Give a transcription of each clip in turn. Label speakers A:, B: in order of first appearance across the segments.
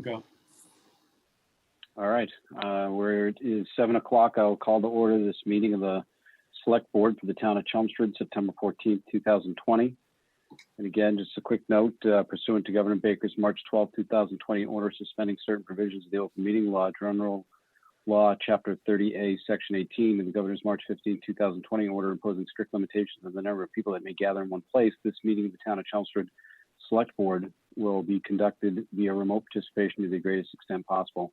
A: Go.
B: All right, where it is 7 o'clock, I'll call to order this meeting of the Select Board for the Town of Chelmsford, September 14th, 2020. And again, just a quick note, pursuant to Governor Baker's March 12, 2020 order suspending certain provisions of the Open Meeting Law, General Law, Chapter 30A, Section 18, and the Governor's March 15, 2020 order imposing strict limitations on the number of people that may gather in one place, this meeting of the Town of Chelmsford Select Board will be conducted via remote participation to the greatest extent possible.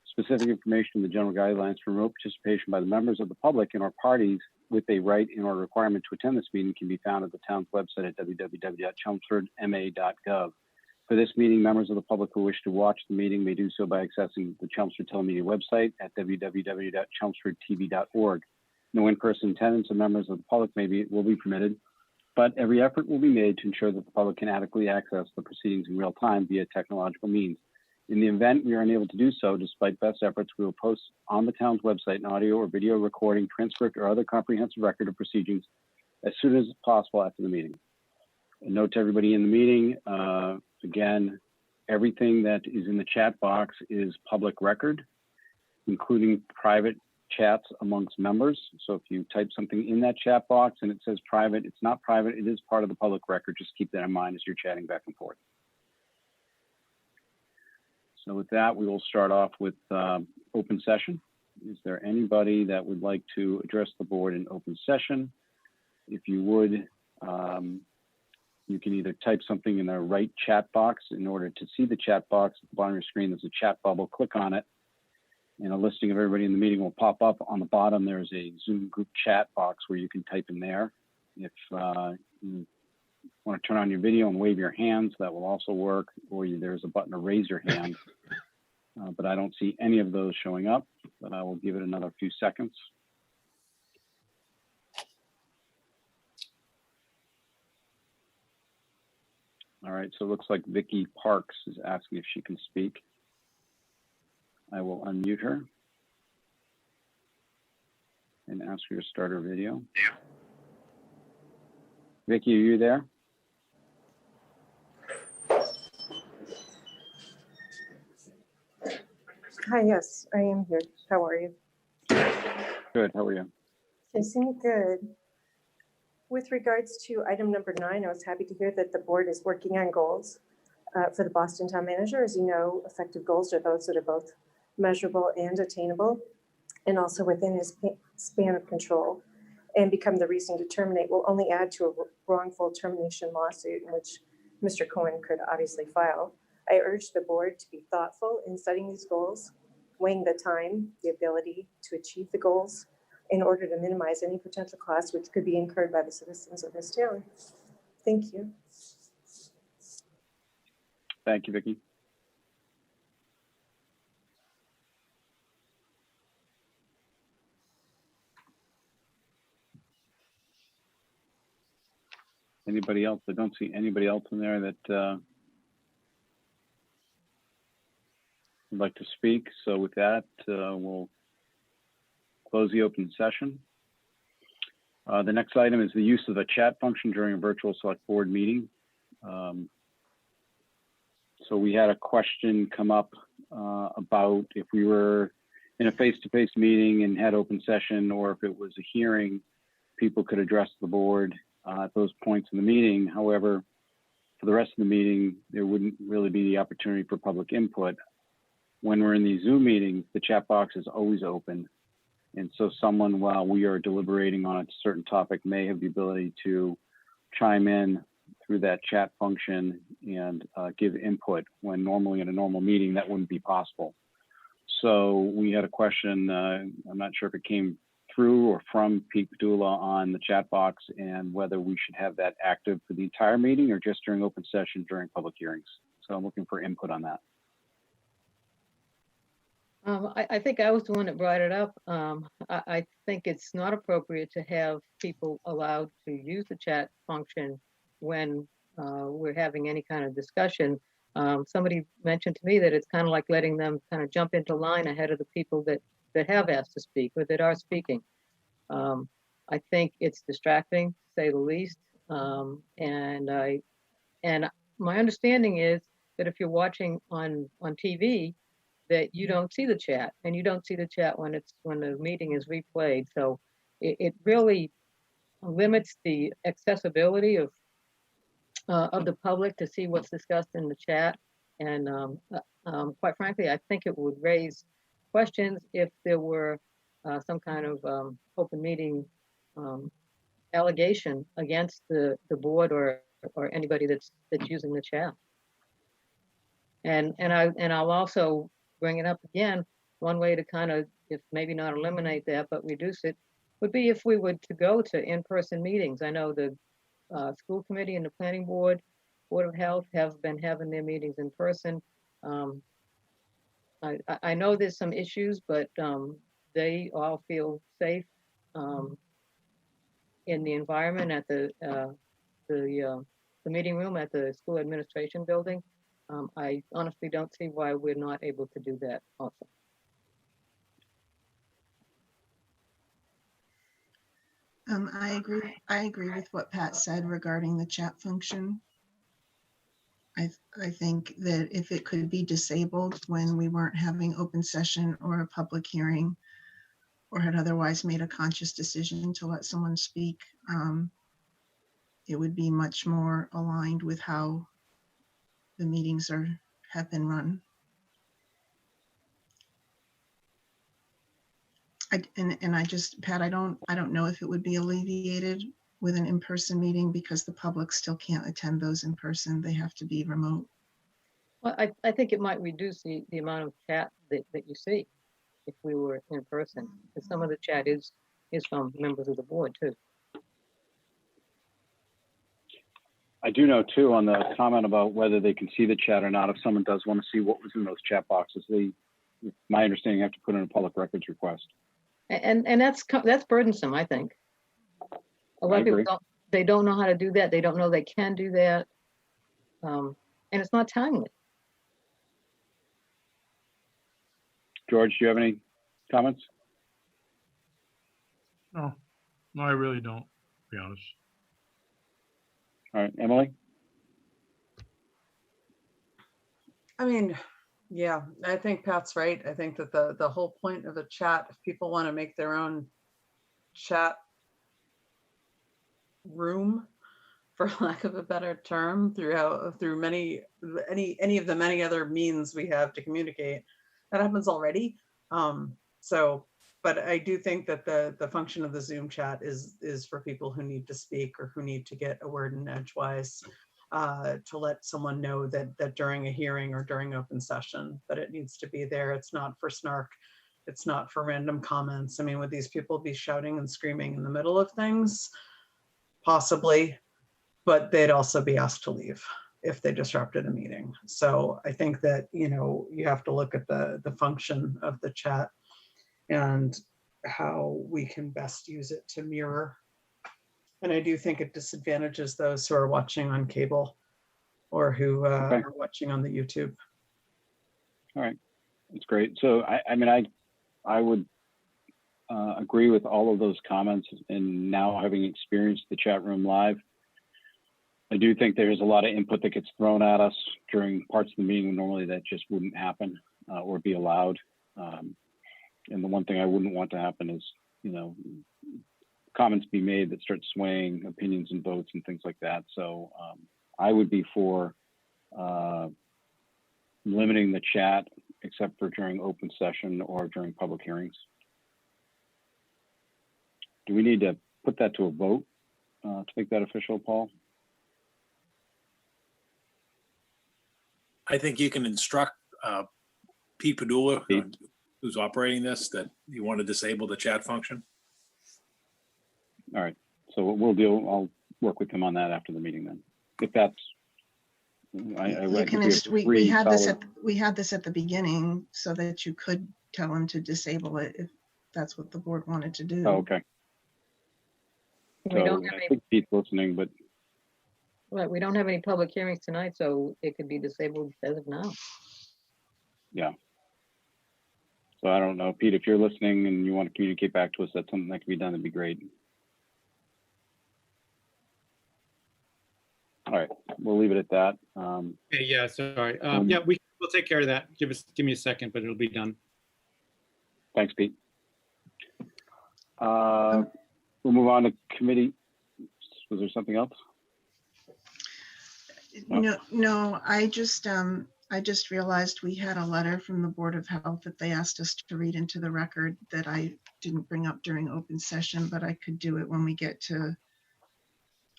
B: Specific information in the general guidelines for remote participation by the members of the public and or parties with a right and or requirement to attend this meeting can be found at the town's website at www.chelmsfordma.gov. For this meeting, members of the public who wish to watch the meeting may do so by accessing the Chelmsford Telemedia website at www.chelmsfordtv.org. No in-person attendance of members of the public will be permitted, but every effort will be made to ensure that the public can adequately access the proceedings in real time via technological means. In the event we are unable to do so, despite best efforts, we will post on the town's website an audio or video recording, transcript, or other comprehensive record of proceedings as soon as possible after the meeting. A note to everybody in the meeting, again, everything that is in the chat box is public record, including private chats amongst members. So if you type something in that chat box and it says private, it's not private, it is part of the public record. Just keep that in mind as you're chatting back and forth. So with that, we will start off with open session. Is there anybody that would like to address the board in open session? If you would, you can either type something in the right chat box. In order to see the chat box at the bottom of your screen, there's a chat bubble. Click on it, and a listing of everybody in the meeting will pop up. On the bottom, there's a Zoom group chat box where you can type in there. If you want to turn on your video and wave your hands, that will also work, or there's a button to raise your hand, but I don't see any of those showing up, but I will give it another few seconds. All right, so it looks like Vicky Parks is asking if she can speak. I will unmute her and ask her to start her video. Vicky, are you there?
C: Hi, yes, I am here. How are you?
B: Good, how are you?
C: I seem good. With regards to item number 9, I was happy to hear that the board is working on goals for the Boston Town Manager. As you know, effective goals are those that are both measurable and attainable, and also within his span of control, and become the reason to terminate will only add to a wrongful termination lawsuit in which Mr. Cohen could obviously file. I urge the board to be thoughtful in setting these goals, weighing the time, the ability to achieve the goals in order to minimize any potential costs which could be incurred by the citizens of this town. Thank you.
B: Thank you, Vicki. Anybody else? I don't see anybody else in there that would like to speak. So with that, we'll close the open session. The next item is the use of a chat function during a virtual select board meeting. So we had a question come up about if we were in a face-to-face meeting and had open session, or if it was a hearing, people could address the board at those points in the meeting. However, for the rest of the meeting, there wouldn't really be the opportunity for public input. When we're in these Zoom meetings, the chat box is always open. And so someone, while we are deliberating on a certain topic, may have the ability to chime in through that chat function and give input, when normally in a normal meeting, that wouldn't be possible. So we had a question, I'm not sure if it came through or from Pete Padula on the chat box, and whether we should have that active for the entire meeting or just during open session during public hearings. So I'm looking for input on that.
D: I think I was the one that brought it up. I think it's not appropriate to have people allowed to use the chat function when we're having any kind of discussion. Somebody mentioned to me that it's kind of like letting them kind of jump into line ahead of the people that have asked to speak or that are speaking. I think it's distracting, to say the least. And my understanding is that if you're watching on TV, that you don't see the chat, and you don't see the chat when the meeting is replayed. So it really limits the accessibility of the public to see what's discussed in the chat. And quite frankly, I think it would raise questions if there were some kind of open meeting allegation against the board or anybody that's using the chat. And I'll also bring it up again. One way to kind of, if maybe not eliminate that, but reduce it, would be if we were to go to in-person meetings. I know the school committee and the planning board, Board of Health have been having their meetings in person. I know there's some issues, but they all feel safe in the environment at the meeting room at the school administration building. I honestly don't see why we're not able to do that also.
A: I agree with what Pat said regarding the chat function. I think that if it could be disabled when we weren't having open session or a public hearing, or had otherwise made a conscious decision to let someone speak, it would be much more aligned with how the meetings have been run. Pat, I don't know if it would be alleviated with an in-person meeting because the public still can't attend those in person. They have to be remote.
D: Well, I think it might reduce the amount of chat that you see if we were in person. Because some of the chat is from members of the board too.
B: I do know too, on the comment about whether they can see the chat or not, if someone does want to see what was in those chat boxes, my understanding, have to put in a public records request.
D: And that's burdensome, I think. A lot of people don't know how to do that. They don't know they can do that. And it's not timely.
B: George, do you have any comments?
E: No, I really don't, to be honest.
B: All right, Emily?
F: I mean, yeah, I think Pat's right. I think that the whole point of a chat, if people want to make their own chat room, for lack of a better term, through any of the many other means we have to communicate, that happens already. But I do think that the function of the Zoom chat is for people who need to speak or who need to get a word in edgewise, to let someone know that during a hearing or during open session, that it needs to be there. It's not for snark. It's not for random comments. I mean, would these people be shouting and screaming in the middle of things? Possibly, but they'd also be asked to leave if they disrupted a meeting. So I think that, you have to look at the function of the chat and how we can best use it to mirror. And I do think it disadvantages those who are watching on cable or who are watching on the YouTube.
B: All right, that's great. So I would agree with all of those comments, and now having experienced the chat room live, I do think there's a lot of input that gets thrown at us during parts of the meeting normally that just wouldn't happen or be allowed. And the one thing I wouldn't want to happen is, comments be made that start swaying opinions and votes and things like that. So I would be for limiting the chat except for during open session or during public hearings. Do we need to put that to a vote to make that official, Paul?
G: I think you can instruct Pete Padula, who's operating this, that you want to disable the chat function.
B: All right, so what we'll do, I'll work with him on that after the meeting then. If that's,
A: we had this at the beginning so that you could tell him to disable it if that's what the board wanted to do.
B: Oh, okay.
D: We
B: So
D: don't have
B: I think Pete's listening, but
D: right, we don't have any public hearings tonight, so it could be disabled as of now.
B: yeah. So I don't know, Pete, if you're listening and you want to communicate back to us, that's something that can be done, that'd be great. All right, we'll leave it at that.
H: Okay, yeah, sorry. Yeah, we'll take care of that. Give me a second, but it'll be done.
B: Thanks, Pete. We'll move on to committee. Was there something else?
A: No, I just realized we had a letter from the Board of Health that they asked us to read into the record that I didn't bring up during open session, but I could do it when we get to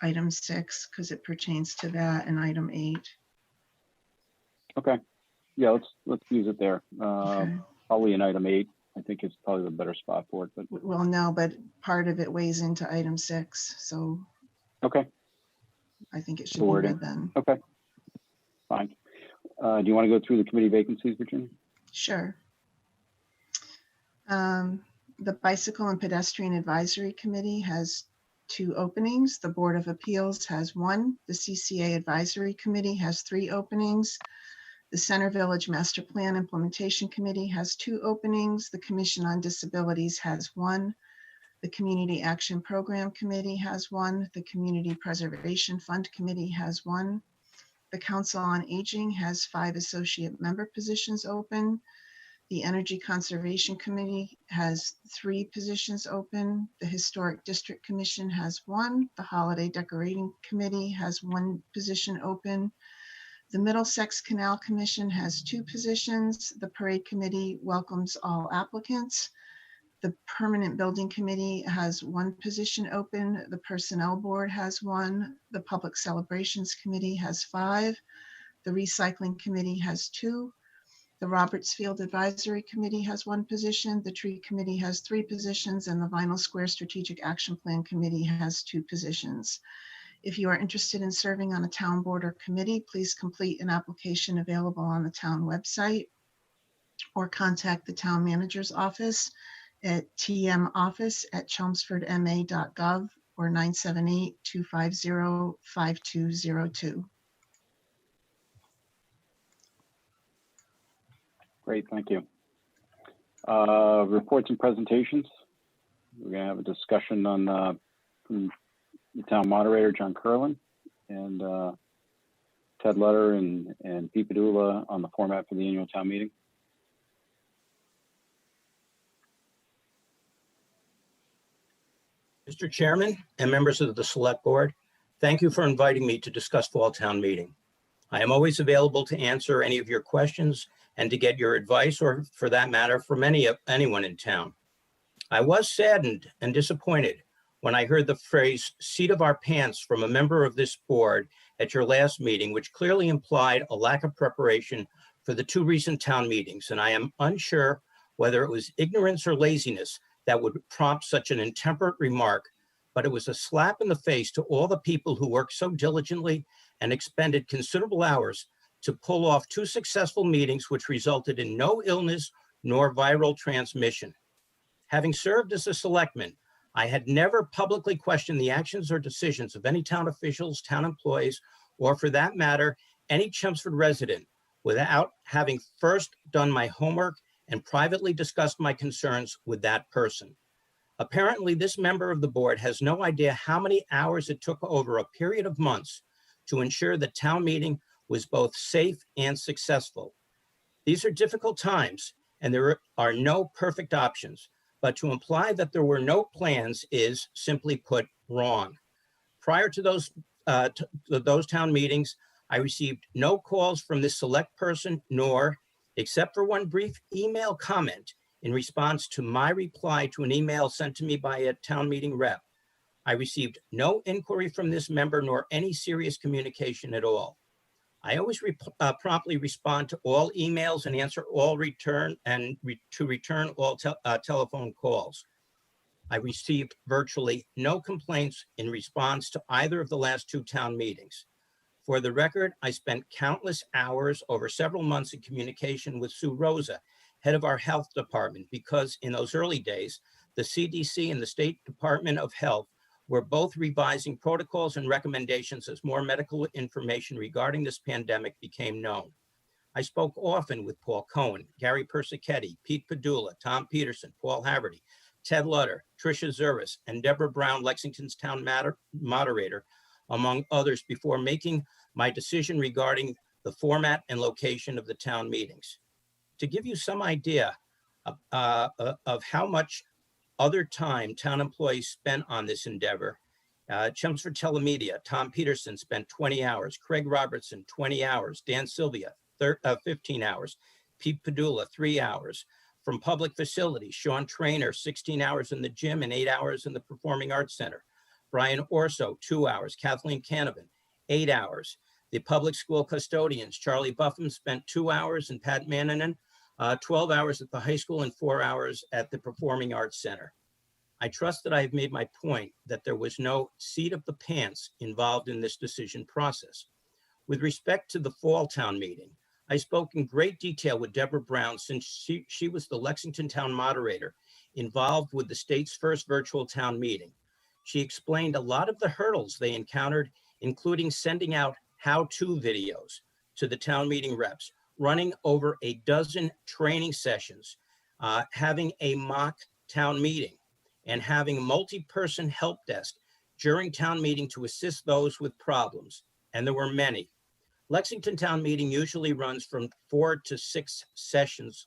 A: item 6 because it pertains to that, and item 8.
B: Okay. Yeah, let's use it there.
A: Okay.
B: Probably in item 8. I think it's probably the better spot for it. But
A: Well, no, but part of it weighs into item 6, so
B: okay.
A: I think it should
B: The
A: be
B: wording.
A: read then.
B: Okay. Fine. Do you want to go through the committee vacancies, Virginia?
A: Sure. The Bicycle and Pedestrian Advisory Committee has 2 openings. The Board of Appeals has 1. The CCA Advisory Committee has 3 openings. The Center Village Master Plan Implementation Committee has 2 openings. The Commission on Disabilities has 1. The Community Action Program Committee has 1. The Community Preservation Fund Committee has 1. The Council on Aging has 5 associate member positions open. The Energy Conservation Committee has 3 positions open. The Historic District Commission has 1. The Holiday Decorating Committee has 1 position open. The Middlesex Canal Commission has 2 positions. The Parade Committee welcomes all applicants. The Permanent Building Committee has 1 position open. The Personnel Board has 1. The Public Celebrations Committee has 5. The Recycling Committee has 2. The Robertsfield Advisory Committee has 1 position. The Tree Committee has 3 positions, and the Vinyl Square Strategic Action Plan Committee has 2 positions. If you are interested in serving on a town board or committee, please complete an application available on the town website or contact the town manager's office at tmoffice@chelmsfordma.gov or 978-250-5202.
B: Great, thank you. Reports and presentations. We're going to have a discussion on from the town moderator, John Curlin, and Ted Lutter and Pete Padula on the format for the annual town meeting.
I: Mr. Chairman and members of the Select Board, thank you for inviting me to discuss Fall Town Meeting. I am always available to answer any of your questions and to get your advice, or for that matter, from anyone in town. I was saddened and disappointed when I heard the phrase "seat of our pants" from a member of this board at your last meeting, which clearly implied a lack of preparation for the 2 recent town meetings. And I am unsure whether it was ignorance or laziness that would prompt such an intemperate remark, but it was a slap in the face to all the people who worked so diligently and expended considerable hours to pull off 2 successful meetings, which resulted in no illness nor viral transmission. Having served as a selectman, I had never publicly questioned the actions or decisions of any town officials, town employees, or for that matter, any Chelmsford resident without having first done my homework and privately discussed my concerns with that person. Apparently, this member of the board has no idea how many hours it took over a period of months to ensure the town meeting was both safe and successful. These are difficult times, and there are no perfect options, but to imply that there were no plans is, simply put, wrong. Prior to those town meetings, I received no calls from this select person, nor, except for one brief email comment in response to my reply to an email sent to me by a town meeting rep, I received no inquiry from this member nor any serious communication at all. I always promptly respond to all emails and answer all return all telephone calls. I received virtually no complaints in response to either of the last 2 town meetings. For the record, I spent countless hours over several months in communication with Sue Rosa, head of our health department, because in those early days, the CDC and the State Department of Health were both revising protocols and recommendations as more medical information regarding this pandemic became known. I spoke often with Paul Cohen, Gary Persichetti, Pete Padula, Tom Peterson, Paul Haverty, Ted Lutter, Tricia Zervis, and Deborah Brown, Lexington's town moderator, among others, before making my decision regarding the format and location of the town meetings. To give you some idea of how much other time town employees spent on this endeavor, Chelmsford Telemedia, Tom Peterson spent 20 hours, Craig Robertson, 20 hours, Dan Sylvia, 15 hours, Pete Padula, 3 hours. From Public Facilities, Sean Trainer, 16 hours in the gym and 8 hours in the Performing Arts Center. Brian Orso, 2 hours. Kathleen Canavan, 8 hours. The public school custodians, Charlie Buffum spent 2 hours, and Pat Mannanen, 12 hours at the high school and 4 hours at the Performing Arts Center. I trust that I have made my point that there was no seat of the pants involved in this decision process. With respect to the fall town meeting, I spoke in great detail with Deborah Brown since she was the Lexington town moderator involved with the state's first virtual town meeting. She explained a lot of the hurdles they encountered, including sending out how-to videos to the town meeting reps, running over a dozen training sessions, having a mock town meeting, and having a multi-person help desk during town meeting to assist those with problems. And there were many. Lexington town meeting usually runs from 4 to 6 sessions.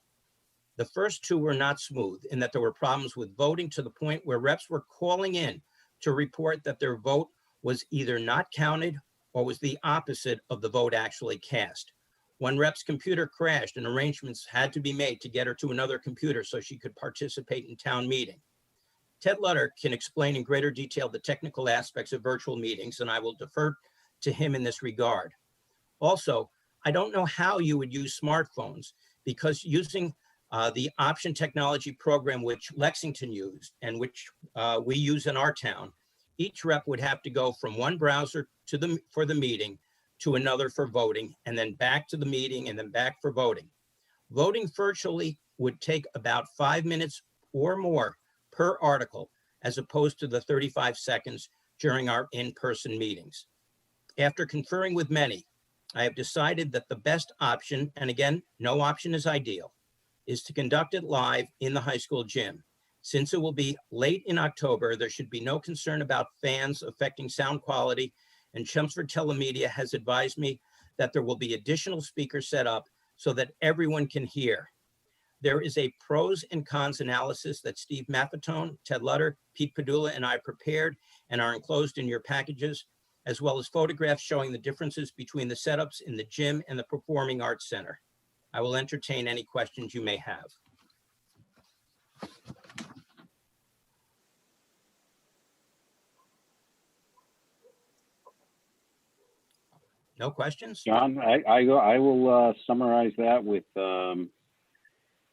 I: The first 2 were not smooth in that there were problems with voting to the point where reps were calling in to report that their vote was either not counted or was the opposite of the vote actually cast. One rep's computer crashed and arrangements had to be made to get her to another computer so she could participate in town meeting. Ted Lutter can explain in greater detail the technical aspects of virtual meetings, and I will defer to him in this regard. Also, I don't know how you would use smartphones, because using the option technology program which Lexington used and which we use in our town, each rep would have to go from one browser for the meeting to another for voting, and then back to the meeting and then back for voting. Voting virtually would take about 5 minutes or more per article, as opposed to the 35 seconds during our in-person meetings. After conferring with many, I have decided that the best option, and again, no option is ideal, is to conduct it live in the high school gym. Since it will be late in October, there should be no concern about fans affecting sound quality, and Chelmsford Telemedia has advised me that there will be additional speakers set up so that everyone can hear. There is a pros and cons analysis that Steve Maffetone, Ted Lutter, Pete Padula, and I prepared and are enclosed in your packages, as well as photographs showing the differences between the setups in the gym and the Performing Arts Center. I will entertain any questions you may have. No questions?
B: John, I will summarize that with,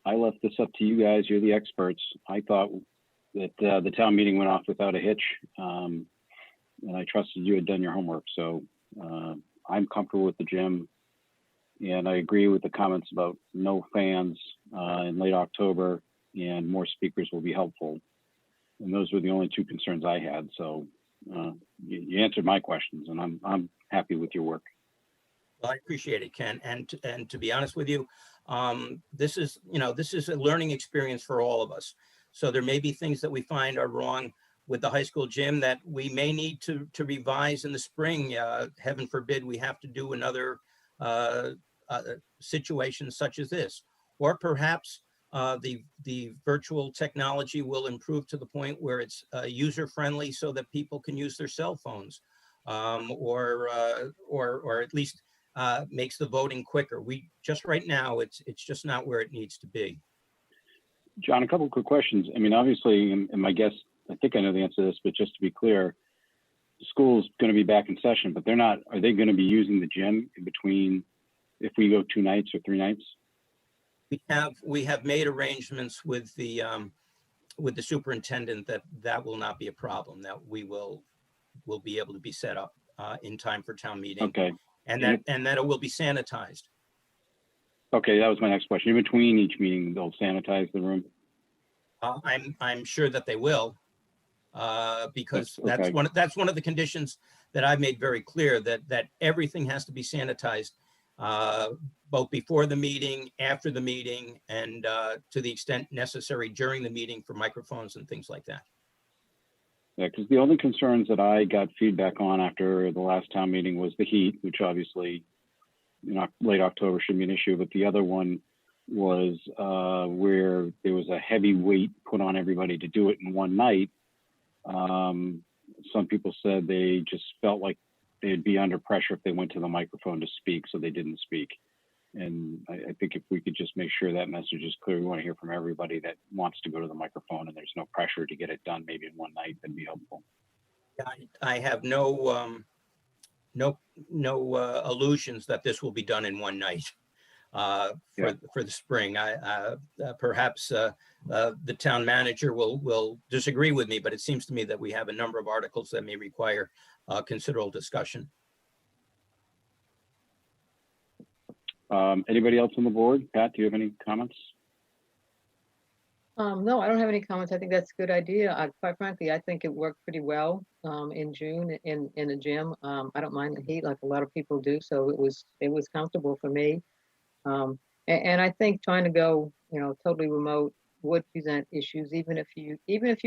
B: I left this up to you guys. You're the experts. I thought that the town meeting went off without a hitch, and I trusted you had done your homework. So I'm comfortable with the gym, and I agree with the comments about no fans in late October, and more speakers will be helpful. And those were the only 2 concerns I had. So you answered my questions, and I'm happy with your work.
I: Well, I appreciate it, Ken. And to be honest with you, this is a learning experience for all of us. So there may be things that we find are wrong with the high school gym that we may need to revise in the spring. Heaven forbid we have to do another situation such as this, or perhaps the virtual technology will improve to the point where it's user friendly so that people can use their cell phones, or at least makes the voting quicker. We just right now, it's just not where it needs to be.
B: John, a couple of quick questions. I mean, obviously, and my guess, I think I know the answer to this, but just to be clear, the school's going to be back in session, but they're not, are they going to be using the gym in between if we go 2 nights or 3 nights?
I: We have made arrangements with the superintendent that will not be a problem, that we will be able to be set up in time for town meeting.
B: Okay.
I: And that it will be sanitized.
B: Okay, that was my next question. In between each meeting, they'll sanitize the room?
I: I'm sure that they will, because
B: okay.
I: that's one of the conditions that I've made very clear, that everything has to be sanitized, both before the meeting, after the meeting, and to the extent necessary during the meeting for microphones and things like that.
B: Yeah, because the only concerns that I got feedback on after the last town meeting was the heat, which obviously, late October shouldn't be an issue, but the other one was where there was a heavy weight put on everybody to do it in one night. Some people said they just felt like they'd be under pressure if they went to the microphone to speak, so they didn't speak. And I think if we could just make sure that message is clear, we want to hear from everybody that wants to go to the microphone and there's no pressure to get it done maybe in one night, that'd be helpful.
I: I have no illusions that this will be done in one night for the spring. Perhaps the town manager will disagree with me, but it seems to me that we have a number of articles that may require considerable discussion.
B: Anybody else on the board? Pat, do you have any comments?
D: No, I don't have any comments. I think that's a good idea. Quite frankly, I think it worked pretty well in June in a gym. I don't mind the heat like a lot of people do, so it was comfortable for me. And I think trying to go, totally remote would present issues, even if you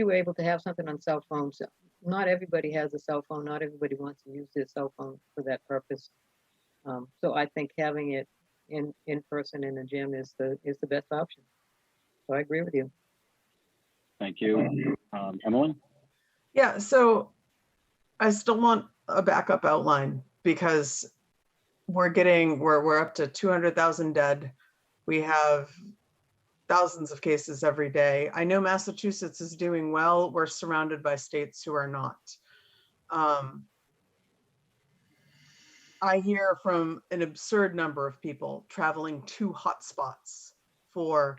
D: were able to have something on cell phones. Not everybody has a cell phone. Not everybody wants to use their cell phone for that purpose. So I think having it in person in the gym is the best option. So I agree with you.
B: Thank you. Emily?
F: Yeah, so I still want a backup outline because we're up to 200,000 dead. We have thousands of cases every day. I know Massachusetts is doing well. We're surrounded by states who are not. I hear from an absurd number of people traveling to hotspots for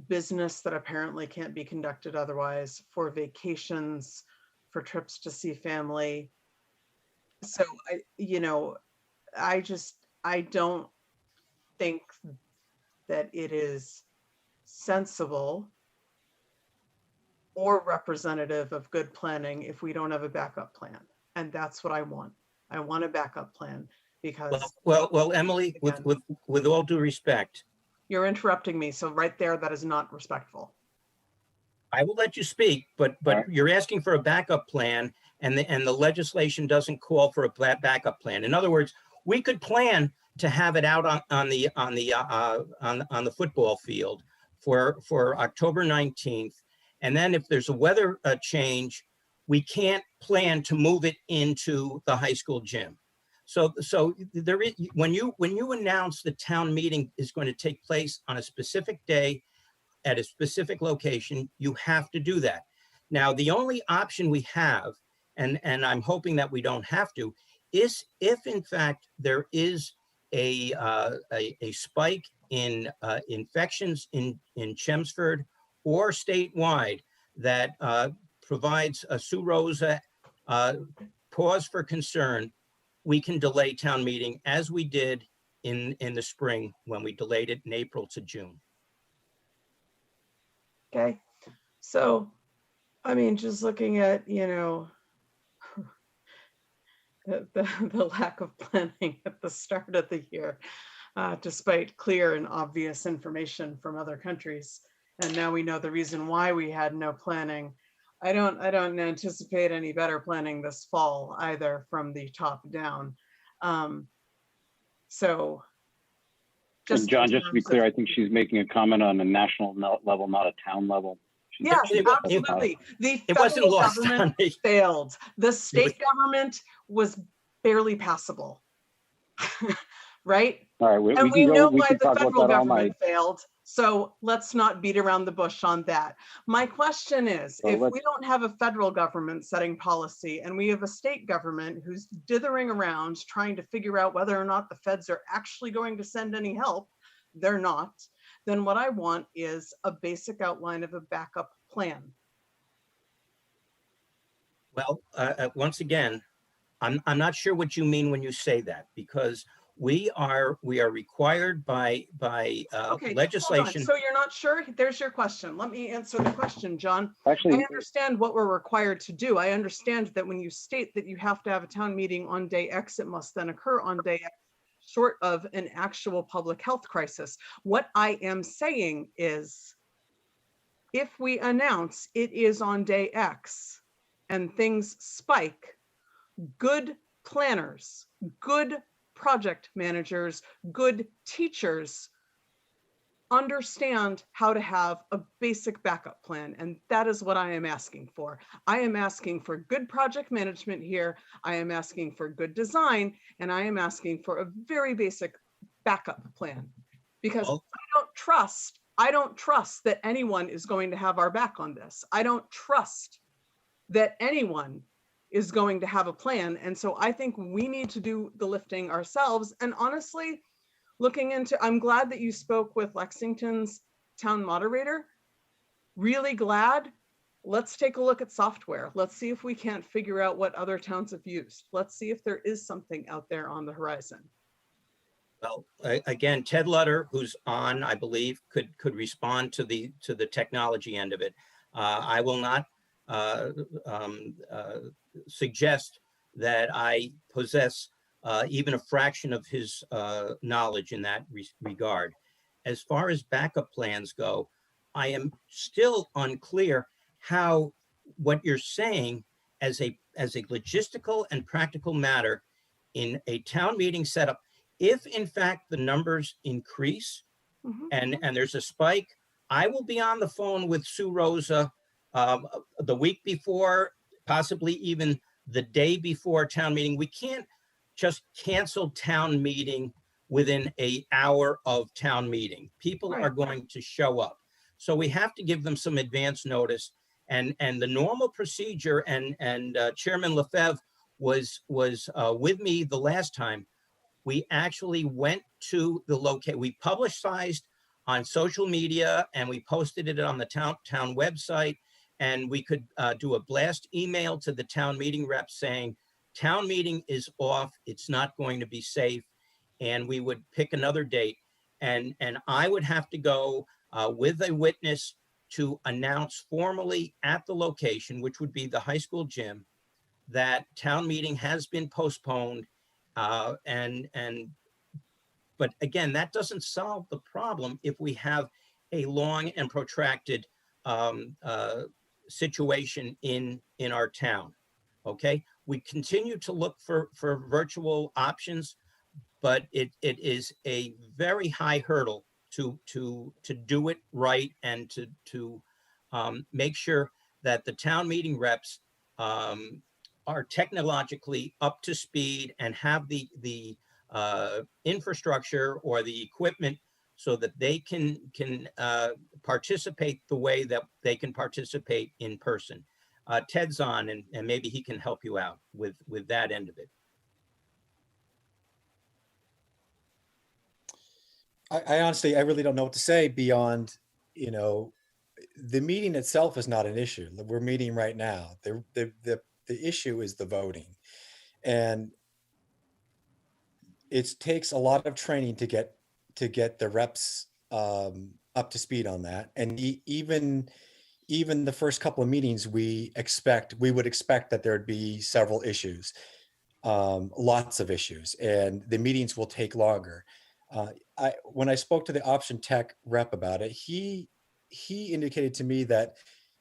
F: business that apparently can't be conducted otherwise, for vacations, for trips to see family. So I don't think that it is sensible or representative of good planning if we don't have a backup plan. And that's what I want. I want a backup plan because
I: well, Emily,
F: again,
I: with all due respect,
F: you're interrupting me. So right there, that is not respectful.
I: I will let you speak, but
B: Right.
I: You're asking for a backup plan, and the legislation doesn't call for a backup plan. In other words, we could plan to have it out on the football field for October 19th, and then if there's a weather change, we can't plan to move it into the high school gym. So there is, when you announce the town meeting is going to take place on a specific day at a specific location, you have to do that. Now, the only option we have, and I'm hoping that we don't have to, is if in fact there is a spike in infections in Chelmsford or statewide that provides a Sue Rosa cause for concern, we can delay town meeting as we did in the spring when we delayed it in April to June.
F: Okay. So, I mean, just looking at, the lack of planning at the start of the year, despite clear and obvious information from other countries. And now we know the reason why we had no planning. I don't anticipate any better planning this fall either from the top down. So
B: And John, just to be clear, I think she's making a comment on a national level, not a town level.
F: Yes, absolutely. The
I: It wasn't
F: federal
I: lost on
F: government
I: me.
F: failed. The state government was barely passable, right?
B: All right,
F: And we know why the
B: talk about
F: federal
B: that all night.
F: government failed. So let's not beat around the bush on that. My question is,
B: Well,
F: if we don't have a federal government setting policy and we have a state government who's dithering around trying to figure out whether or not the feds are actually going to send any help, they're not, then what I want is a basic outline of a backup plan.
I: Well, once again, I'm not sure what you mean when you say that, because we are required by
F: Okay,
I: legislation.
F: so you're not sure? There's your question. Let me answer the question, John.
B: Actually,
F: I understand what we're required to do. I understand that when you state that you have to have a town meeting on day X, it must then occur on day X, short of an actual public health crisis. What I am saying is, if we announce it is on day X, and things spike, good planners, good project managers, good teachers understand how to have a basic backup plan. And that is what I am asking for. I am asking for good project management here. I am asking for good design, and I am asking for a very basic backup plan, because
I: Well-
F: I don't trust that anyone is going to have our back on this. I don't trust that anyone is going to have a plan. And so I think we need to do the lifting ourselves. And honestly, I'm glad that you spoke with Lexington's town moderator. Really glad. Let's take a look at software. Let's see if we can't figure out what other towns have used. Let's see if there is something out there on the horizon.
I: Well, again, Ted Lutter, who's on, I believe, could respond to the technology end of it. I will not suggest that I possess even a fraction of his knowledge in that regard. As far as backup plans go, I am still unclear how what you're saying as a logistical and practical matter in a town meeting setup, if in fact the numbers increase and there's a spike, I will be on the phone with Sue Rosa the week before, possibly even the day before town meeting. We can't just cancel town meeting within an hour of town meeting. People are going to show up. So we have to give them some advance notice. And the normal procedure, and Chairman Lefebvre was with me the last time. We actually went to the location. We publicized on social media and we posted it on the town website. And we could do a blast email to the town meeting rep saying, town meeting is off. It's not going to be safe. And we would pick another date. And I would have to go with a witness to announce formally at the location, which would be the high school gym, that town meeting has been postponed. But again, that doesn't solve the problem if we have a long and protracted situation in our town. Okay, we continue to look for virtual options, but it is a very high hurdle to do it right and to make sure that the town meeting reps are technologically up to speed and have the infrastructure or the equipment so that they can participate the way that they can participate in person. Ted's on, and maybe he can help you out with that end of it.
J: I honestly, I really don't know what to say beyond, the meeting itself is not an issue. We're meeting right now. The issue is the voting. And it takes a lot of training to get the reps up to speed on that. And even the first couple of meetings, we would expect that there'd be several issues, lots of issues, and the meetings will take longer. When I spoke to the option tech rep about it, he indicated to me that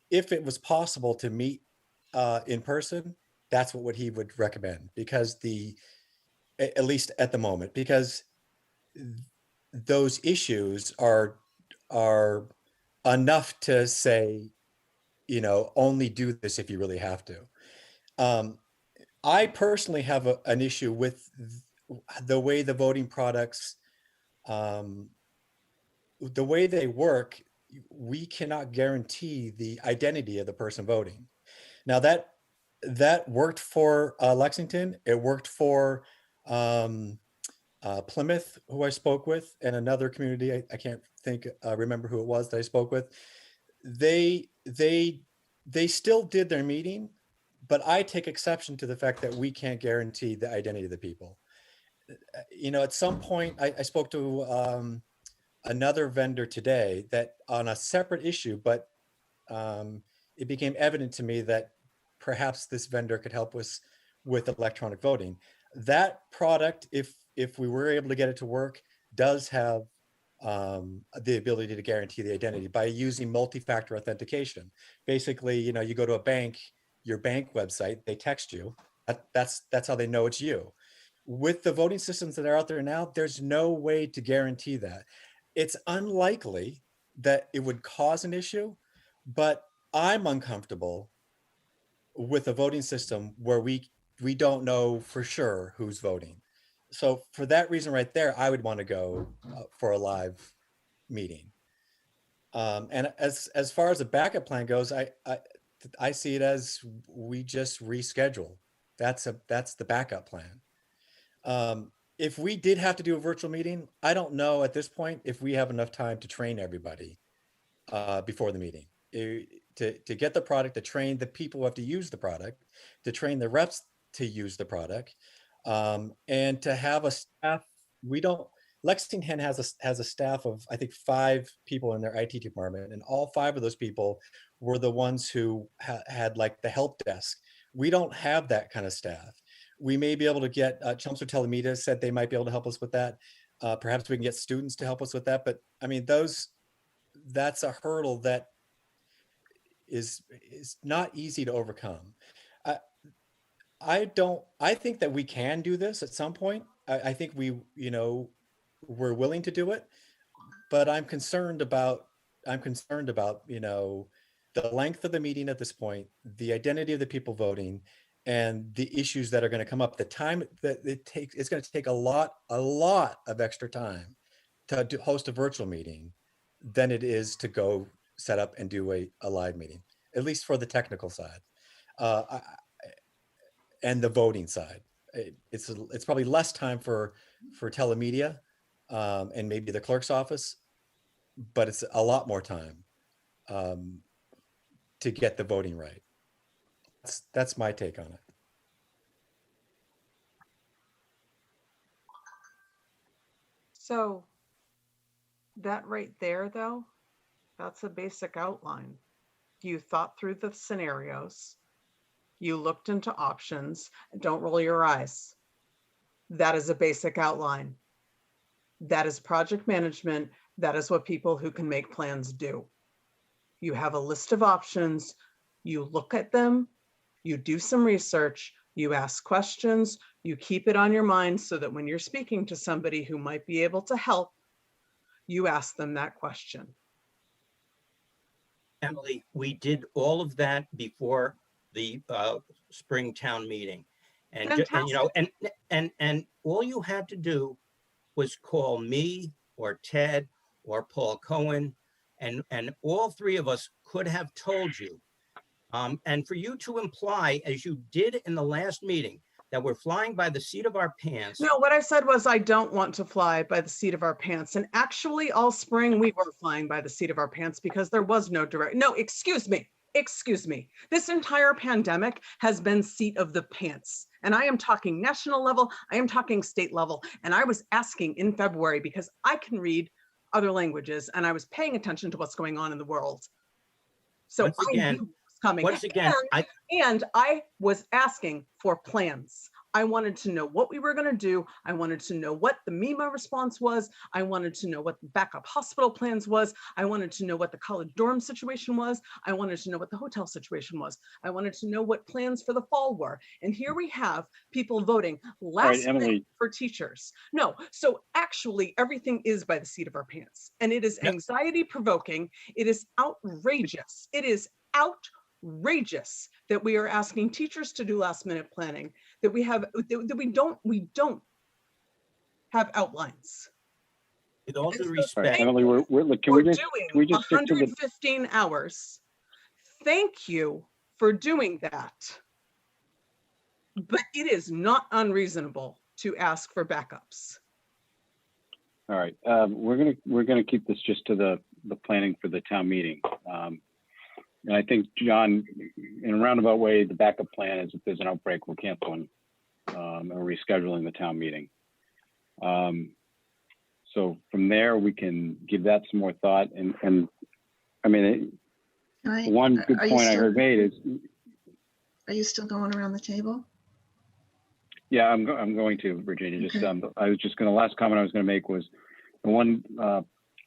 J: if it was possible to meet in person, that's what he would recommend, because at least at the moment, because those issues are enough to say, only do this if you really have to. I personally have an issue with the way the voting products, the way they work. We cannot guarantee the identity of the person voting. Now that worked for Lexington. It worked for Plymouth, who I spoke with, and another community. I can't remember who it was that I spoke with. They still did their meeting, but I take exception to the fact that we can't guarantee the identity of the people. At some point, I spoke to another vendor today that on a separate issue, but it became evident to me that perhaps this vendor could help us with electronic voting. That product, if we were able to get it to work, does have the ability to guarantee the identity by using multi-factor authentication. Basically, you go to a bank, your bank website, they text you. That's how they know it's you. With the voting systems that are out there now, there's no way to guarantee that. It's unlikely that it would cause an issue, but I'm uncomfortable with a voting system where we don't know for sure who's voting. So for that reason right there, I would want to go for a live meeting. And as far as the backup plan goes, I see it as we just reschedule. That's the backup plan. If we did have to do a virtual meeting, I don't know at this point if we have enough time to train everybody before the meeting. To get the product, to train the people who have to use the product, to train the reps to use the product, and to have a staff. Lexington has a staff of, I think, 5 people in their IT department, and all 5 of those people were the ones who had like the help desk. We don't have that kind of staff. We may be able to get, Chelmsford Telemedia said they might be able to help us with that. Perhaps we can get students to help us with that. But I mean, that's a hurdle that is not easy to overcome. I think that we can do this at some point. I think we're willing to do it, but I'm concerned about, the length of the meeting at this point, the identity of the people voting, and the issues that are going to come up. The time that it takes, it's going to take a lot of extra time to host a virtual meeting than it is to go set up and do a live meeting, at least for the technical side. And the voting side. It's probably less time for telemedia and maybe the clerk's office, but it's a lot more time to get the voting right. That's my take on it.
F: So that right there, though, that's a basic outline. You thought through the scenarios. You looked into options. Don't roll your eyes. That is a basic outline. That is project management. That is what people who can make plans do. You have a list of options. You look at them. You do some research. You ask questions. You keep it on your mind so that when you're speaking to somebody who might be able to help, you ask them that question.
I: Emily, we did all of that before the spring town meeting, and all you had to do was call me or Ted or Paul Cohen, and all 3 of us could have told you. And for you to imply, as you did in the last meeting, that we're flying by the seat of our pants.
F: No, what I said was I don't want to fly by the seat of our pants. And actually all spring we were flying by the seat of our pants because there was no excuse me. This entire pandemic has been seat of the pants. And I am talking national level, I am talking state level. And I was asking in February because I can read other languages and I was paying attention to what's going on in the world. So
I: once again,
F: and I was asking for plans. I wanted to know what we were going to do. I wanted to know what the MEMA response was. I wanted to know what the backup hospital plans was. I wanted to know what the college dorm situation was. I wanted to know what the hotel situation was. I wanted to know what plans for the fall were. And here we have people voting last minute for teachers. No, so actually everything is by the seat of our pants. And it is anxiety provoking. It is outrageous. It is outrageous that we are asking teachers to do last minute planning, that we don't have outlines.
I: With all due respect,
B: Emily, can we just stick to the
F: 115 hours. Thank you for doing that. But it is not unreasonable to ask for backups.
B: All right, we're gonna keep this just to the planning for the town meeting. And I think, John, in a roundabout way, the backup plan is if there's an outbreak, we're canceling or rescheduling the town meeting. So from there, we can give that some more thought. And I mean, one good point I heard made is.
A: Are you still going around the table?
B: Yeah, I'm going to, Virginia. Just I was just going to, last comment I was going to make was the one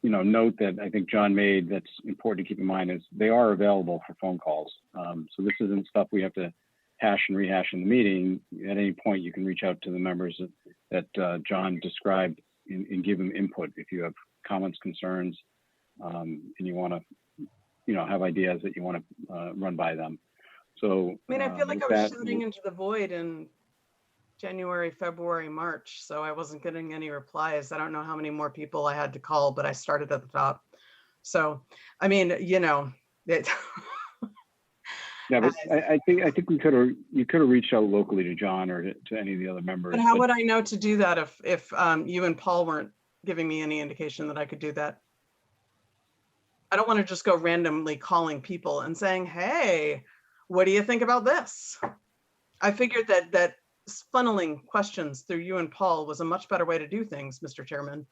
B: note that I think John made that's important to keep in mind is they are available for phone calls. So this isn't stuff we have to hash and rehash in the meeting. At any point, you can reach out to the members that John described and give them input if you have comments, concerns, and you want to, have ideas that you want to run by them. So
F: I mean, I feel like
B: with
F: I was
B: that,
F: shouting into the void in January, February, March, so I wasn't getting any replies. I don't know how many more people I had to call, but I started at the top. So, I mean, it,
B: yeah, but I think you could have reached out locally to John or to any of the other members.
F: But how would I know to do that if you and Paul weren't giving me any indication that I could do that? I don't want to just go randomly calling people and saying, hey, what do you think about this? I figured that funneling questions through you and Paul was a much better way to do things, Mr. Chairman,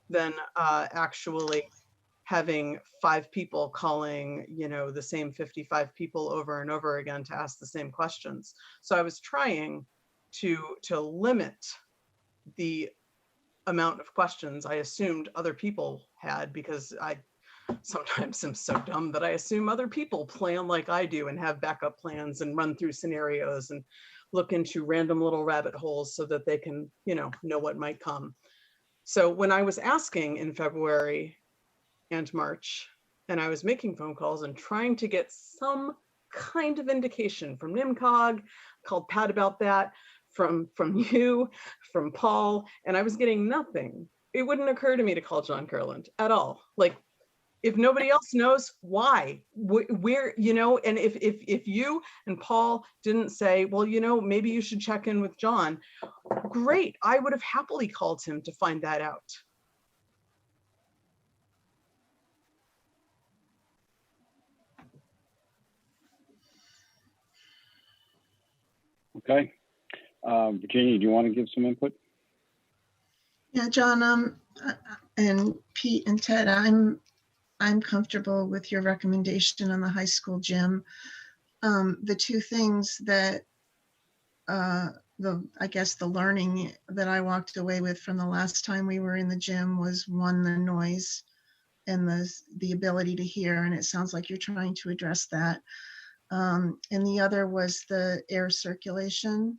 F: than actually having 5 people calling, the same 55 people over and over again to ask the same questions. So I was trying to limit the amount of questions I assumed other people had, because I sometimes am so dumb that I assume other people plan like I do and have backup plans and run through scenarios and look into random little rabbit holes so that they can, know what might come. So when I was asking in February and March, and I was making phone calls and trying to get some kind of indication from NIMCOG, called Pat about that, from you, from Paul, and I was getting nothing. It wouldn't occur to me to call John Kurland at all. Like, if nobody else knows, why? Where, and if you and Paul didn't say, well, maybe you should check in with John, great. I would have happily called him to find that out.
B: Okay. Virginia, do you want to give some input?
A: Yeah, John, and Pete and Ted, I'm comfortable with your recommendation on the high school gym. The two things that I guess the learning that I walked away with from the last time we were in the gym was, one, the noise and the ability to hear, and it sounds like you're trying to address that. And the other was the air circulation.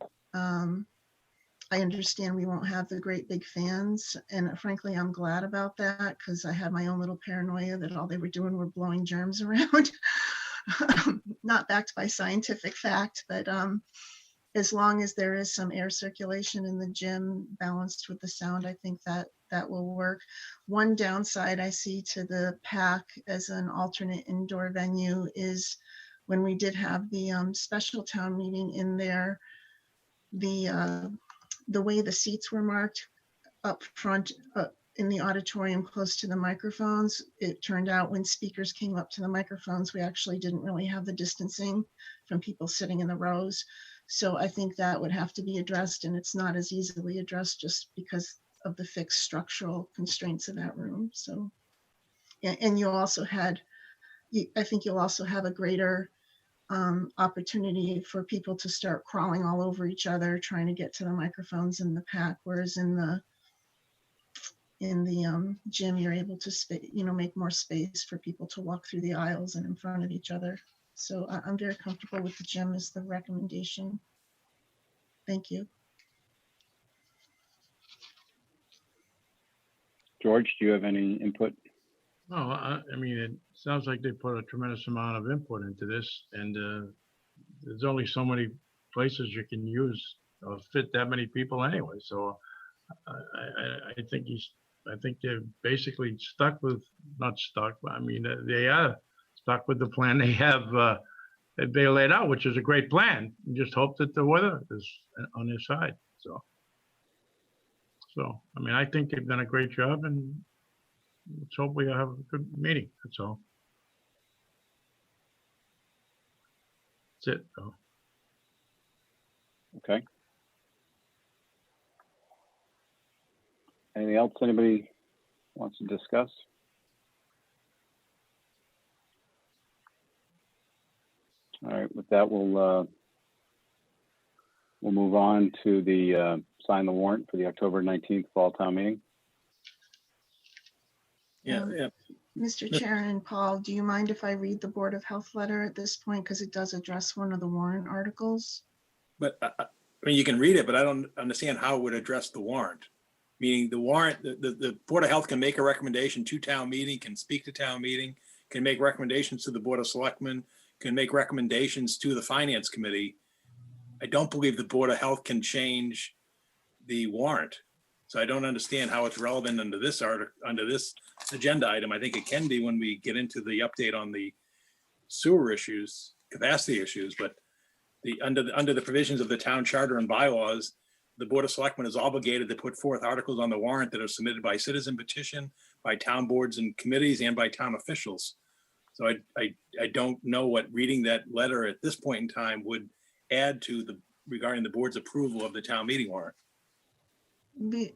A: I understand we won't have the great big fans, and frankly, I'm glad about that, because I had my own little paranoia that all they were doing were blowing germs around. Not backed by scientific fact, but as long as there is some air circulation in the gym balanced with the sound, I think that will work. One downside I see to the PAC as an alternate indoor venue is when we did have the special town meeting in there, the way the seats were marked up front in the auditorium close to the microphones, it turned out when speakers came up to the microphones, we actually didn't really have the distancing from people sitting in the rows. So I think that would have to be addressed, and it's not as easily addressed just because of the fixed structural constraints of that room. So, and you also had, I think you'll also have a greater opportunity for people to start crawling all over each other trying to get to the microphones in the PAC, whereas in the gym you're able to make more space for people to walk through the aisles and in front of each other. So I'm very comfortable with the gym as the recommendation. Thank you.
B: George, do you have any input?
E: No, I mean, it sounds like they put a tremendous amount of input into this, and there's only so many places you can use or fit that many people anyway. So I think they're basically stuck with, not stuck, but I mean, they are stuck with the plan they have that they laid out, which is a great plan. You just hope that the weather is on their side. So I mean, I think they've done a great job, and let's hope we have a good meeting. That's all. That's it, though.
B: Okay. Anything else anybody wants to discuss? All right, with that, we'll move on to the sign the warrant for the October 19th fall town meeting.
G: Yeah, yeah.
A: Mr. Chair and Paul, do you mind if I read the Board of Health letter at this point? Because it does address one of the warrant articles.
G: But I mean, you can read it, but I don't understand how it would address the warrant. Meaning the warrant, the Board of Health can make a recommendation to town meeting, can speak to town meeting, can make recommendations to the Board of Selectmen, can make recommendations to the Finance Committee. I don't believe the Board of Health can change the warrant. So I don't understand how it's relevant under this under this agenda item. I think it can be when we get into the update on the sewer issues, capacity issues, but under the provisions of the town charter and bylaws, the Board of Selectmen is obligated to put forth articles on the warrant that are submitted by citizen petition, by town boards and committees, and by town officials. So I don't know what reading that letter at this point in time would add to regarding the board's approval of the town meeting warrant.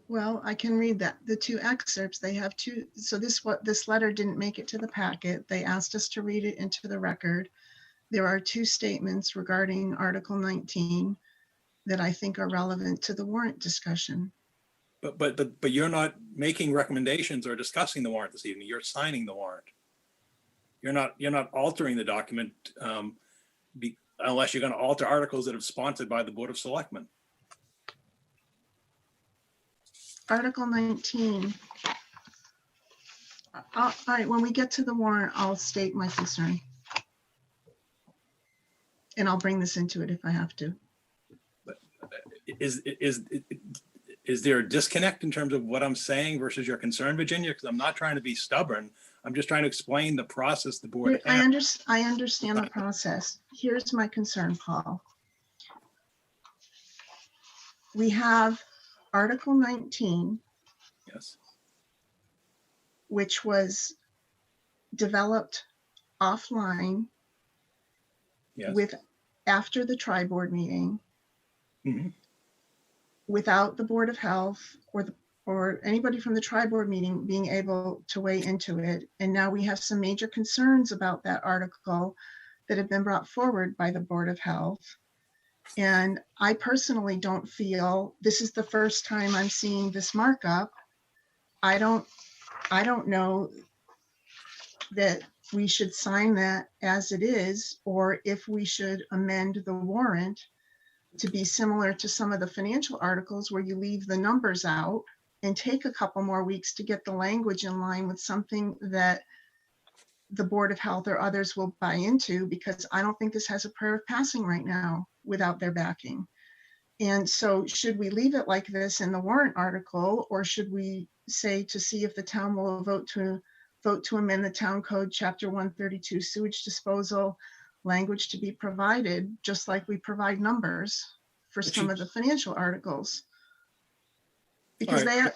A: Well, I can read that. The two excerpts, they have two. So this letter didn't make it to the packet. They asked us to read it into the record. There are two statements regarding Article 19 that I think are relevant to the warrant discussion.
G: But you're not making recommendations or discussing the warrant this evening. You're signing the warrant. You're not altering the document unless you're going to alter articles that are sponsored by the Board of Selectmen.
A: Article 19. All right, when we get to the warrant, I'll state my concern. And I'll bring this into it if I have to.
G: But is there a disconnect in terms of what I'm saying versus your concern, Virginia? Because I'm not trying to be stubborn. I'm just trying to explain the process the board has.
A: I understand the process. Here's my concern, Paul. We have Article 19,
G: Yes.
A: which was developed offline
G: Yes.
A: after the tri-board meeting,
G: Mhm.
A: without the Board of Health or anybody from the tri-board meeting being able to weigh into it. And now we have some major concerns about that article that have been brought forward by the Board of Health. And I personally don't feel, this is the first time I'm seeing this markup. I don't know that we should sign that as it is, or if we should amend the warrant to be similar to some of the financial articles where you leave the numbers out and take a couple more weeks to get the language in line with something that the Board of Health or others will buy into, because I don't think this has a prayer of passing right now without their backing. And so should we leave it like this in the warrant article, or should we say to see if the town will vote to amend the town code chapter 132 sewage disposal language to be provided, just like we provide numbers for some of the financial articles? Because they are,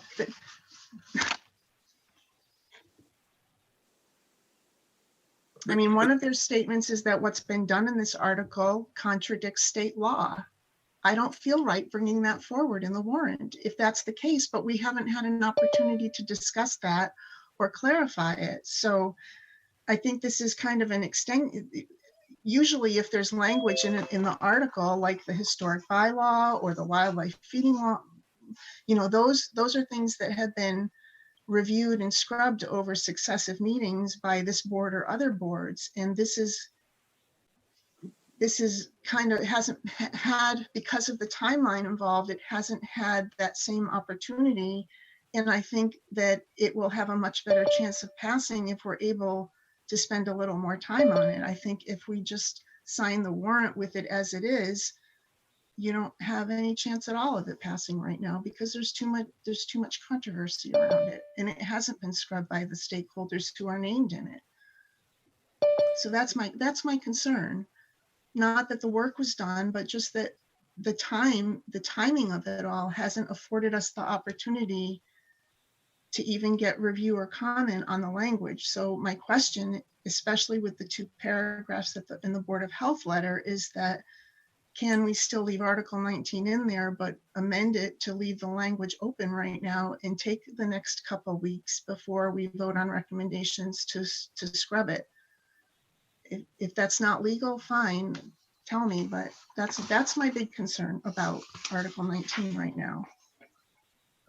A: I mean, one of their statements is that what's been done in this article contradicts state law. I don't feel right bringing that forward in the warrant if that's the case, but we haven't had an opportunity to discuss that or clarify it. So I think this is kind of an extent. Usually if there's language in the article, like the historic bylaw or the wildlife feeding law, you know, those are things that have been reviewed and scrubbed over successive meetings by this board or other boards. And this is kind of hasn't had, because of the timeline involved, it hasn't had that same opportunity. And I think that it will have a much better chance of passing if we're able to spend a little more time on it. I think if we just sign the warrant with it as it is, you don't have any chance at all of it passing right now, because there's too much controversy around it, and it hasn't been scrubbed by the stakeholders who are named in it. So that's my concern. Not that the work was done, but just that the timing of it all hasn't afforded us the opportunity to even get review or comment on the language. So my question, especially with the two paragraphs in the Board of Health letter, is that can we still leave Article 19 in there, but amend it to leave the language open right now and take the next couple of weeks before we vote on recommendations to scrub it? If that's not legal, fine, tell me, but that's my big concern about Article 19 right now.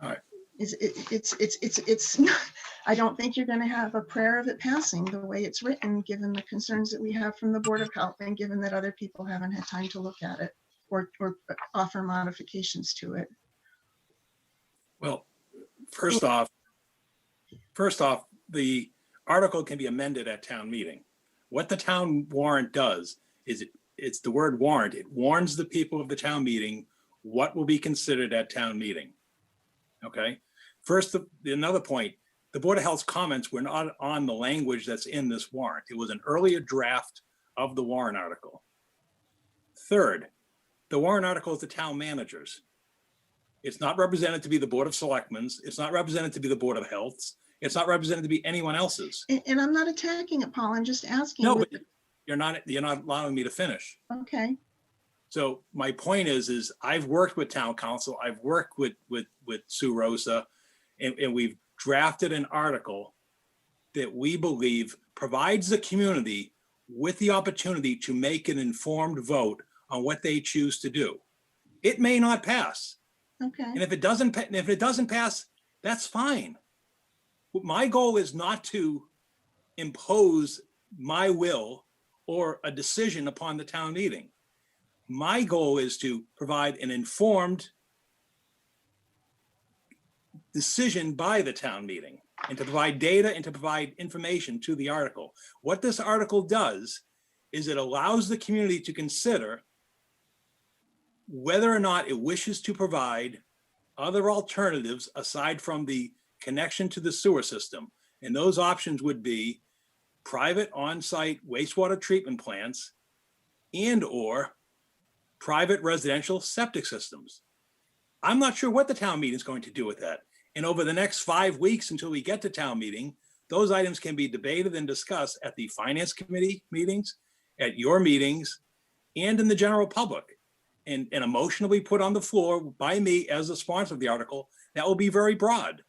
G: All right.
A: It's not, I don't think you're going to have a prayer of it passing the way it's written, given the concerns that we have from the Board of Health and given that other people haven't had time to look at it or offer modifications to it.
G: Well, first off, the article can be amended at town meeting. What the town warrant does is it's the word warrant. It warns the people of the town meeting what will be considered at town meeting. Okay. First, another point, the Board of Health's comments were not on the language that's in this warrant. It was an earlier draft of the warrant article. Third, the warrant article is the town managers. It's not represented to be the Board of Selectmen's. It's not represented to be the Board of Health's. It's not represented to be anyone else's.
A: And I'm not attacking it, Paul. I'm just asking.
G: No, but you're not allowing me to finish.
A: Okay.
G: So my point is I've worked with town council. I've worked with Sue Rosa, and we've drafted an article that we believe provides the community with the opportunity to make an informed vote on what they choose to do. It may not pass.
A: Okay.
G: And if it doesn't pass, that's fine. My goal is not to impose my will or a decision upon the town meeting. My goal is to provide an informed decision by the town meeting and to provide data and to provide information to the article. What this article does is it allows the community to consider whether or not it wishes to provide other alternatives aside from the connection to the sewer system. And those options would be private on-site wastewater treatment plants and/or private residential septic systems. I'm not sure what the town meeting is going to do with that. And over the next 5 weeks until we get to town meeting, those items can be debated and discussed at the finance committee meetings, at your meetings, and in the general public. And a motion will be put on the floor by me as the sponsor of the article that will be very broad.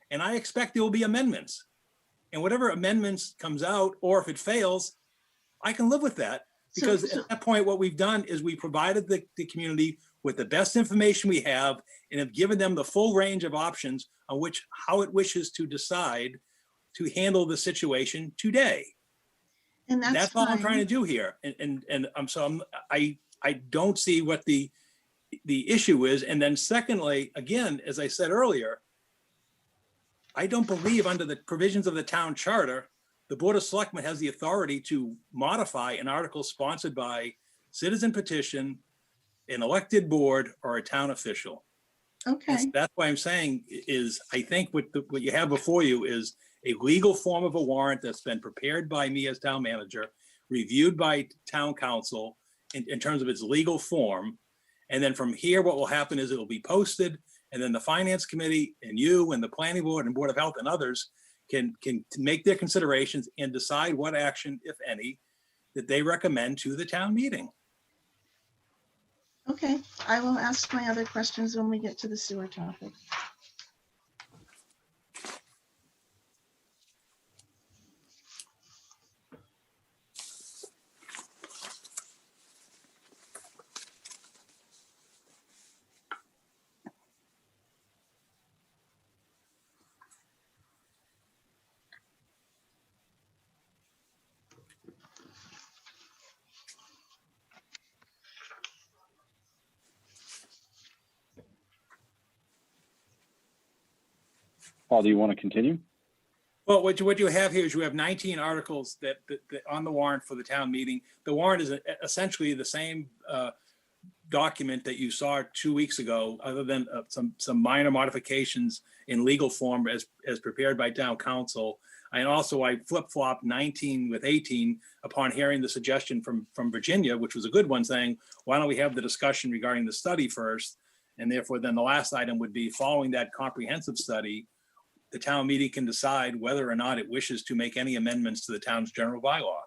G: And I expect there will be amendments. And whatever amendments comes out, or if it fails, I can live with that. Because at that point, what we've done is we provided the community with the best information we have and have given them the full range of options on how it wishes to decide to handle the situation today.
A: And
G: that's all I'm trying to do here. I don't see what the issue is. And then secondly, again, as I said earlier, I don't believe under the provisions of the town charter, the Board of Selectmen has the authority to modify an article sponsored by citizen petition, an elected board, or a town official.
A: Okay.
G: That's why I'm saying is I think what you have before you is a legal form of a warrant that's been prepared by me as town manager, reviewed by town council in terms of its legal form. And then from here, what will happen is it'll be posted, and then the finance committee and you and the planning board and Board of Health and others can make their considerations and decide what action, if any, that they recommend to the town meeting.
A: Okay, I will ask my other questions when we get to the sewer topic.
B: Paul, do you want to continue?
G: Well, what you have here is you have 19 articles that on the warrant for the town meeting. The warrant is essentially the same document that you saw 2 weeks ago, other than some minor modifications in legal form as prepared by town council. And also I flip-flopped 19 with 18 upon hearing the suggestion from Virginia, which was a good one, saying, why don't we have the discussion regarding the study first? And therefore, then the last item would be following that comprehensive study, the town meeting can decide whether or not it wishes to make any amendments to the town's general bylaw.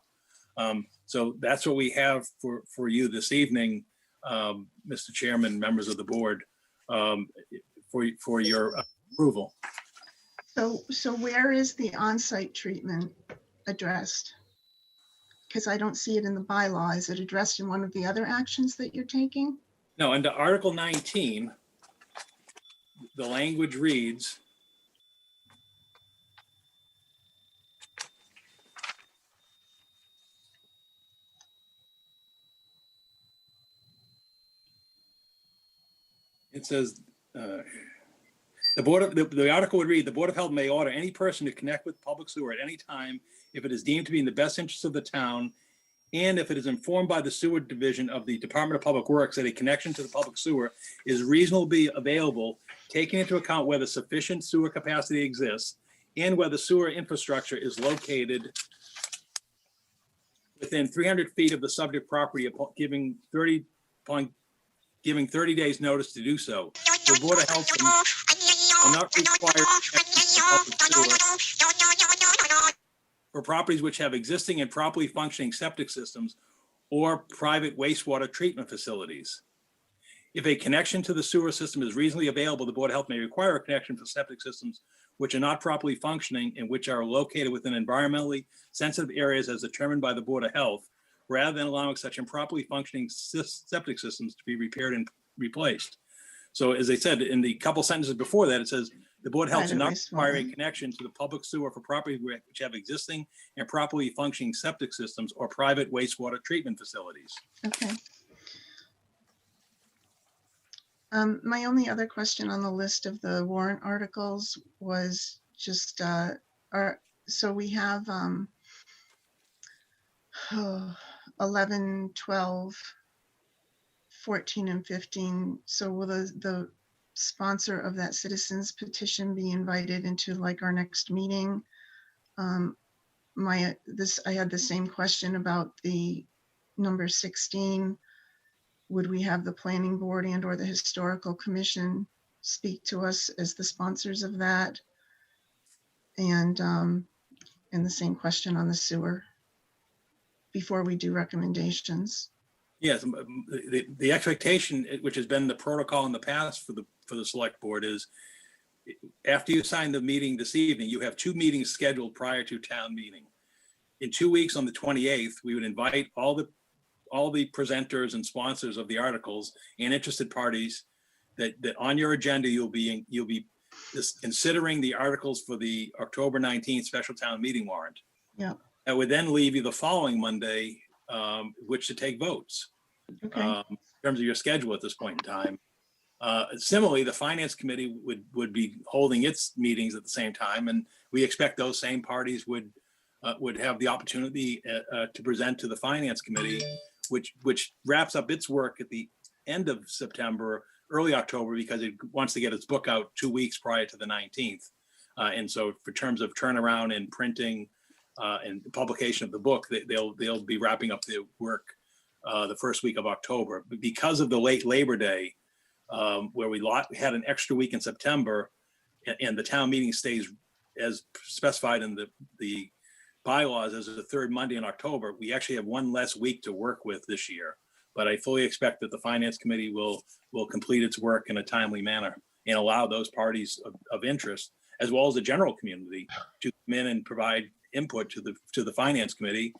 G: So that's what we have for you this evening, Mr. Chairman, members of the board, for your approval.
A: So where is the on-site treatment addressed? Because I don't see it in the bylaw. Is it addressed in one of the other actions that you're taking?
G: No, under Article 19, the language reads, it says, the article would read, the Board of Health may order any person to connect with public sewer at any time if it is deemed to be in the best interest of the town, and if it is informed by the sewer division of the Department of Public Works that a connection to the public sewer is reasonably available, taking into account whether sufficient sewer capacity exists and whether sewer infrastructure is located within 300 feet of the subject property, giving 30 days notice to do so. The Board of Health will not require for properties which have existing and properly functioning septic systems or private wastewater treatment facilities. If a connection to the sewer system is reasonably available, the Board of Health may require a connection for septic systems which are not properly functioning and which are located within environmentally sensitive areas as determined by the Board of Health, rather than allowing such improperly functioning septic systems to be repaired and replaced. So as I said, in the couple sentences before that, it says, the Board of Health should not require a connection to the public sewer for properties which have existing and properly functioning septic systems or private wastewater treatment facilities.
A: Okay. My only other question on the list of the warrant articles was just, so we have 11, 12, 14, and 15. So will the sponsor of that citizens petition be invited into like our next meeting? I had the same question about the number 16. Would we have the planning board and or the historical commission speak to us as the sponsors of that? And the same question on the sewer before we do recommendations.
G: Yes, the expectation, which has been the protocol in the past for the select board, is after you sign the meeting this evening, you have 2 meetings scheduled prior to town meeting. In 2 weeks, on the 28th, we would invite all the presenters and sponsors of the articles and interested parties that on your agenda you'll be considering the articles for the October 19th special town meeting warrant.
A: Yeah.
G: That would then leave you the following Monday, which to take votes.
A: Okay.
G: In terms of your schedule at this point in time. Similarly, the Finance Committee would be holding its meetings at the same time, and we expect those same parties would have the opportunity to present to the Finance Committee, which wraps up its work at the end of September, early October, because it wants to get its book out 2 weeks prior to the 19th. And so for terms of turnaround and printing and publication of the book, they'll be wrapping up their work the first week of October. But because of the late Labor Day, where we had an extra week in September, and the town meeting stays as specified in the bylaws as the 3rd Monday in October, we actually have 1 less week to work with this year. But I fully expect that the Finance Committee will complete its work in a timely manner and allow those parties of interest, as well as the general community, to come in and provide input to the Finance Committee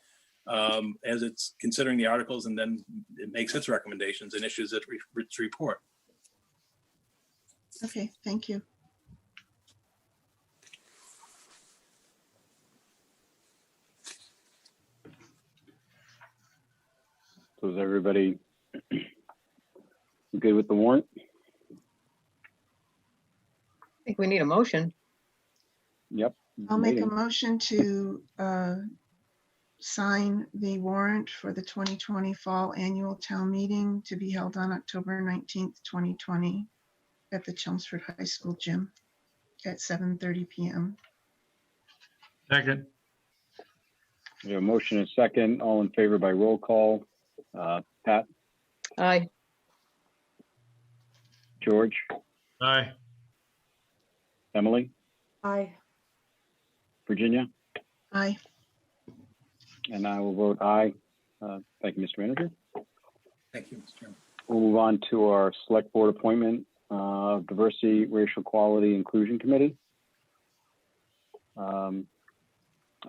G: as it's considering the articles, and then it makes its recommendations and issues its report.
A: Okay, thank you.
B: So is everybody good with the warrant?
D: I think we need a motion.
B: Yep.
A: I'll make a motion to sign the warrant for the 2020 Fall Annual Town Meeting to be held on October 19th, 2020 at the Chelmsford High School gym at 7:30 p.m.
E: Second.
B: We have a motion and a second. All in favor by roll call. Pat,
D: Aye.
B: George,
E: Aye.
B: Emily,
F: Aye.
B: Virginia,
A: Aye.
B: and I will vote aye. Thank you, Mr. Manager.
G: Thank you, Mr. Chairman.
B: We'll move on to our select board appointment, Diversity, Racial Equality, Inclusion Committee. I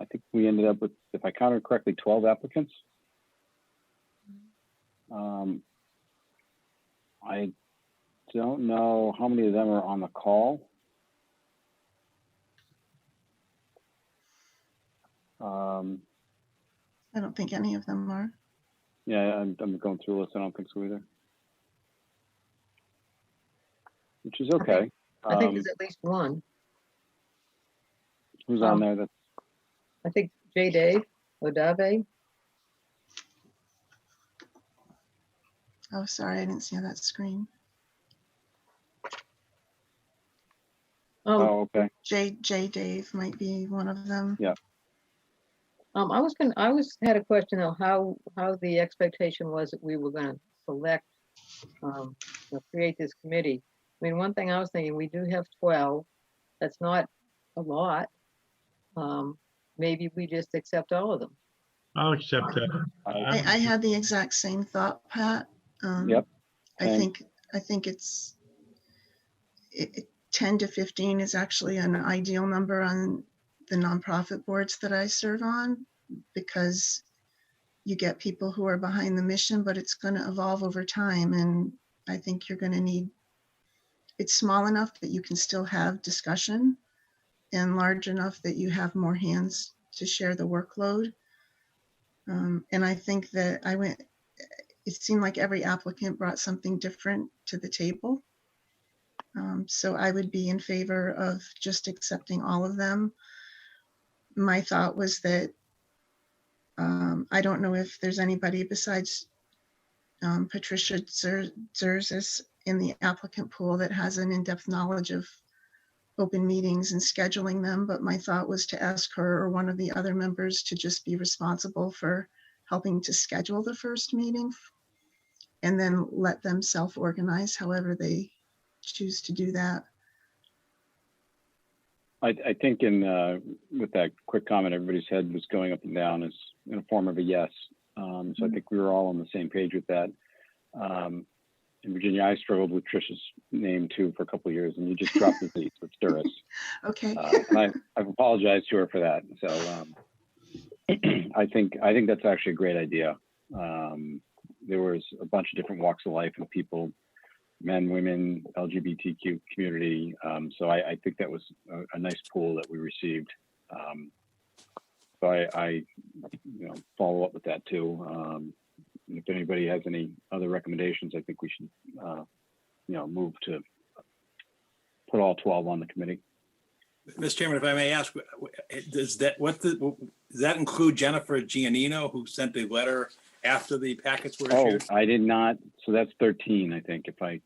B: think we ended up with, if I counted correctly, 12 applicants. don't know how many of them are on the call.
A: I don't think any of them are.
B: Yeah, I'm going through a list. I don't think so either. Which is okay.
D: I think there's at least one.
B: Who's on there? That's
D: I think J. Dave Odave.
A: Oh, sorry, I didn't see that screen.
D: Oh,
B: okay.
A: J. Dave might be one of them.
B: Yeah.
D: I had a question of how the expectation was that we were gonna select, create this committee. I mean, one thing I was thinking, we do have 12. That's not a lot. Maybe we just accept all of them.
E: I'll accept that.
A: I had the exact same thought, Pat.
B: Yep.
A: I
B: Same.
A: think it's 10 to 15 is actually an ideal number on the nonprofit boards that I serve on, because you get people who are behind the mission, but it's going to evolve over time. And I think you're going to need, it's small enough that you can still have discussion, and large enough that you have more hands to share the workload. And I think that it seemed like every applicant brought something different to the table. So I would be in favor of just accepting all of them. My thought was that I don't know if there's anybody besides Patricia Zerzis in the applicant pool that has an in-depth knowledge of open meetings and scheduling them, but my thought was to ask her or one of the other members to just be responsible for helping to schedule the first meeting, and then let them self-organize however they choose to do that.
B: I think with that quick comment, everybody's head was going up and down as in a form of a yes. So I think we were all on the same page with that. In Virginia, I struggled with Trish's name too for a couple of years, and you just dropped the Z, so it's Duras.
A: Okay.
B: And I've apologized to her for that. So I think that's actually a great idea. There was a bunch of different walks of life and people, men, women, LGBTQ community. So I think that was a nice pool that we received. So I follow up with that too. If anybody has any other recommendations, I think we should, move to put all 12 on the committee.
G: Mr. Chairman, if I may ask, does that include Jennifer Giannino, who sent the letter after the packets were issued?
B: Oh, I did not. So that's 13, I think. I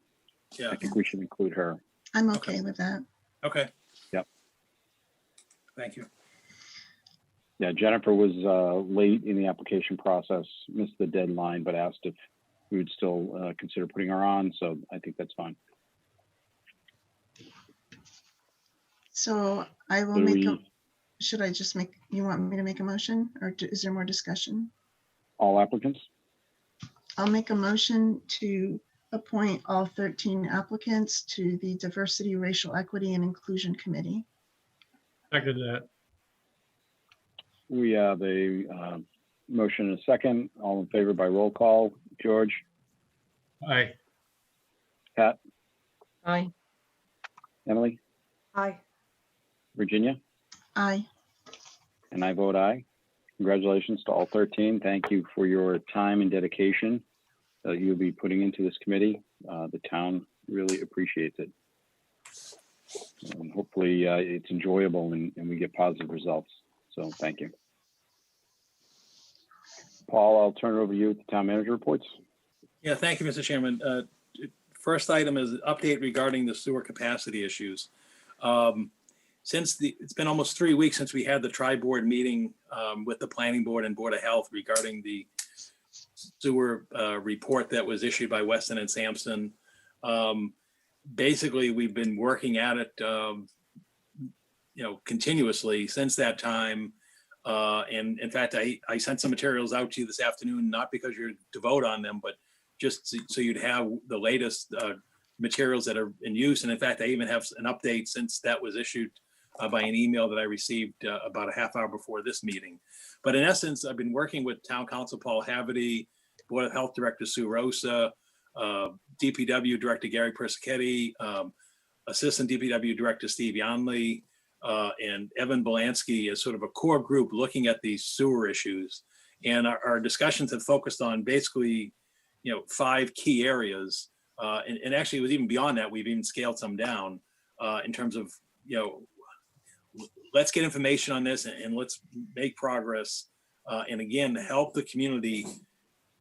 B: think we should include her.
A: I'm okay with that.
G: Okay.
B: Yep.
G: Thank you.
B: Yeah, Jennifer was late in the application process, missed the deadline, but asked if we would still consider putting her on. So I think that's fine.
A: So I will should I just you want me to make a motion, or is there more discussion?
B: All applicants?
A: I'll make a motion to appoint all 13 applicants to the Diversity, Racial Equity, and Inclusion Committee.
E: Second that.
B: We have a motion and a second. All in favor by roll call. George?
E: Aye.
B: Pat?
D: Aye.
B: Emily?
F: Aye.
B: Virginia?
A: Aye.
B: And I vote aye. Congratulations to all 13. Thank you for your time and dedication that you'll be putting into this committee. The town really appreciates it. And hopefully it's enjoyable and we get positive results. So thank you. Paul, I'll turn it over to you at the town manager reports.
G: Yeah, thank you, Mr. Chairman. First item is an update regarding the sewer capacity issues. It's been almost 3 weeks since we had the tri-board meeting with the planning board and Board of Health regarding the sewer report that was issued by Weston and Samson. Basically, we've been working at it, continuously since that time. And in fact, I sent some materials out to you this afternoon, not because you're to vote on them, but just so you'd have the latest materials that are in use. And in fact, I even have an update since that was issued by an email that I received about a half hour before this meeting. But in essence, I've been working with Town Council Paul Haverty, Board of Health Director Sue Rosa, DPW Director Gary Persichetti, Assistant DPW Director Steve Yonley, and Evan Belansky as sort of a core group looking at these sewer issues. And our discussions have focused on basically, 5 key areas. And actually it was even beyond that. We've even scaled some down in terms of, let's get information on this and let's make progress. And again, help the community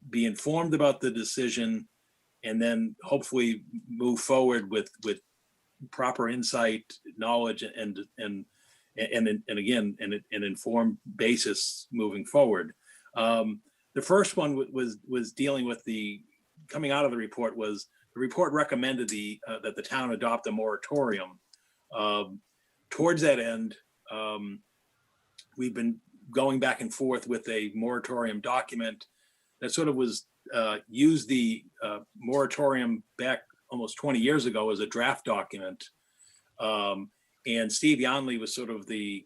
G: be informed about the decision and then hopefully move forward with proper insight, knowledge, and again, an informed basis moving forward. The first one was dealing with coming out of the report was the report recommended that the town adopt a moratorium. Towards that end, we've been going back and forth with a moratorium document that sort of was used the moratorium back almost 20 years ago as a draft document. And Steve Yonley was sort of the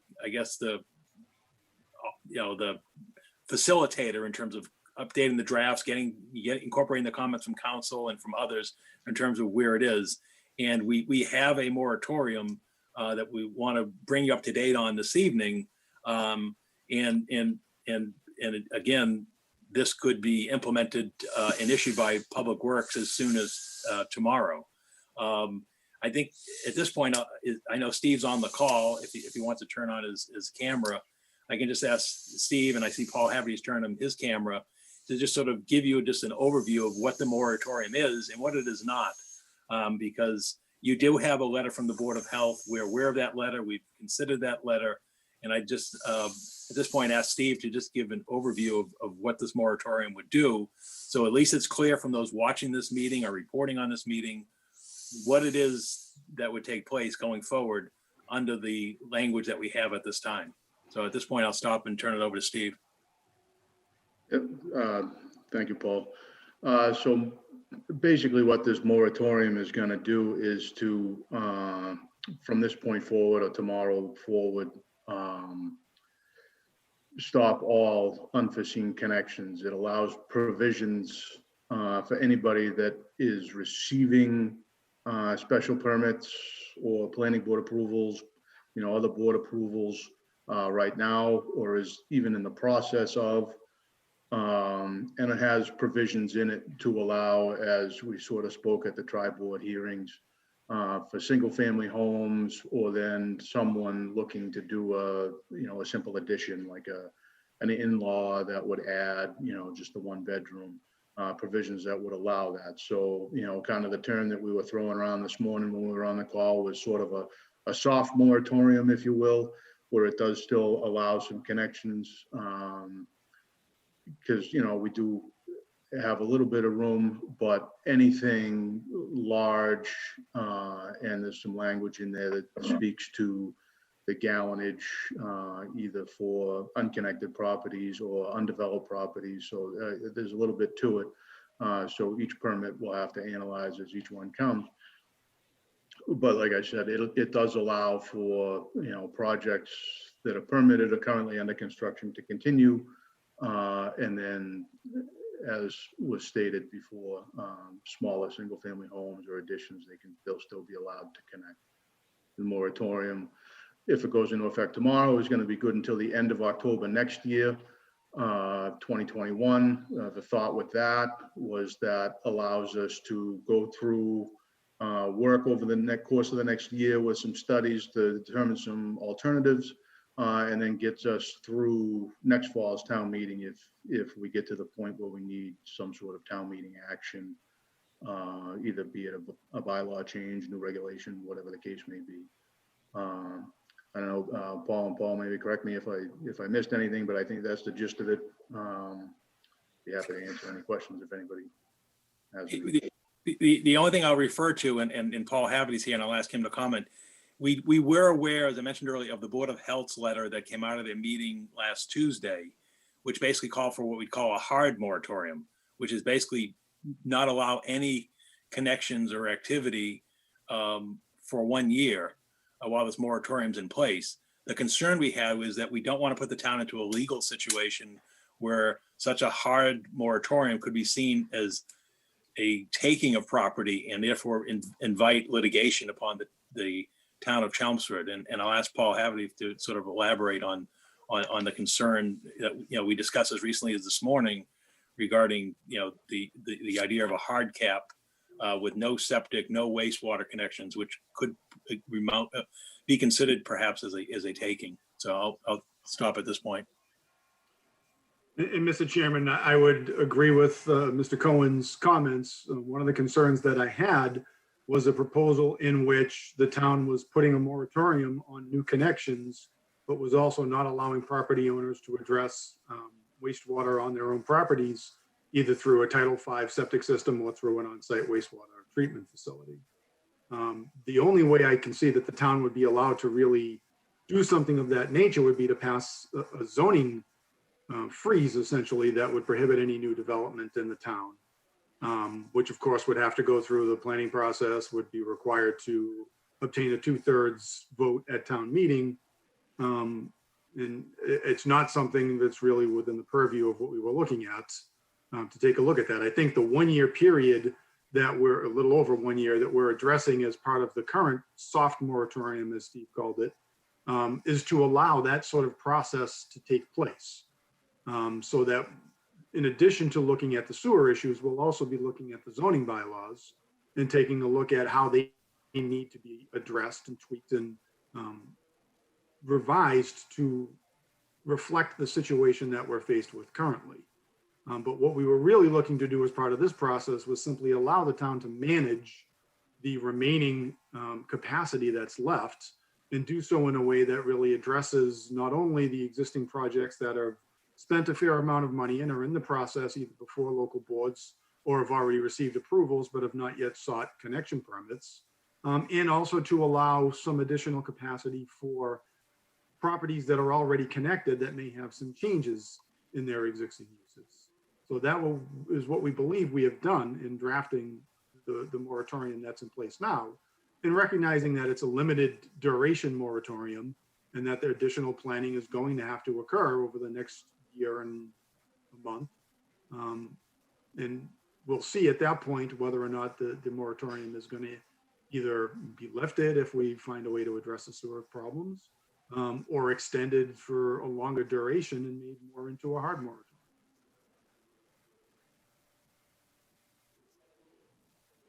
G: facilitator in terms of updating the drafts, incorporating the comments from council and from others in terms of where it is. And we have a moratorium that we want to bring you up to date on this evening. And again, this could be implemented and issued by Public Works as soon as tomorrow. I think at this point, I know Steve's on the call. If he wants to turn on his camera, I can just ask Steve, and I see Paul Haverty's turned on his camera, to just sort of give you just an overview of what the moratorium is and what it is not. Because you do have a letter from the Board of Health. We're aware of that letter. We've considered that letter. And I just, at this point, ask Steve to just give an overview of what this moratorium would do. So at least it's clear from those watching this meeting or reporting on this meeting, what it is that would take place going forward under the language that we have at this time. So at this point, I'll stop and turn it over to Steve.
K: Yep. Thank you, Paul. So basically what this moratorium is going to do is to, from this point forward or tomorrow forward, stop all unforeseen connections. It allows provisions for anybody that is receiving special permits or planning board approvals, other board approvals right now, or is even in the process of. And it has provisions in it to allow, as we sort of spoke at the tri-board hearings, for single family homes, or then someone looking to do a simple addition, like an in-law that would add, just the 1 bedroom, provisions that would allow that. So, kind of the term that we were throwing around this morning when we were on the call was sort of a soft moratorium, if you will, where it does still allow some connections. Because, we do have a little bit of room, but anything large, and there's some language in there that speaks to the gallonage, either for unconnected properties or undeveloped properties. So there's a little bit to it. So each permit will have to analyze as each one comes. But like I said, it does allow for, projects that are permitted or currently under construction to continue. And then, as was stated before, smaller single family homes or additions, they'll still be allowed to connect. The moratorium, if it goes into effect tomorrow, is going to be good until the end of October next year, 2021. The thought with that was that allows us to go through work over the course of the next year with some studies to determine some alternatives, and then gets us through next fall's town meeting if we get to the point where we need some sort of town meeting action, either be it a bylaw change, new regulation, whatever the case may be. I don't know, Paul, maybe correct me if I missed anything, but I think that's the gist of it. Be happy to answer any questions if anybody has any.
G: The only thing I'll refer to, and Paul Haverty's here, and I'll ask him to comment. We were aware, as I mentioned earlier, of the Board of Health's letter that came out of their meeting last Tuesday, which basically called for what we call a hard moratorium, which is basically not allow any connections or activity for 1 year while this moratorium's in place. The concern we have is that we don't want to put the town into a legal situation where such a hard moratorium could be seen as a taking of property and therefore invite litigation upon the town of Chelmsford. And I'll ask Paul Haverty to sort of elaborate on the concern that, we discussed as recently as this morning regarding, the idea of a hard cap with no septic, no wastewater connections, which could be considered perhaps as a taking. So I'll stop at this point.
L: And Mr. Chairman, I would agree with Mr. Cohen's comments. One of the concerns that I had was a proposal in which the town was putting a moratorium on new connections, but was also not allowing property owners to address wastewater on their own properties, either through a Title V septic system or through an on-site wastewater treatment facility. The only way I can see that the town would be allowed to really do something of that nature would be to pass a zoning freeze, essentially, that would prohibit any new development in the town, which of course would have to go through the planning process, would be required to obtain a 2/3 vote at town meeting. And it's not something that's really within the purview of what we were looking at to take a look at that. I think the 1-year period that we're a little over 1 year that we're addressing as part of the current soft moratorium, as Steve called it, is to allow that sort of process to take place. So that in addition to looking at the sewer issues, we'll also be looking at the zoning bylaws and taking a look at how they need to be addressed and tweaked and revised to reflect the situation that we're faced with currently. But what we were really looking to do as part of this process was simply allow the town to manage the remaining capacity that's left and do so in a way that really addresses not only the existing projects that are spent a fair amount of money and are in the process either before local boards or have already received approvals but have not yet sought connection permits, and also to allow some additional capacity for properties that are already connected that may have some changes in their existing uses. So that is what we believe we have done in drafting the moratorium that's in place now, and recognizing that it's a limited duration moratorium and that the additional planning is going to have to occur over the next year and a month. And we'll see at that point whether or not the moratorium is going to either be lifted if we find a way to address the sewer problems, or extended for a longer duration and made more into a hard moratorium.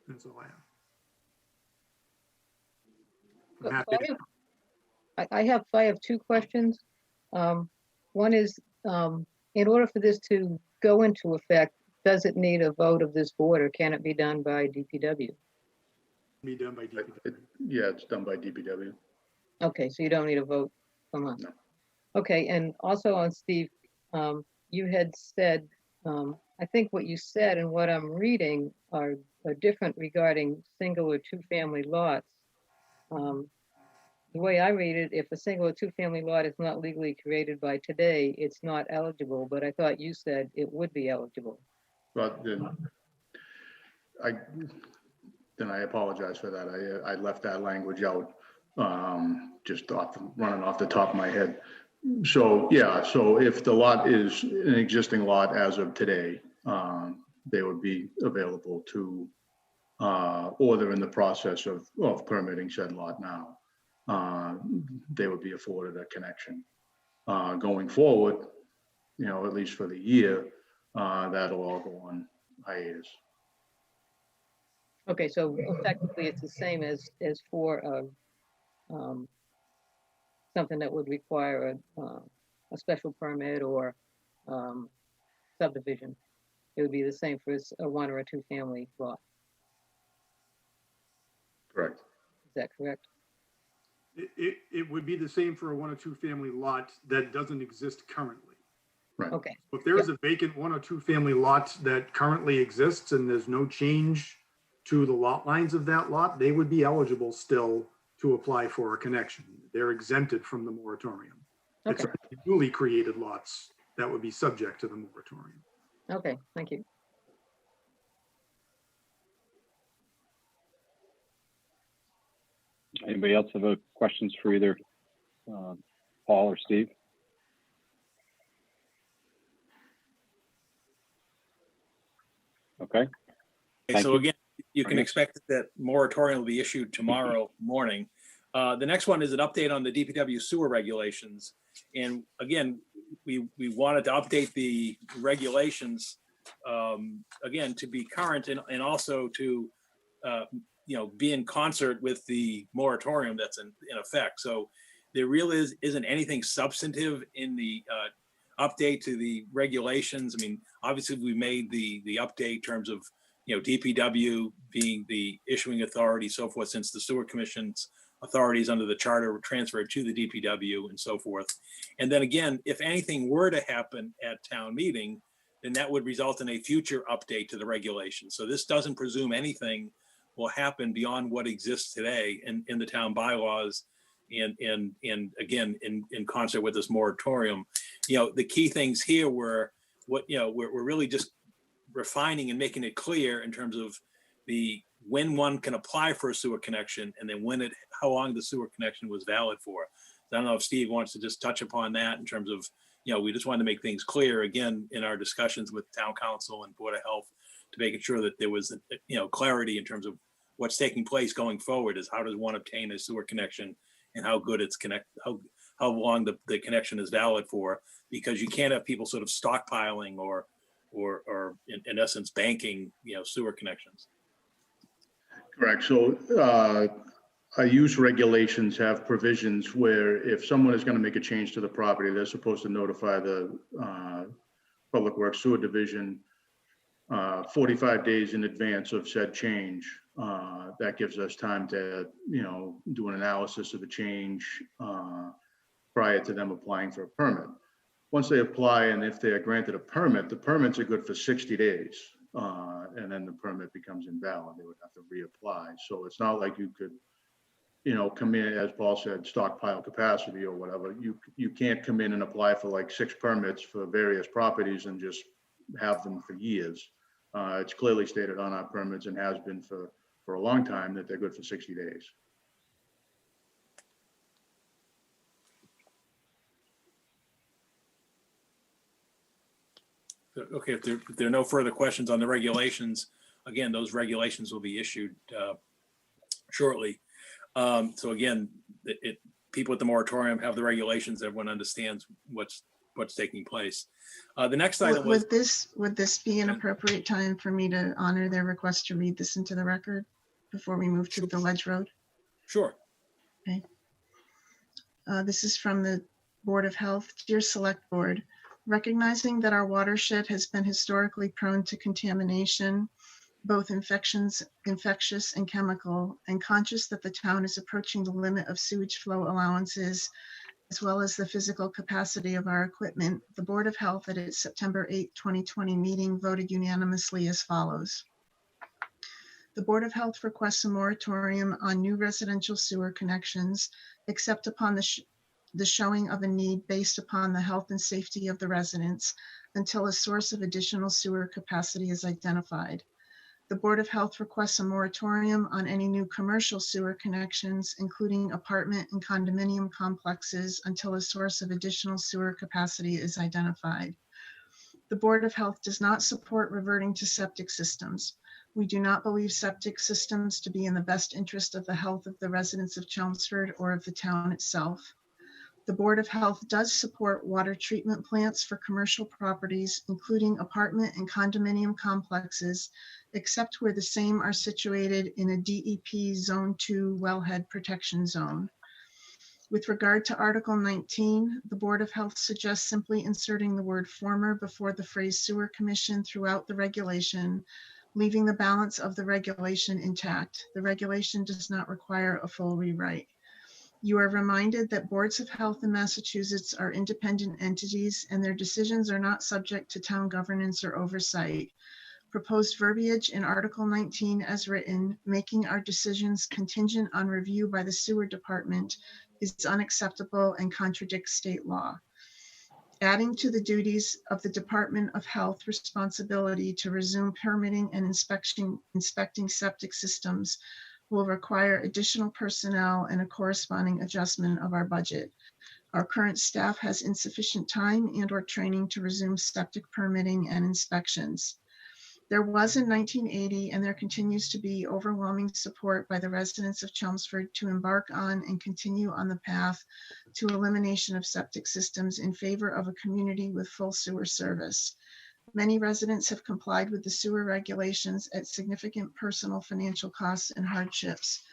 L: That's all I have. I'm happy to-
D: I have two questions. One is, in order for this to go into effect, does it need a vote of this board or can it be done by DPW?
L: Be done by DPW.
K: Yeah, it's done by DPW.
D: Okay, so you don't need a vote from us.
K: No.
D: Okay, and also on Steve, you had said, I think what you said and what I'm reading are different regarding single or two-family lots. The way I read it, if a single or two-family lot is not legally created by today, it's not eligible, but I thought you said it would be eligible.
K: But then I apologize for that. I left that language out, just running off the top of my head. So yeah, so if the lot is an existing lot as of today, they would be available to, or they're in the process of permitting said lot now. They would be afforded a connection. Going forward, at least for the year, that'll all go on hiatus.
D: Okay, so technically it's the same as for something that would require a special permit or subdivision. It would be the same for a one or a two-family lot.
K: Correct.
D: Is that correct?
L: It would be the same for a one or two family lot that doesn't exist currently.
K: Right.
D: Okay.
L: If there is a vacant one or two family lot that currently exists and there's no change to the lot lines of that lot, they would be eligible still to apply for a connection. They're exempted from the moratorium.
D: Okay.
L: It's newly created lots that would be subject to the moratorium.
D: Okay, thank you.
B: Anybody else have questions for either Paul or Steve? Okay. Thank
G: So
B: you.
G: again, you can
B: Okay.
G: expect that moratorium will be issued tomorrow morning. The next one is an update on the DPW sewer regulations. And again, we wanted to update the regulations, again, to be current and also to, be in concert with the moratorium that's in effect. So there really isn't anything substantive in the update to the regulations. I mean, obviously we made the update in terms of, DPW being the issuing authority, so forth, since the sewer commission's authorities under the charter were transferred to the DPW and so forth. And then again, if anything were to happen at town meeting, then that would result in a future update to the regulations. So this doesn't presume anything will happen beyond what exists today in the town bylaws and again, in concert with this moratorium. The key things here were we're really just refining and making it clear in terms of when one can apply for a sewer connection and then how long the sewer connection was valid for. I don't know if Steve wants to just touch upon that in terms of, we just wanted to make things clear again in our discussions with town council and Board of Health to making sure that there was, clarity in terms of what's taking place going forward is how does one obtain a sewer connection and how good it's how long the connection is valid for, because you can't have people sort of stockpiling or in essence banking, sewer connections.
K: Correct. So our use regulations have provisions where if someone is going to make a change to the property, they're supposed to notify the Public Works Sewer Division 45 days in advance of said change. That gives us time to, do an analysis of the change prior to them applying for a permit. Once they apply and if they are granted a permit, the permits are good for 60 days. And then the permit becomes invalid. They would have to reapply. So it's not like you could, come in, as Paul said, stockpile capacity or whatever. You can't come in and apply for like 6 permits for various properties and just have them for years. It's clearly stated on our permits and has been for a long time that they're good for 60 days.
G: Okay, if there are no further questions on the regulations, again, those regulations will be issued shortly. So again, people at the moratorium have the regulations. Everyone understands what's taking place. The next item was.
A: Would this be an appropriate time for me to honor their request to read this into the record before we move to the Ledge Road?
G: Sure.
A: Okay. This is from the Board of Health. Dear Select Board, recognizing that our watershed has been historically prone to contamination, both infectious and chemical, and conscious that the town is approaching the limit of sewage flow allowances, as well as the physical capacity of our equipment, the Board of Health at its September 8, 2020 meeting voted unanimously as follows. The Board of Health requests a moratorium on new residential sewer connections, except upon the showing of a need based upon the health and safety of the residents until a source of additional sewer capacity is identified. The Board of Health requests a moratorium on any new commercial sewer connections, including apartment and condominium complexes, until a source of additional sewer capacity is identified. The Board of Health does not support reverting to septic systems. We do not believe septic systems to be in the best interest of the health of the residents of Chelmsford or of the town itself. The Board of Health does support water treatment plants for commercial properties, including apartment and condominium complexes, except where the same are situated in a DEP Zone 2 wellhead protection zone. With regard to Article 19, the Board of Health suggests simply inserting the word former before the phrase sewer commission throughout the regulation, leaving the balance of the regulation intact. The regulation does not require a full rewrite. You are reminded that boards of health in Massachusetts are independent entities and their decisions are not subject to town governance or oversight. Proposed verbiage in Article 19 as written, making our decisions contingent on review by the sewer department, is unacceptable and contradicts state law. Adding to the duties of the Department of Health responsibility to resume permitting and inspecting septic systems will require additional personnel and a corresponding adjustment of our budget. Our current staff has insufficient time and/or training to resume septic permitting and inspections. There was in 1980, and there continues to be overwhelming support by the residents of Chelmsford to embark on and continue on the path to elimination of septic systems in favor of a community with full sewer service. Many residents have complied with the sewer regulations at significant personal financial costs and hardships.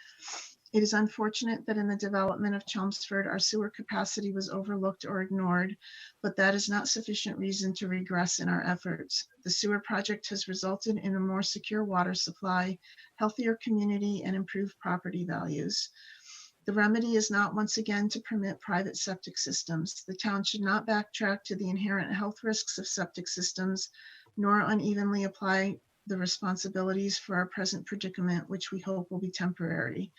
A: It is unfortunate that in the development of Chelmsford, our sewer capacity was overlooked or ignored, but that is not sufficient reason to regress in our efforts. The sewer project has resulted in a more secure water supply, healthier community, and improved property values. The remedy is not once again to permit private septic systems. The town should not backtrack to the inherent health risks of septic systems, nor unevenly apply the responsibilities for our present predicament, which we hope will be temporary.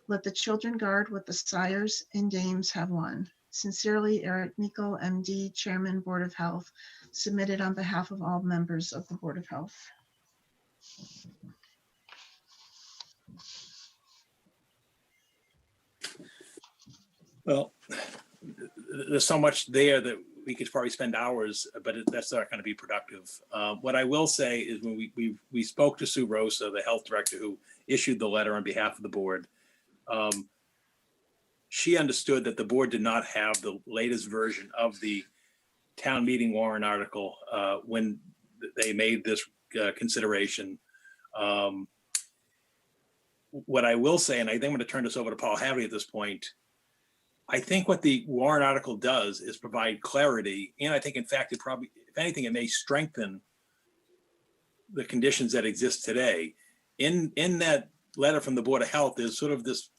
A: Let the children guard what the sires and dames have won. Sincerely, Eric Meikle, MD, Chairman, Board of Health, submitted on behalf of all members of the Board of Health.
G: Well, there's so much there that we could probably spend hours, but that's not going to be productive. What I will say is when we spoke to Sue Rosa, the health director who issued the letter on behalf of the board, she understood that the board did not have the latest version of the town meeting warrant article when they made this consideration. What I will say, and I think I'm going to turn this over to Paul Havey at this point, I think what the warrant article does is provide clarity, and I think in fact it probably, if anything, it may strengthen the conditions that exist today. In that letter from the Board of Health, there's sort of this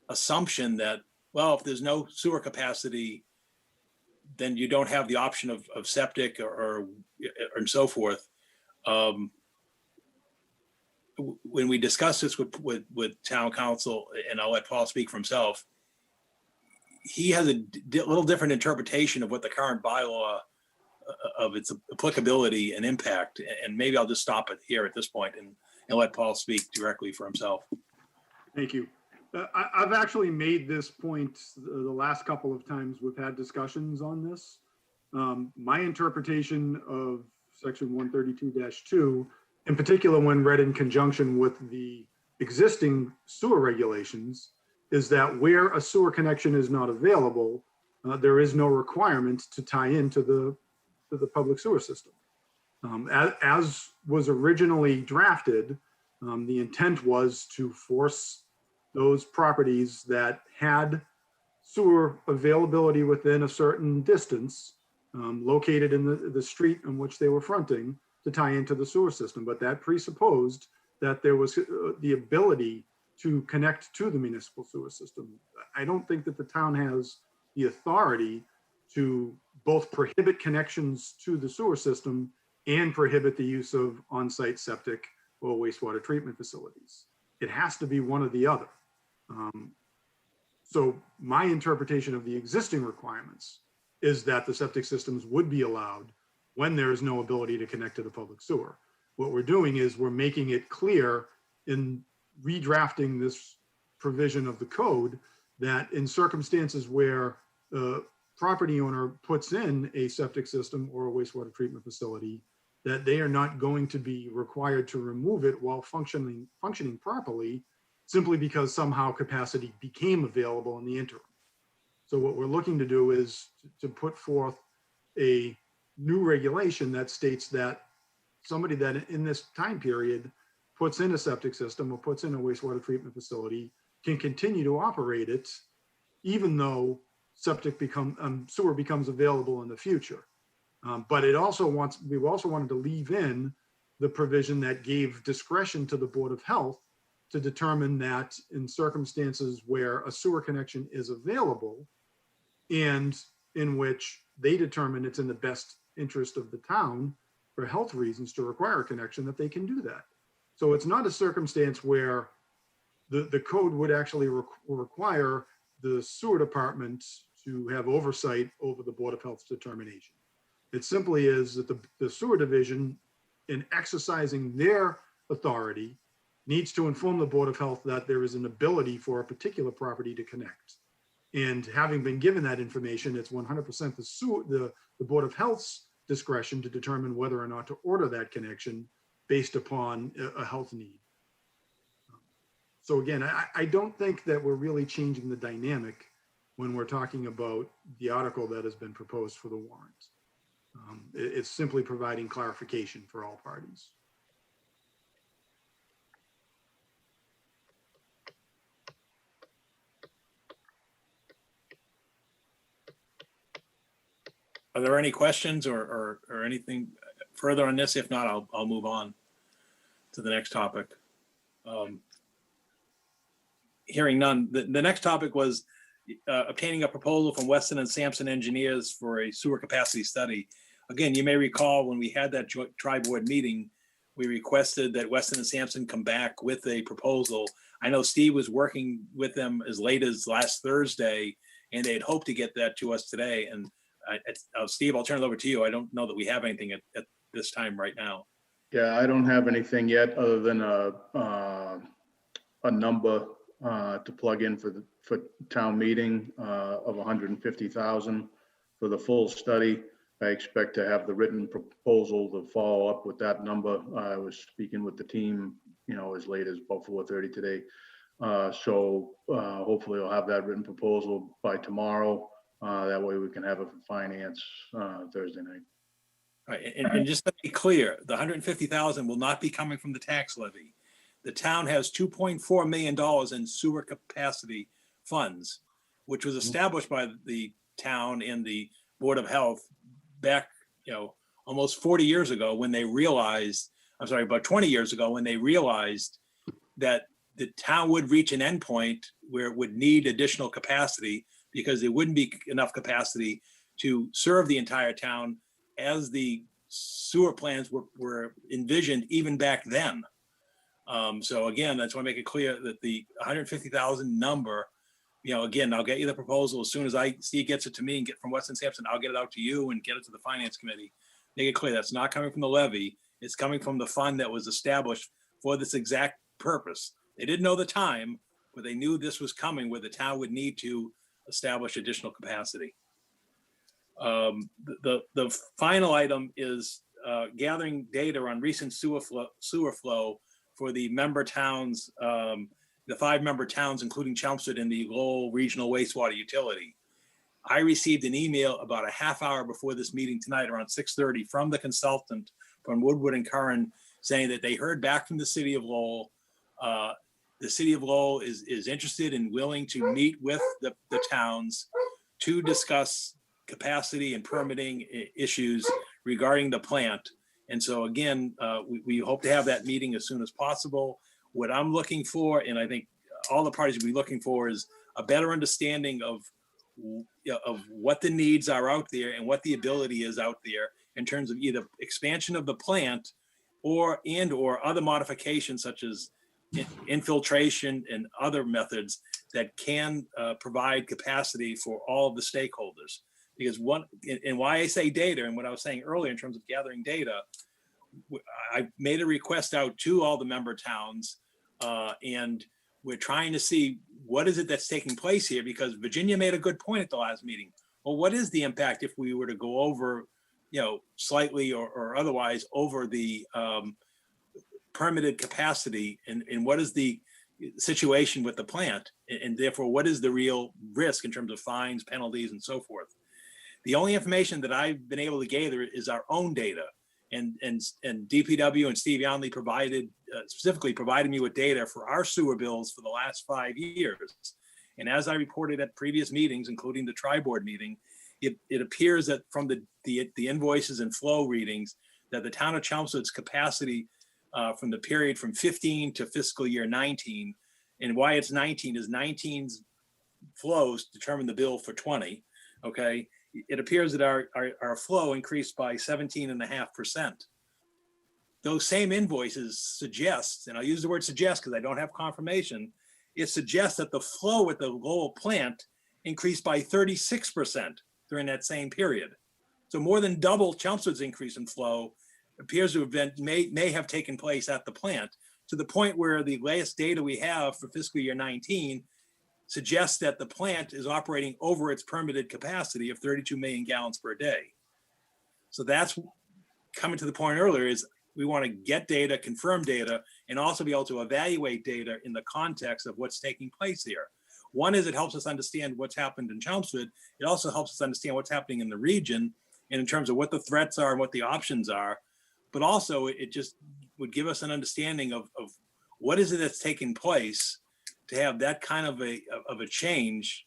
G: assumption that, well, if there's no sewer capacity, then you don't have the option of septic or and so forth. When we discussed this with town council, and I'll let Paul speak for himself, he has a little different interpretation of what the current bylaw of its applicability and impact. And maybe I'll just stop it here at this point and let Paul speak directly for himself.
L: Thank you. I've actually made this point the last couple of times we've had discussions on this. My interpretation of section 132-2, in particular when read in conjunction with the existing sewer regulations, is that where a sewer connection is not available, there is no requirement to tie into the public sewer system. As was originally drafted, the intent was to force those properties that had sewer availability within a certain distance, located in the street on which they were fronting, to tie into the sewer system. But that presupposed that there was the ability to connect to the municipal sewer system. I don't think that the town has the authority to both prohibit connections to the sewer system and prohibit the use of on-site septic or wastewater treatment facilities. It has to be one or the other. So my interpretation of the existing requirements is that the septic systems would be allowed when there is no ability to connect to the public sewer. What we're doing is we're making it clear in redrafting this provision of the code that in circumstances where the property owner puts in a septic system or a wastewater treatment facility, that they are not going to be required to remove it while functioning properly, simply because somehow capacity became available in the interim. So what we're looking to do is to put forth a new regulation that states that somebody that in this time period puts in a septic system or puts in a wastewater treatment facility can continue to operate it, even though sewer becomes available in the future. But we also wanted to leave in the provision that gave discretion to the Board of Health to determine that in circumstances where a sewer connection is available and in which they determine it's in the best interest of the town for health reasons to require a connection, that they can do that. So it's not a circumstance where the code would actually require the sewer department to have oversight over the Board of Health's determination. It simply is that the sewer division, in exercising their authority, needs to inform the Board of Health that there is an ability for a particular property to connect. And having been given that information, it's 100% the Board of Health's discretion to determine whether or not to order that connection based upon a health need. So again, I don't think that we're really changing the dynamic when we're talking about the article that has been proposed for the warrant. It's simply providing clarification for all parties.
G: Are there any questions or anything further on this? If not, I'll move on to the next topic. Hearing none, the next topic was obtaining a proposal from Weston and Samson engineers for a sewer capacity study. Again, you may recall when we had that joint tri-board meeting, we requested that Weston and Samson come back with a proposal. I know Steve was working with them as late as last Thursday, and they had hoped to get that to us today. And Steve, I'll turn it over to you. I don't know that we have anything at this time right now.
K: Yeah, I don't have anything yet other than a number to plug in for town meeting of 150,000 for the full study. I expect to have the written proposal to follow up with that number. I was speaking with the team, as late as about 4:30 today. So hopefully I'll have that written proposal by tomorrow. That way we can have it for finance Thursday night.
G: All right, and just to be clear, the 150,000 will not be coming from the tax levy. The town has $2.4 million in sewer capacity funds, which was established by the town and the Board of Health back, almost 40 years ago when they realized, about 20 years ago when they realized that the town would reach an endpoint where it would need additional capacity because there wouldn't be enough capacity to serve the entire town as the sewer plans were envisioned even back then. So again, that's why I make it clear that the 150,000 number, again, I'll get you the proposal as soon as Steve gets it to me and get from Weston Sampson, I'll get it out to you and get it to the finance committee. Make it clear that's not coming from the levy. It's coming from the fund that was established for this exact purpose. They didn't know the time, but they knew this was coming where the town would need to establish additional capacity. The final item is gathering data on recent sewer flow for the member towns, the 5 member towns, including Chelmsford and the Lowell Regional Wastewater Utility. I received an email about a half hour before this meeting tonight, around 6:30, from the consultant from Woodward and Curran, saying that they heard back from the city of Lowell. The city of Lowell is interested and willing to meet with the towns to discuss capacity and permitting issues regarding the plant. And so again, we hope to have that meeting as soon as possible. What I'm looking for, and I think all the parties will be looking for, is a better understanding of what the needs are out there and what the ability is out there in terms of either expansion of the plant or other modifications such as infiltration and other methods that can provide capacity for all of the stakeholders. Because why I say data, and what I was saying earlier in terms of gathering data, I made a request out to all the member towns, and we're trying to see what is it that's taking place here, because Virginia made a good point at the last meeting. Well, what is the impact if we were to go over, slightly or otherwise over the permitted capacity, and what is the situation with the plant, and therefore what is the real risk in terms of fines, penalties, and so forth. The only information that I've been able to gather is our own data, and DPW and Steve Youngley specifically provided me with data for our sewer bills for the last 5 years. And as I reported at previous meetings, including the tri-board meeting, it appears that from the invoices and flow readings that the town of Chelmsford's capacity from the period from 15 to fiscal year 19, and why it's 19 is 19's flows determine the bill for 20, okay? It appears that our flow increased by 17.5%. Those same invoices suggest, and I'll use the word suggest because I don't have confirmation, it suggests that the flow at the Lowell plant increased by 36% during that same period. So more than double Chelmsford's increase in flow appears to have been, may have taken place at the plant, to the point where the latest data we have for fiscal year 19 suggests that the plant is operating over its permitted capacity of 32 million gallons per day. So that's coming to the point earlier is we want to get data, confirm data, and also be able to evaluate data in the context of what's taking place here. One is it helps us understand what's happened in Chelmsford. It also helps us understand what's happening in the region and in terms of what the threats are and what the options are. But also it just would give us an understanding of what is it that's taking place to have that kind of a change,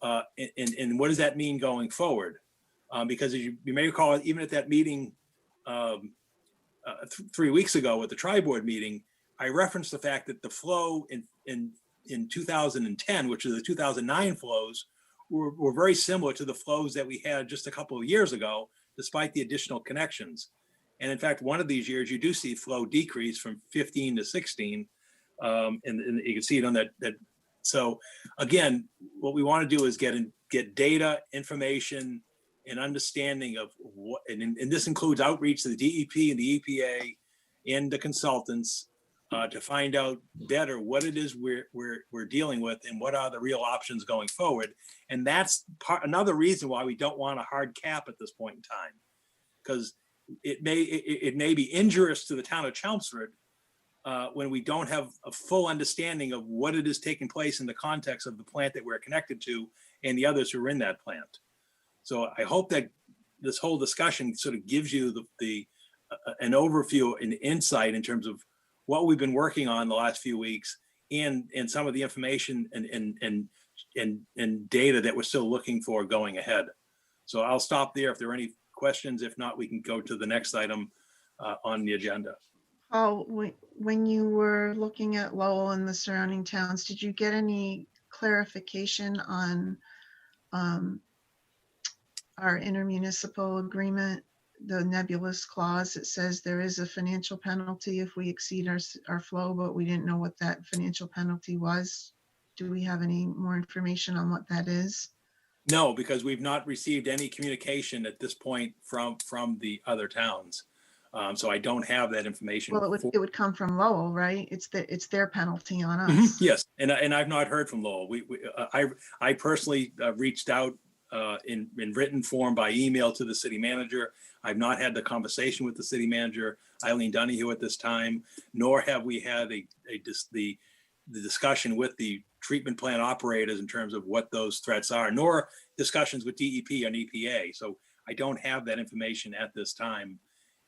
G: and what does that mean going forward? Because as you may recall, even at that meeting 3 weeks ago at the tri-board meeting, I referenced the fact that the flow in 2010, which is the 2009 flows, were very similar to the flows that we had just a couple of years ago, despite the additional connections. And in fact, one of these years, you do see flow decrease from 15 to 16. And you can see it on that. So again, what we want to do is get data, information, and understanding of what, and this includes outreach to the DEP and the EPA and the consultants to find out better what it is we're dealing with and what are the real options going forward. And that's another reason why we don't want a hard cap at this point in time, because it may be injurious to the town of Chelmsford when we don't have a full understanding of what it is taking place in the context of the plant that we're connected to and the others who are in that plant. So I hope that this whole discussion sort of gives you an overview and insight in terms of what we've been working on the last few weeks and some of the information and data that we're still looking for going ahead. So I'll stop there if there are any questions. If not, we can go to the next item on the agenda.
A: Paul, when you were looking at Lowell and the surrounding towns, did you get any clarification on our intermunicipal agreement, the nebulous clause that says there is a financial penalty if we exceed our flow, but we didn't know what that financial penalty was? Do we have any more information on what that is?
G: No, because we've not received any communication at this point from the other towns. So I don't have that information.
A: Well, it would come from Lowell, right? It's their penalty on us.
G: Yes, and I've not heard from Lowell. I personally reached out in written form by email to the city manager. I've not had the conversation with the city manager, Eileen Donahue, at this time, nor have we had the discussion with the treatment plant operators in terms of what those threats are, nor discussions with DEP and EPA. So I don't have that information at this time.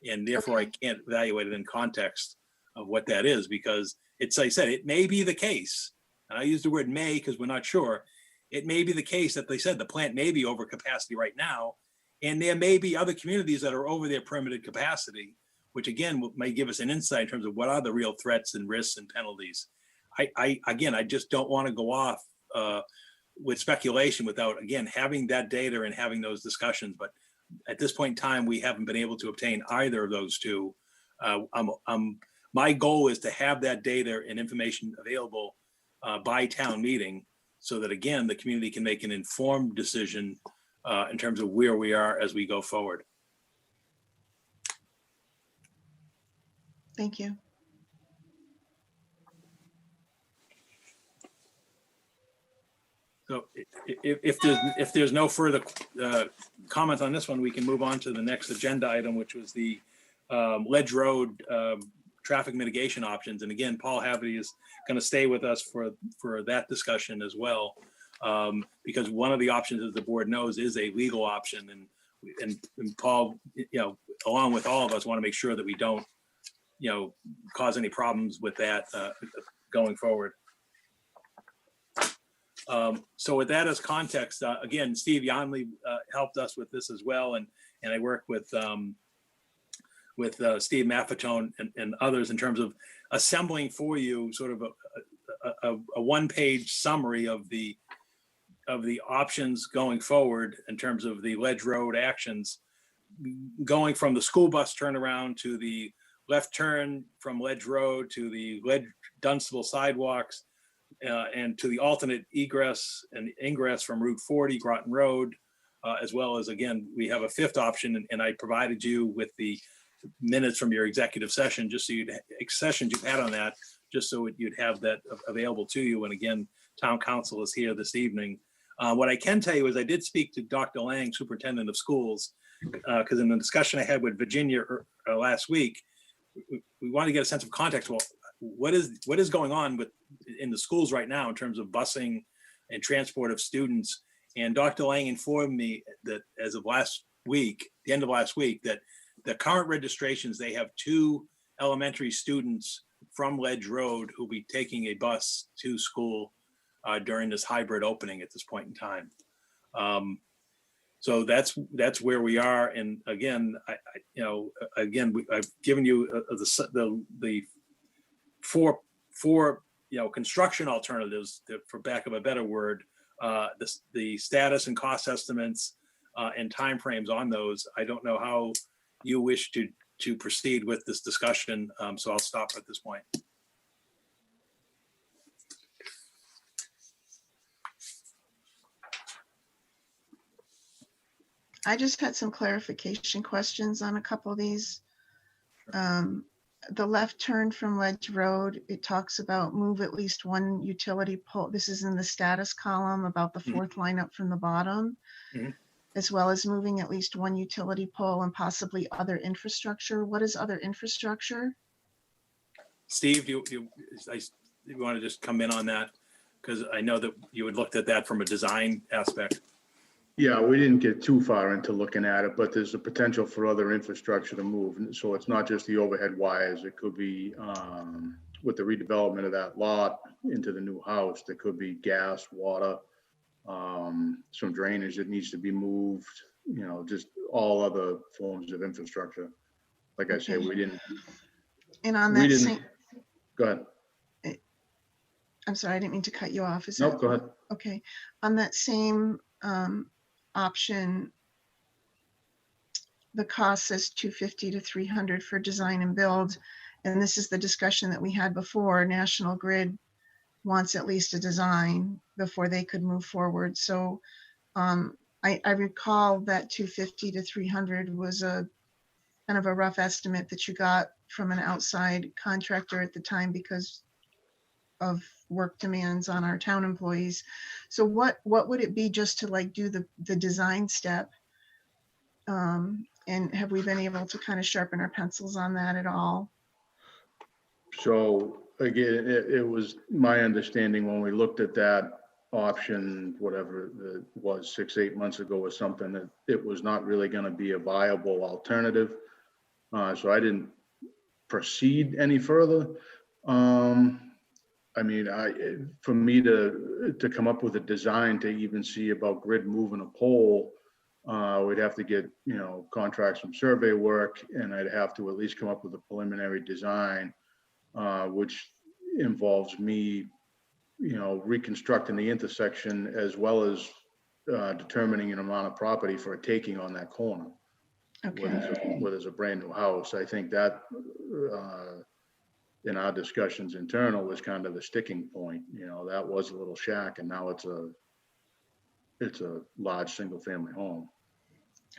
G: And therefore I can't evaluate it in context of what that is, because it's, like I said, it may be the case, and I use the word may because we're not sure. It may be the case that they said the plant may be over capacity right now, and there may be other communities that are over their permitted capacity, which again may give us an insight in terms of what are the real threats and risks and penalties. I just don't want to go off with speculation without, again, having that data and having those discussions. But at this point in time, we haven't been able to obtain either of those two. My goal is to have that data and information available by town meeting, so that, again, the community can make an informed decision in terms of where we are as we go forward.
A: Thank you.
G: So if there's no further comments on this one, we can move on to the next agenda item, which was the Ledge Road traffic mitigation options. And again, Paul Haverty is going to stay with us for that discussion as well, because one of the options, as the board knows, is a legal option. And Paul, along with all of us, want to make sure that we don't, cause any problems with that going forward. So with that as context, again, Steve Yonley helped us with this as well, and I work with Steve Maffetone and others in terms of assembling for you sort of a one-page summary of the options going forward in terms of the Ledge Road actions, going from the school bus turnaround to the left turn from Ledge Road to the Dunstable sidewalks, and to the alternate egress and ingress from Route 40 Groton Road, as well as, again, we have a fifth option, and I provided you with the minutes from your executive session, just so sessions you've had on that, just so you'd have that available to you. And again, town council is here this evening. What I can tell you is I did speak to Dr. Lang, superintendent of schools, because in the discussion I had with Virginia last week, we want to get a sense of context. Well, what is going on in the schools right now in terms of busing and transport of students? And Dr. Lang informed me that as of last week, the end of last week, that the current registrations, they have 2 elementary students from Ledge Road who'll be taking a bus to school during this hybrid opening at this point in time. So that's where we are. And again, I've given you the four construction alternatives, for lack of a better word, the status and cost estimates and timeframes on those. I don't know how you wish to proceed with this discussion, so I'll stop at this point.
A: I just had some clarification questions on a couple of these. The left turn from Ledge Road, it talks about move at least 1 utility pole. This is in the status column about the 4th line up from the bottom, as well as moving at least 1 utility pole and possibly other infrastructure. What is other infrastructure?
G: Steve, do you want to just come in on that? Because I know that you had looked at that from a design aspect.
K: Yeah, we didn't get too far into looking at it, but there's a potential for other infrastructure to move. So it's not just the overhead wires. It could be with the redevelopment of that lot into the new house, there could be gas, water, some drainage that needs to be moved, just all other forms of infrastructure. Like I said, we didn't.
A: And on that same.
K: Go ahead.
A: I'm sorry, I didn't mean to cut you off.
K: Nope, go ahead.
A: Okay. On that same option, the cost says 250 to 300 for design and build. And this is the discussion that we had before. National Grid wants at least a design before they could move forward. So I recall that 250 to 300 was a kind of a rough estimate that you got from an outside contractor at the time because of work demands on our town employees. So what would it be just to like do the design step? And have we been able to kind of sharpen our pencils on that at all?
K: So again, it was my understanding when we looked at that option, whatever it was 6-8 months ago or something, that it was not really going to be a viable alternative. So I didn't proceed any further. I mean, for me to come up with a design to even see about grid moving a pole, we'd have to get, contracts from survey work, and I'd have to at least come up with a preliminary design, which involves me, reconstructing the intersection as well as determining an amount of property for a taking on that corner.
A: Okay.
K: Where there's a brand new house. I think that in our discussions internal was kind of the sticking point. That was a little shack, and now it's a large single family home.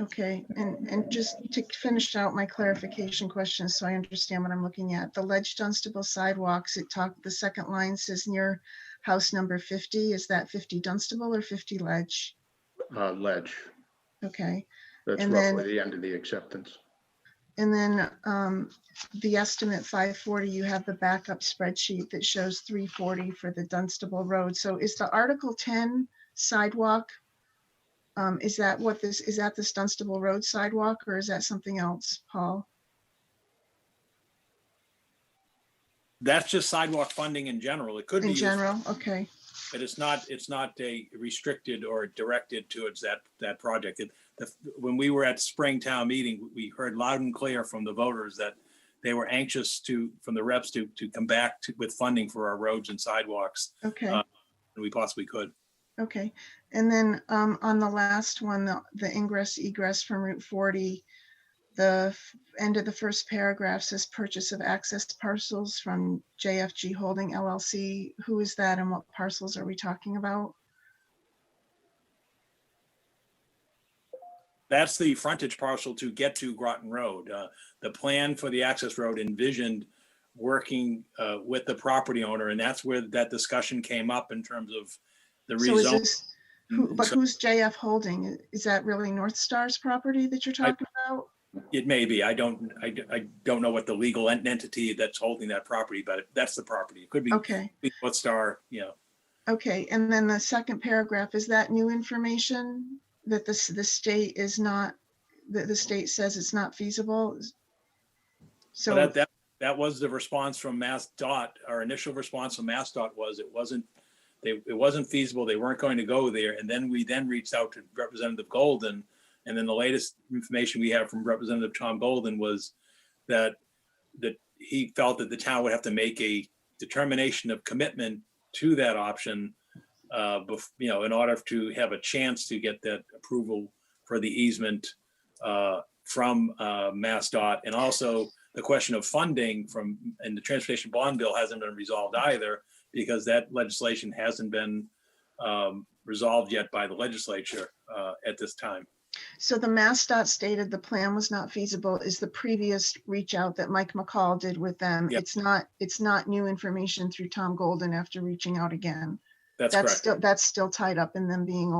A: Okay, and just to finish out my clarification questions so I understand what I'm looking at, the Ledge Dunstable sidewalks, the second line says near house number 50. Is that 50 Dunstable or 50 Ledge?
K: Ledge.
A: Okay.
K: That's
A: And
K: roughly
A: then,
K: the end of the acceptance.
A: and then the estimate 540, you have the backup spreadsheet that shows 340 for the Dunstable Road. So is the Article 10 sidewalk, is that this Dunstable Road sidewalk, or is that something else, Paul?
G: That's just sidewalk funding in general. It could be
A: In
G: used,
A: general, okay.
G: but it's not a restricted or directed towards that project. When we were at Springtown meeting, we heard loud and clear from the voters that they were anxious from the reps to come back with funding for our roads and sidewalks.
A: Okay.
G: And we possibly could.
A: Okay, and then on the last one, the ingress egress from Route 40, the end of the first paragraph says purchase of access parcels from JFG Holding LLC. Who is that and what parcels are we talking about?
G: That's the frontage parcel to get to Groton Road. The plan for the access road envisioned working with the property owner, and that's where that discussion came up in terms of the rezone.
A: But
G: So
A: who's JF Holding? Is that really North Star's property that you're talking about?
G: it may be, I don't know what the legal entity that's holding that property, but that's the property. It could be
A: Okay,
G: North Star,
A: okay. And then the second paragraph, is that new information that the state is not, that the state says it's not feasible? So
G: But that was the response from MassDOT. Our initial response from MassDOT was it wasn't feasible. They weren't going to go there. And then we reached out to Representative Golden. And then the latest information we have from Representative Tom Golden was that he felt that the town would have to make a determination of commitment to that option, in order to have a chance to get that approval for the easement from MassDOT. And also the question of funding and the transportation bond bill hasn't been resolved either, because that legislation hasn't been resolved yet by the legislature at this time.
A: So the MassDOT stated the plan was not feasible is the previous reach out that Mike McCall did with them.
G: Yep.
A: It's not new information through Tom Golden after reaching out again.
G: That's correct.
A: That's still tied up in them being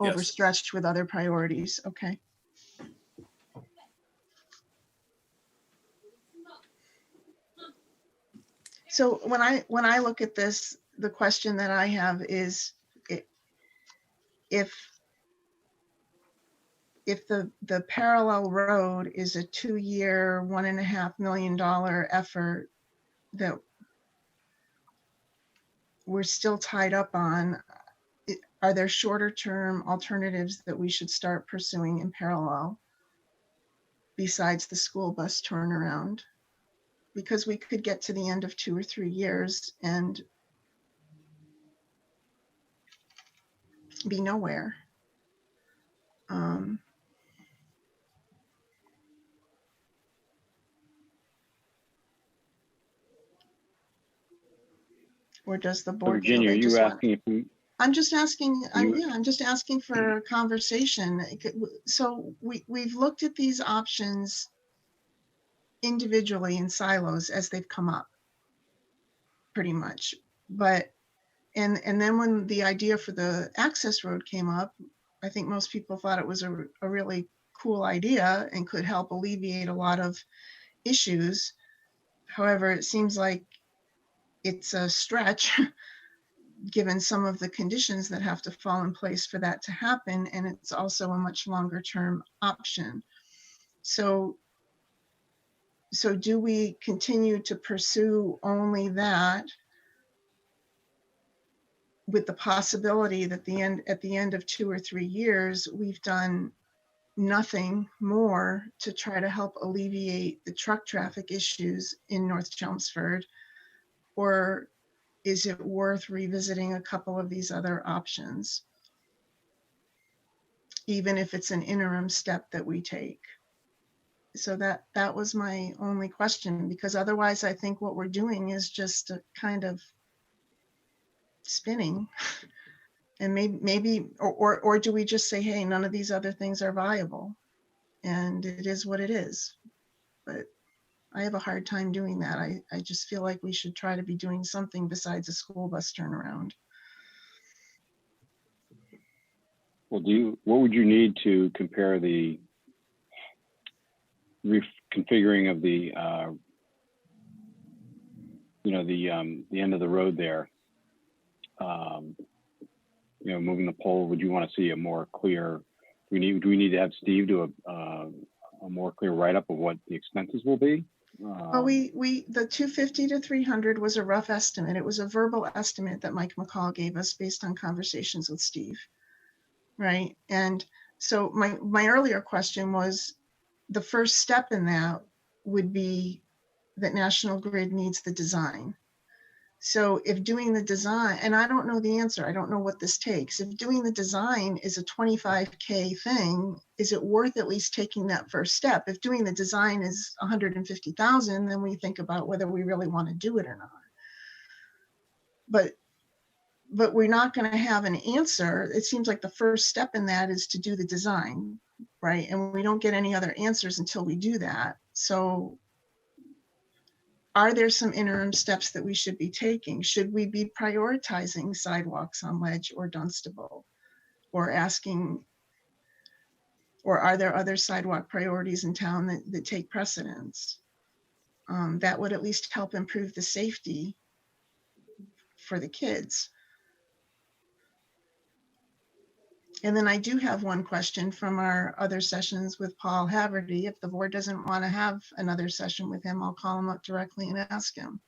A: overstretched with other priorities. Okay. So when I look at this, the question that I have is if the parallel road is a 2-year, $1.5 million effort that we're still tied up on, are there shorter term alternatives that we should start pursuing in parallel besides the school bus turnaround? Because we could get to the end of 2 or 3 years and be nowhere. Or does the board?
B: Virginia, are you asking if we?
A: I'm just asking. I'm just asking for a conversation. So we've looked at these options individually in silos as they've come up, pretty much. But and then when the idea for the access road came up, I think most people thought it was a really cool idea and could help alleviate a lot of issues. However, it seems like it's a stretch given some of the conditions that have to fall in place for that to happen. And it's also a much longer term option. So do we continue to pursue only that with the possibility that at the end of 2 or 3 years, we've done nothing more to try to help alleviate the truck traffic issues in North Chelmsford? Or is it worth revisiting a couple of these other options, even if it's an interim step that we take? So that was my only question, because otherwise I think what we're doing is just a kind of spinning. And maybe or do we just say, hey, none of these other things are viable and it is what it is? But I have a hard time doing that. I just feel like we should try to be doing something besides a school bus turnaround.
B: Well, what would you need to compare the reconfiguring of the the end of the road there? Moving the pole. Would you want to see a more clear? Do we need to have Steve do a more clear write-up of what the expenses will be?
A: Well, the 250 to 300 was a rough estimate. It was a verbal estimate that Mike McCall gave us based on conversations with Steve, right? And so my earlier question was, the first step in that would be that National Grid needs the design. So if doing the design, and I don't know the answer, I don't know what this takes. If doing the design is a $25K thing, is it worth at least taking that first step? If doing the design is $150,000, then we think about whether we really want to do it or not. But we're not going to have an answer. It seems like the first step in that is to do the design, right? And we don't get any other answers until we do that. So are there some interim steps that we should be taking? Should we be prioritizing sidewalks on Ledge or Dunstable? Or asking, or are there other sidewalk priorities in town that take precedence? That would at least help improve the safety for the kids. And then I do have one question from our other sessions with Paul Haverty. If the board doesn't want to have another session with him, I'll call him up directly and ask him.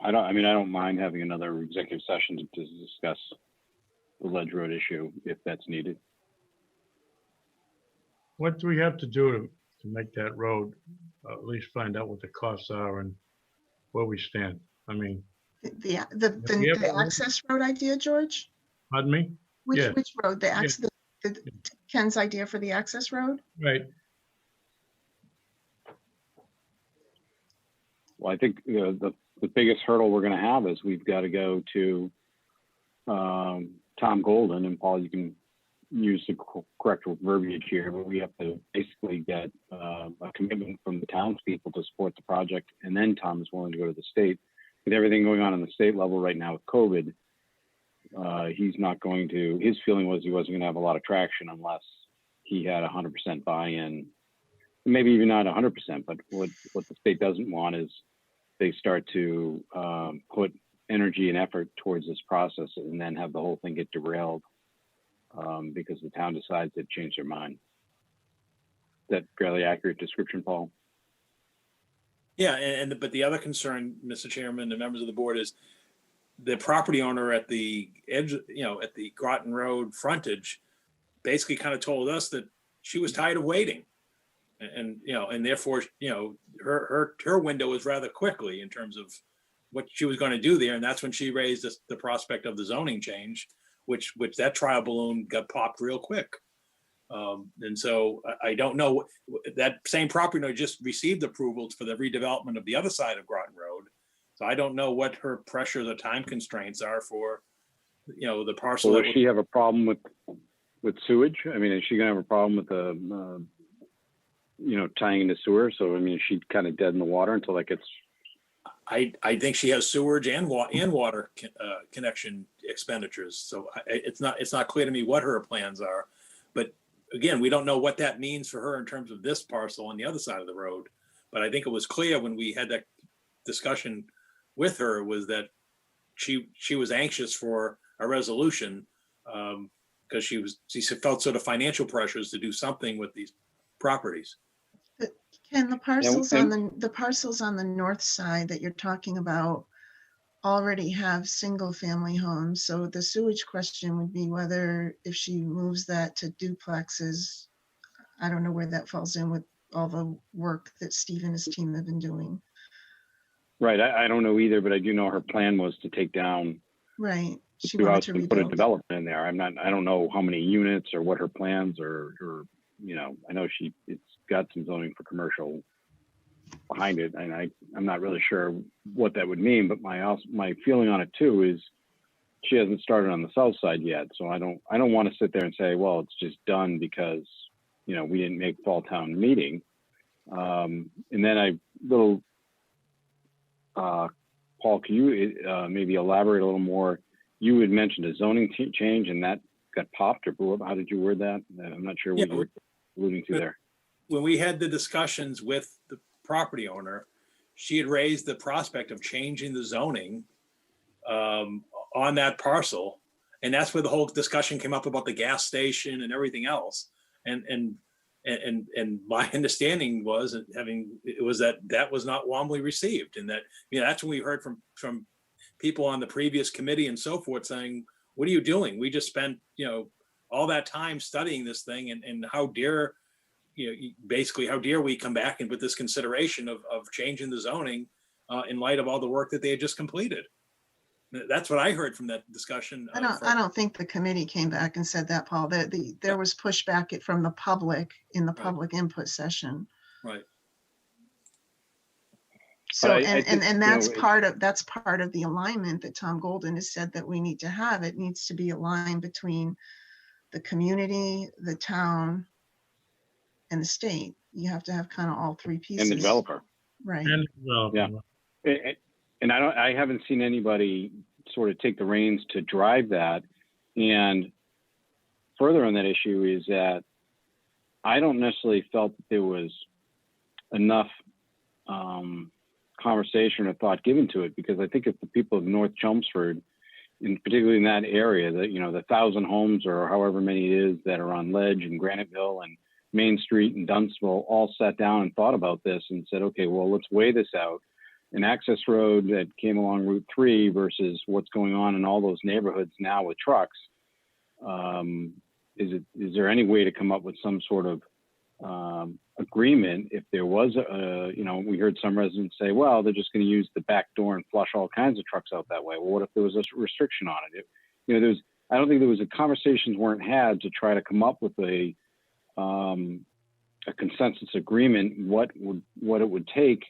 B: I don't mind having another executive session to discuss the Ledge Road issue if that's needed.
E: What do we have to do to make that road, at least find out what the costs are and where we stand? I mean,
A: The access road idea, George?
E: pardon me? Yeah.
A: Which road? Ken's idea for the access road?
E: Right.
B: Well, I think the biggest hurdle we're going to have is we've got to go to Tom Golden, and Paul, you can use the correct verbiage here, but we have to basically get a commitment from the townspeople to support the project, and then Tom is willing to go to the state. With everything going on the state level right now with COVID, he's not going to, his feeling was he wasn't going to have a lot of traction unless he had 100% buy-in, maybe even not 100%, but what the state doesn't want is they start to put energy and effort towards this process and then have the whole thing get derailed because the town decides to change their mind. Is that fairly accurate description, Paul?
G: Yeah, but the other concern, Mr. Chairman, and members of the board, is the property owner at the edge, at the Groton Road frontage, basically kind of told us that she was tired of waiting, and therefore, her window was rather quickly in terms of what she was going to do there, and that's when she raised the prospect of the zoning change, which that trial balloon got popped real quick. And so I don't know, that same property owner just received approvals for the redevelopment of the other side of Groton Road. So I don't know what her pressures or time constraints are for, the parcel.
B: Well, does she have a problem with sewage? I mean, is she gonna have a problem with the, tying into sewer? So, I mean, is she kind of dead in the water until that gets?
G: I think she has sewage and water connection expenditures. So it's not clear to me what her plans are, but again, we don't know what that means for her in terms of this parcel on the other side of the road. But I think it was clear when we had that discussion with her was that she was anxious for a resolution because she felt sort of financial pressures to do something with these properties.
A: Ken, the parcels on the north side that you're talking about already have single family homes. So the sewage question would be whether if she moves that to duplexes, I don't know where that falls in with all the work that Steve and his team have been doing.
B: Right, I don't know either, but I do know her plan was to take down.
A: Right, she
B: wanted
A: wanted
B: to
A: to
B: put a
A: rebuild.
B: development in there. I don't know how many units or what her plans or I know it's got some zoning for commercial behind it, and I'm not really sure what that would mean, but my feeling on it too is she hasn't started on the south side yet. So I don't want to sit there and say, well, it's just done because we didn't make fall town meeting. And then Paul, can you maybe elaborate a little more? You had mentioned a zoning change and that got popped or blew up. How did you word that? I'm not sure what you were alluding to there.
G: When we had the discussions with the property owner, she had raised the prospect of changing the zoning on that parcel. And that's where the whole discussion came up about the gas station and everything else. And my understanding was that was not warmly received. And that, that's when we heard from people on the previous committee and so forth saying, what are you doing? We just spent, all that time studying this thing and how dare, basically how dare we come back and put this consideration of changing the zoning in light of all the work that they had just completed. That's what I heard from that discussion.
A: I don't think the committee came back and said that, Paul. There was pushback from the public in the public input session.
G: Right.
A: So and that's part of the alignment that Tom Golden has said that we need to have. It needs to be aligned between the community, the town, and the state. You have to have kind of all three pieces.
B: And the developer.
A: Right.
E: And, well,
B: Yeah. And I haven't seen anybody sort of take the reins to drive that. And further on that issue is that I don't necessarily felt that there was enough conversation or thought given to it, because I think if the people of North Chelmsford, and particularly in that area, that, you know, the 1,000 homes or however many it is that are on Ledge and Graniteville and Main Street and Dunstable all sat down and thought about this and said, okay, well, let's weigh this out. An access road that came along Route 3 versus what's going on in all those neighborhoods now with trucks. Is there any way to come up with some sort of agreement if there was we heard some residents say, well, they're just going to use the back door and flush all kinds of trucks out that way. Well, what if there was a restriction on it? I don't think there was conversations weren't had to try to come up with a consensus agreement, what it would take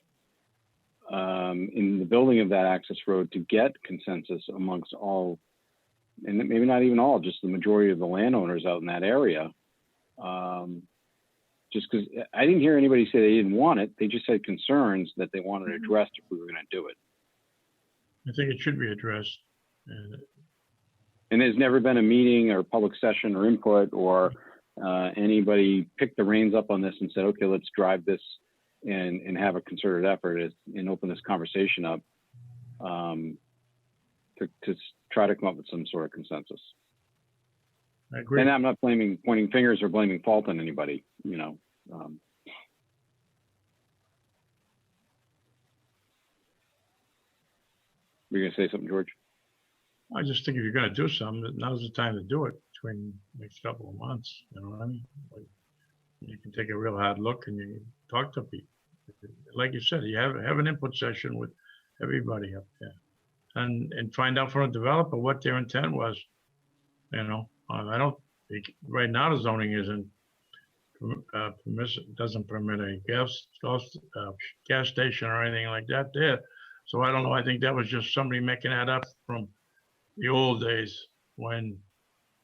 B: in the building of that access road to get consensus amongst all, and maybe not even all, just the majority of the landowners out in that area. Just because I didn't hear anybody say they didn't want it. They just had concerns that they wanted addressed if we were going to do it.
E: I think it should be addressed.
B: And there's never been a meeting or public session or input or anybody picked the reins up on this and said, okay, let's drive this and have a concerted effort and open this conversation up to try to come up with some sort of consensus.
E: I agree.
B: And I'm not pointing fingers or blaming fault on anybody, Were you gonna say something, George?
E: I just think if you're gonna do something, now's the time to do it, between the next couple of months, you know what I mean? Like, you can take a real hard look and you can talk to people. Like you said, you have an input session with everybody up there and find out from the developer what their intent was. I don't think right now the zoning isn't doesn't permit a gas station or anything like that there. So I don't know. I think that was just somebody making that up from the old days when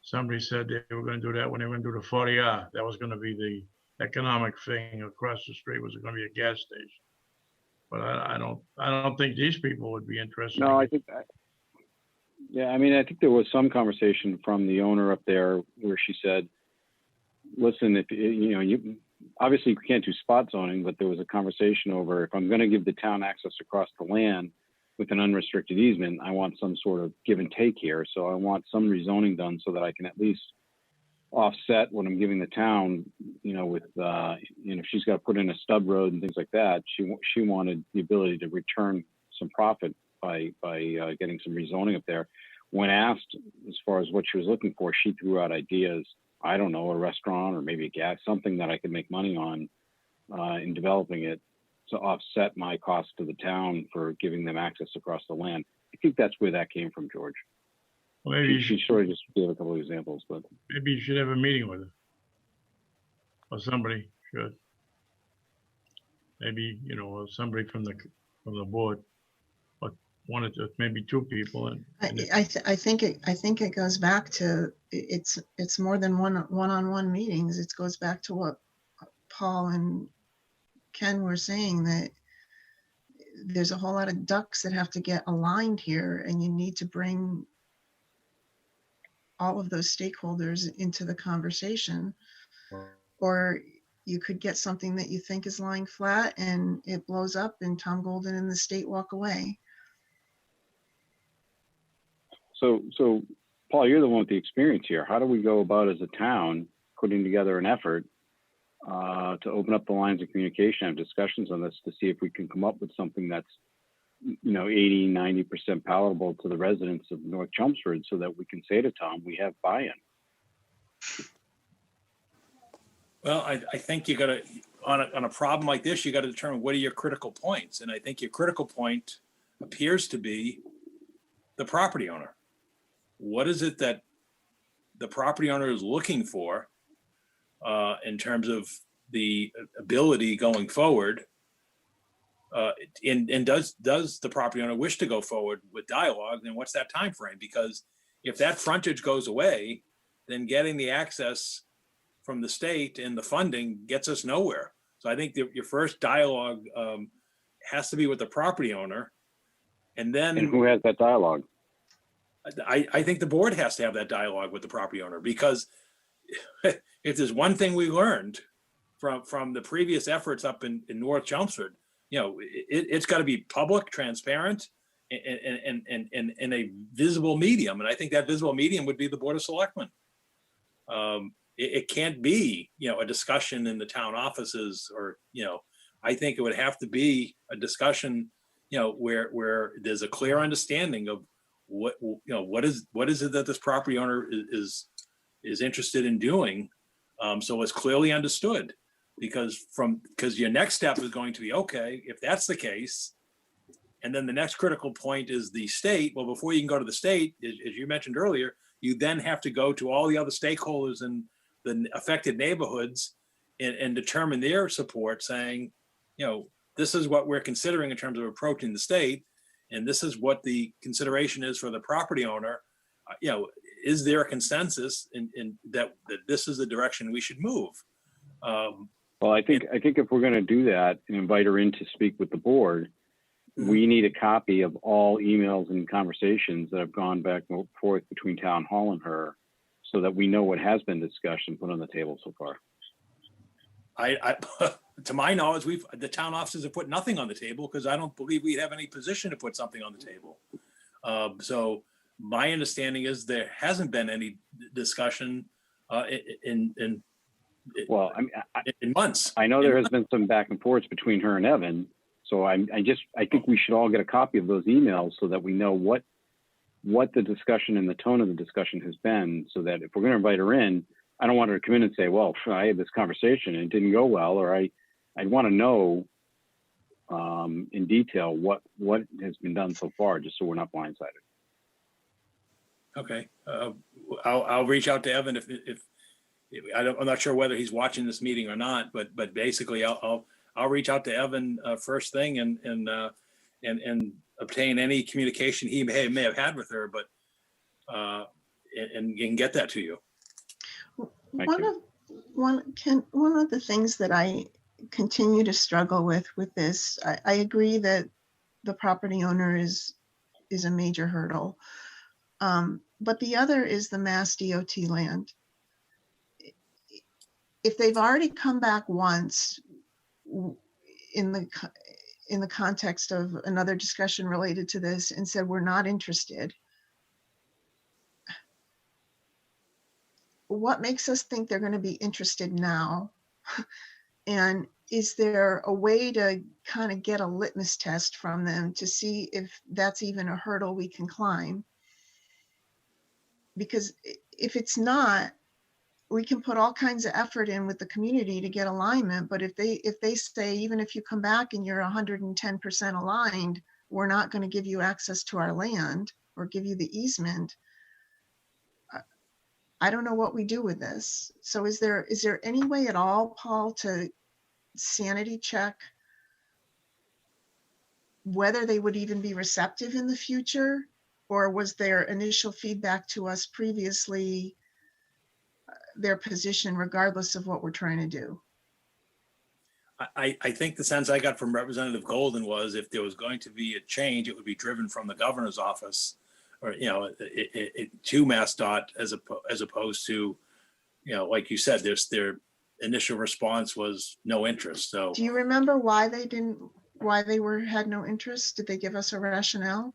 E: somebody said they were going to do that when they were going to do the 40R. That was going to be the economic thing across the street, was going to be a gas station. But I don't think these people would be interested.
B: No, I think that. Yeah, I mean, I think there was some conversation from the owner up there where she said, listen, if you obviously you can't do spot zoning, but there was a conversation over, if I'm going to give the town access across the land with an unrestricted easement, I want some sort of give and take here. So I want some rezoning done so that I can at least offset what I'm giving the town, with, if she's got to put in a stub road and things like that, she wanted the ability to return some profit by getting some rezoning up there. When asked as far as what she was looking for, she threw out ideas. I don't know, a restaurant or maybe a gas, something that I could make money on in developing it to offset my cost to the town for giving them access across the land. I think that's where that came from, George.
E: Well, maybe
B: she sort of just gave a couple of examples, but
E: maybe you should have a meeting with her, or somebody should. Maybe somebody from the board, but one or maybe two people.
A: I think it goes back to it's more than one-on-one meetings. It goes back to what Paul and Ken were saying, that there's a whole lot of ducks that have to get aligned here, and you need to bring all of those stakeholders into the conversation, or you could get something that you think is lying flat and it blows up and Tom Golden and the state walk away.
B: So Paul, you're the one with the experience here. How do we go about as a town putting together an effort to open up the lines of communication, have discussions on this to see if we can come up with something that's 80-90% palatable to the residents of North Chelmsford, so that we can say to Tom, we have buy-in.
G: Well, I think you got to, on a problem like this, you got to determine what are your critical points. And I think your critical point appears to be the property owner. What is it that the property owner is looking for in terms of the ability going forward? And does the property owner wish to go forward with dialogue? Then what's that time frame? Because if that frontage goes away, then getting the access from the state and the funding gets us nowhere. So I think that your first dialogue has to be with the property owner. And then
B: And who has that dialogue?
G: I think the board has to have that dialogue with the property owner, because if there's one thing we learned from the previous efforts up in North Chelmsford, it's got to be public, transparent, and a visible medium. And I think that visible medium would be the Board of Selectmen. It can't be, a discussion in the town offices, or, I think it would have to be a discussion, where there's a clear understanding of what is it that this property owner is interested in doing. So it's clearly understood, because your next step is going to be, okay, if that's the case, and then the next critical point is the state. Well, before you can go to the state, as you mentioned earlier, you then have to go to all the other stakeholders in the affected neighborhoods and determine their support, saying, this is what we're considering in terms of approaching the state, and this is what the consideration is for the property owner. Is there a consensus in that this is the direction we should move?
B: Well, I think if we're going to do that and invite her in to speak with the board, we need a copy of all emails and conversations that have gone back and forth between town hall and her, so that we know what has been discussed and put on the table so far.
G: I to my knowledge, the town offices have put nothing on the table, because I don't believe we'd have any position to put something on the table. So my understanding is there hasn't been any discussion in months.
B: I know there has been some back and forth between her and Evan. So I think we should all get a copy of those emails, so that we know what the discussion and the tone of the discussion has been, so that if we're going to invite her in, I don't want her to come in and say, well, I had this conversation and it didn't go well, or I'd want to know in detail what has been done so far, just so we're not blindsided.
G: Okay, I'll reach out to Evan if I'm not sure whether he's watching this meeting or not, but basically I'll reach out to Evan first thing and obtain any communication he may have had with her, but and get that to you.
A: One of the things that I continue to struggle with this, I agree that the property owner is a major hurdle, but the other is the Mass DOT land. If they've already come back once in the context of another discussion related to this and said, we're not interested, what makes us think they're going to be interested now? And is there a way to kind of get a litmus test from them to see if that's even a hurdle we can climb? Because if it's not, we can put all kinds of effort in with the community to get alignment. But if they say, even if you come back and you're 110% aligned, we're not going to give you access to our land or give you the easement, I don't know what we do with this. So is there any way at all, Paul, to sanity check whether they would even be receptive in the future? Or was their initial feedback to us previously their position regardless of what we're trying to do?
G: I think the sense I got from Representative Golden was, if there was going to be a change, it would be driven from the governor's office, or to MassDOT, as opposed to, like you said, their initial response was no interest. So
A: do you remember why they had no interest? Did they give us a rationale?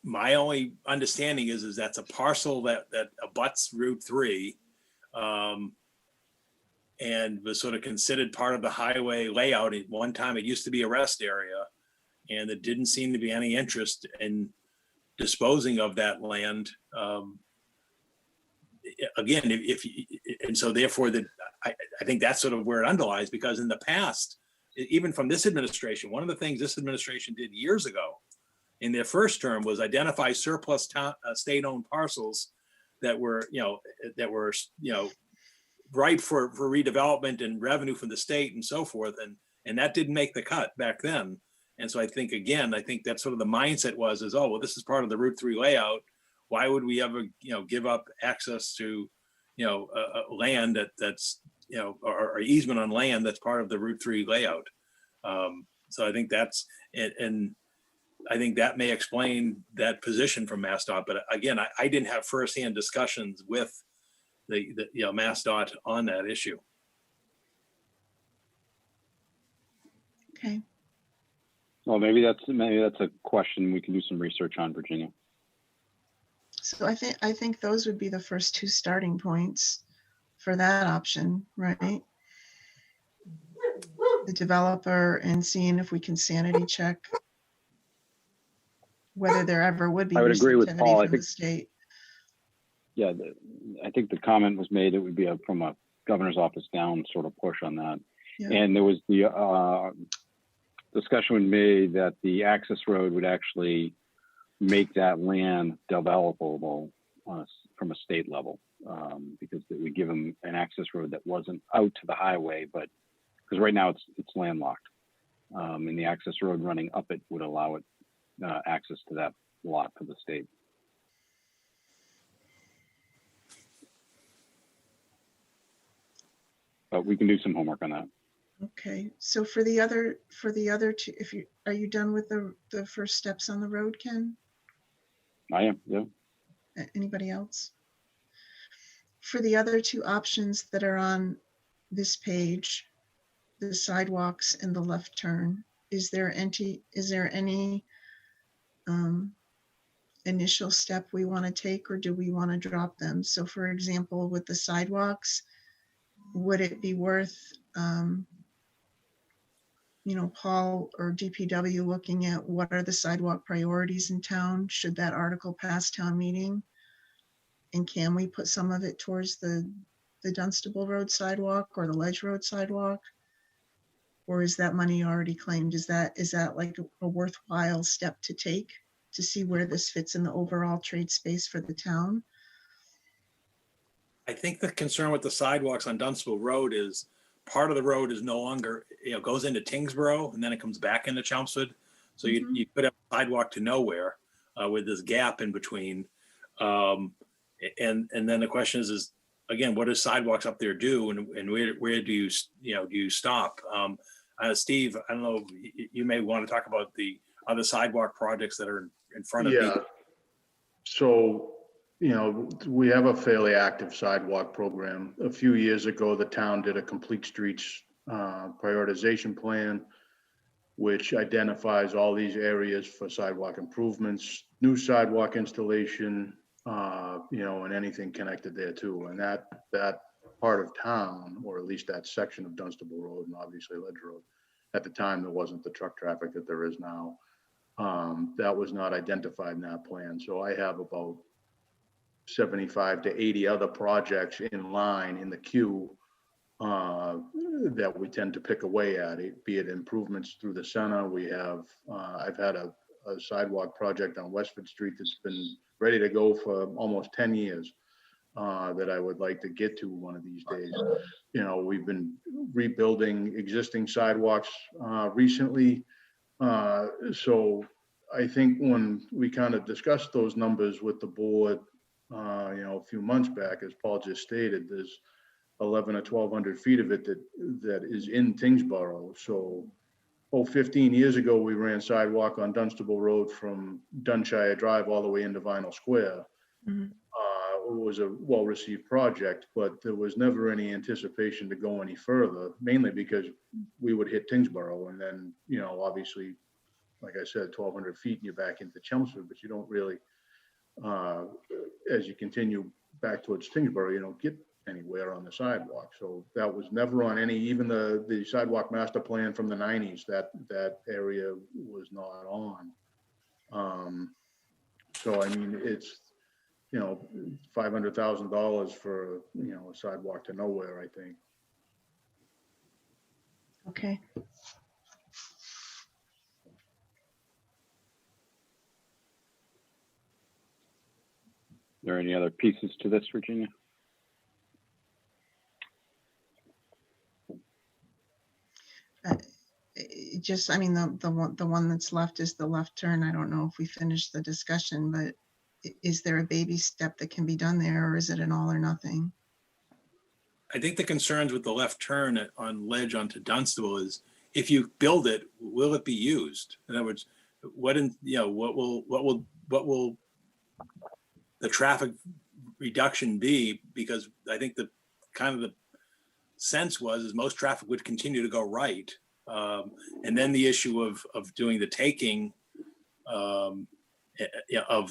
G: My only understanding is that's a parcel that abuts Route 3, and was sort of considered part of the highway layout. At one time, it used to be a rest area, and there didn't seem to be any interest in disposing of that land. Again, and so therefore I think that's sort of where it underlies, because in the past, even from this administration, one of the things this administration did years ago in their first term was identify surplus state-owned parcels that were ripe for redevelopment and revenue from the state and so forth, and that didn't make the cut back then. And so I think that's sort of the mindset was, oh well, this is part of the Route 3 layout. Why would we ever give up access to land that's, or easement on land that's part of the Route 3 layout. So I think that's, and I think that may explain that position from MassDOT. But again, I didn't have firsthand discussions with the MassDOT on that issue.
A: Okay.
B: Well, maybe that's a question we can do some research on, Virginia.
A: So I think those would be the first two starting points for that option, right? The developer and seeing if we can sanity check whether there ever would be
B: I would agree with
A: receptivity
B: Paul. I
A: from the
B: think,
A: state.
B: yeah, I think the comment was made, it would be from a governor's office down sort of push on that.
A: Yeah.
B: And there was the discussion made that the access road would actually make that land developable from a state level, because it would give them an access road that wasn't out to the highway, but because right now it's landlocked, and the access road running up it would allow it access to that lot for the state. But we can do some homework on that.
A: Okay, so for the other two, are you done with the first steps on the road, Ken?
B: I am, yeah.
A: Anybody else? For the other two options that are on this page, the sidewalks and the left turn, is there any initial step we want to take, or do we want to drop them? So for example, with the sidewalks, would it be worth Paul or DPW looking at what are the sidewalk priorities in town? Should that article pass town meeting? And can we put some of it towards the Dunstable Road sidewalk or the Ledge Road sidewalk? Or is that money already claimed? Is that like a worthwhile step to take to see where this fits in the overall trade space for the town?
G: I think the concern with the sidewalks on Dunstable Road is part of the road is no longer, goes into Tingsboro and then it comes back into Chelmsford. So you could have a sidewalk to nowhere with this gap in between. And then the question is again, what does sidewalks up there do, and where do you stop? Steve, I don't know, you may want to talk about the other sidewalk projects that are in front of you.
K: Yeah. So, we have a fairly active sidewalk program. A few years ago, the town did a complete streets prioritization plan, which identifies all these areas for sidewalk improvements, new sidewalk installation, and anything connected there too. And that part of town, or at least that section of Dunstable Road and obviously Ledge Road, at the time there wasn't the truck traffic that there is now. That was not identified in that plan. So I have about 75 to 80 other projects in line in the queue that we tend to pick away at, be it improvements through the center. We have, I've had a sidewalk project on Westford Street that's been ready to go for almost 10 years that I would like to get to one of these days. We've been rebuilding existing sidewalks recently. So I think when we kind of discussed those numbers with the board, a few months back, as Paul just stated, there's 11 or 1,200 feet of it that is in Tingsboro. So 15 years ago, we ran sidewalk on Dunstable Road from Dunshire Drive all the way into Vinyl Square.
A: Mhm.
K: It was a well-received project, but there was never any anticipation to go any further, mainly because we would hit Tingsboro, and then, obviously, like I said, 1,200 feet and you're back into Chelmsford, but you don't really, as you continue back towards Tingsboro, you don't get anywhere on the sidewalk. So that was never on any, even the sidewalk master plan from the 90s, that area was not on. So, I mean, it's, $500,000 for, a sidewalk to nowhere, I think.
A: Okay.
B: Are there any other pieces to this, Virginia?
A: The one that's left is the left turn. I don't know if we finished the discussion, but is there a baby step that can be done there, or is it an all or nothing?
G: I think the concerns with the left turn on Ledge onto Dunstable is if you build it, will it be used? In other words, what will the traffic reduction be? Because I think the sense was most traffic would continue to go right. And then the issue of doing the taking of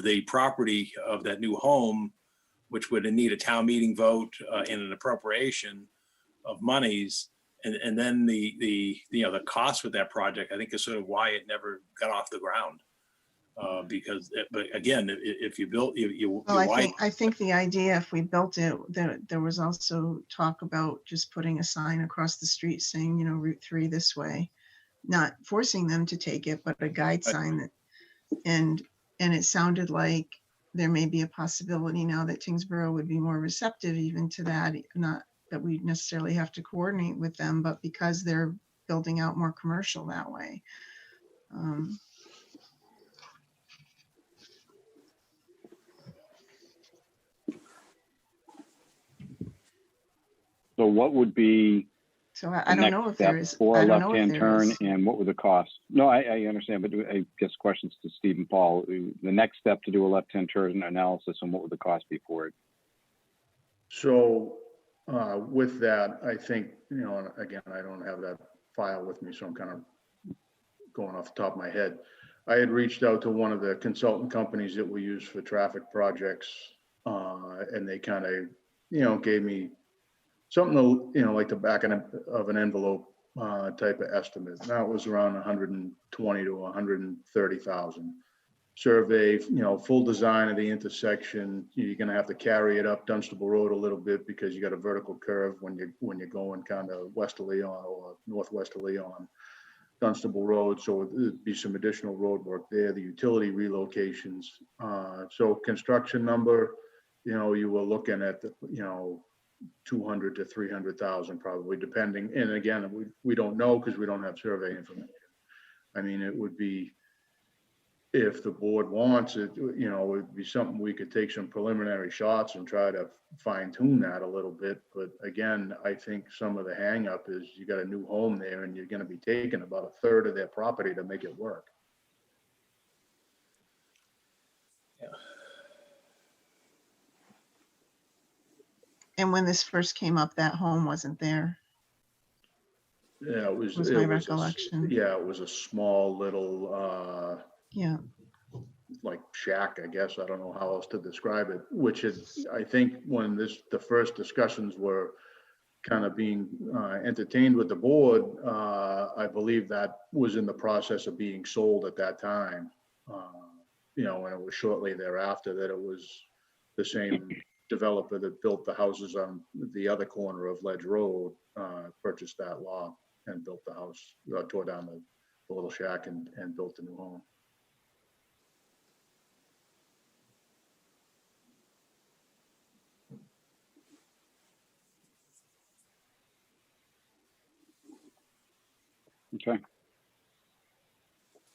G: the property of that new home, which would need a town meeting vote and an appropriation of monies. And then the cost with that project, I think, is sort of why it never got off the ground. Because, but again, if you built,
A: Well, I think the idea, if we built it, there was also talk about just putting a sign across the street saying, you know, Route 3 this way, not forcing them to take it, but a guide sign that, and it sounded like there may be a possibility now that Tingsboro would be more receptive even to that, not that we necessarily have to coordinate with them, but because they're building out more commercial that way.
B: So what would be
A: So I don't know if there is.
B: for
A: I
B: a
A: don't know if
B: left-hand
A: there
B: turn
A: is.
B: and what would the cost? No, I understand, but I guess questions to Steve and Paul. The next step to do a left-hand turn analysis and what would the cost be for it?
K: So with that, I think, you know, and again, I don't have that file with me, so I'm kind of going off the top of my head. I had reached out to one of the consultant companies that we use for traffic projects, and they kind of, you know, gave me something, you know, like the back of an envelope type of estimate. That was around 120 to 130,000. Survey, you know, full design of the intersection. You're going to have to carry it up Dunstable Road a little bit because you got a vertical curve when you're going kind of westerly on or northwesterly on Dunstable Road. So there'd be some additional road work there. The utility relocations. So construction number, you know, you were looking at the, you know, 200 to 300,000 probably, depending. And again, we don't know because we don't have survey information. I mean, it would be, if the board wants it, you know, it'd be something we could take some preliminary shots and try to fine tune that a little bit. But again, I think some of the hang up is you got a new home there and you're going to be taking about a third of their property to make it work.
A: And when this first came up, that home wasn't there.
K: Yeah, it was
A: my recollection.
K: Yeah, it was a small little,
A: Yeah.
K: like shack, I guess. I don't know how else to describe it, which is, I think when the first discussions were kind of being entertained with the board, I believe that was in the process of being sold at that time. You know, and it was shortly thereafter that it was the same developer that built the houses on the other corner of Ledge Road, purchased that lot and built the house, tore down the little shack and built the new home.
B: Okay.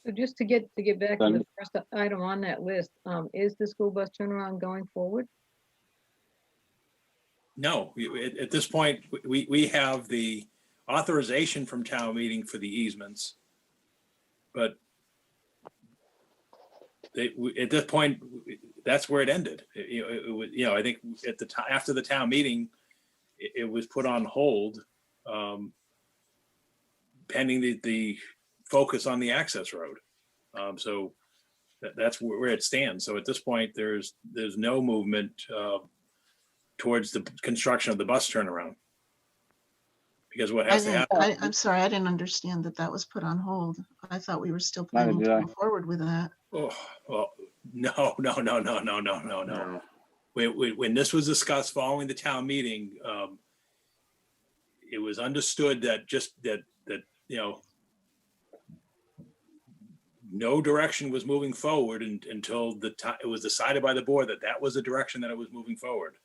D: So just to get back to
B: Then-
D: the first item on that list, is the school bus turnaround going forward?
G: No, at this point, we have the authorization from town meeting for the easements. But at this point, that's where it ended. You know, I think at the time, after the town meeting, it was put on hold, pending the focus on the access road. So that's where it stands. So at this point, there's no movement towards the construction of the bus turnaround. Because what has to happen.
A: I'm sorry, I didn't understand that was put on hold. I thought we were still planning to go forward with that.
G: Oh, well, no. When this was discussed following the town meeting, it was understood that you know, no direction was moving forward until it was decided by the board that was the direction that it was moving forward.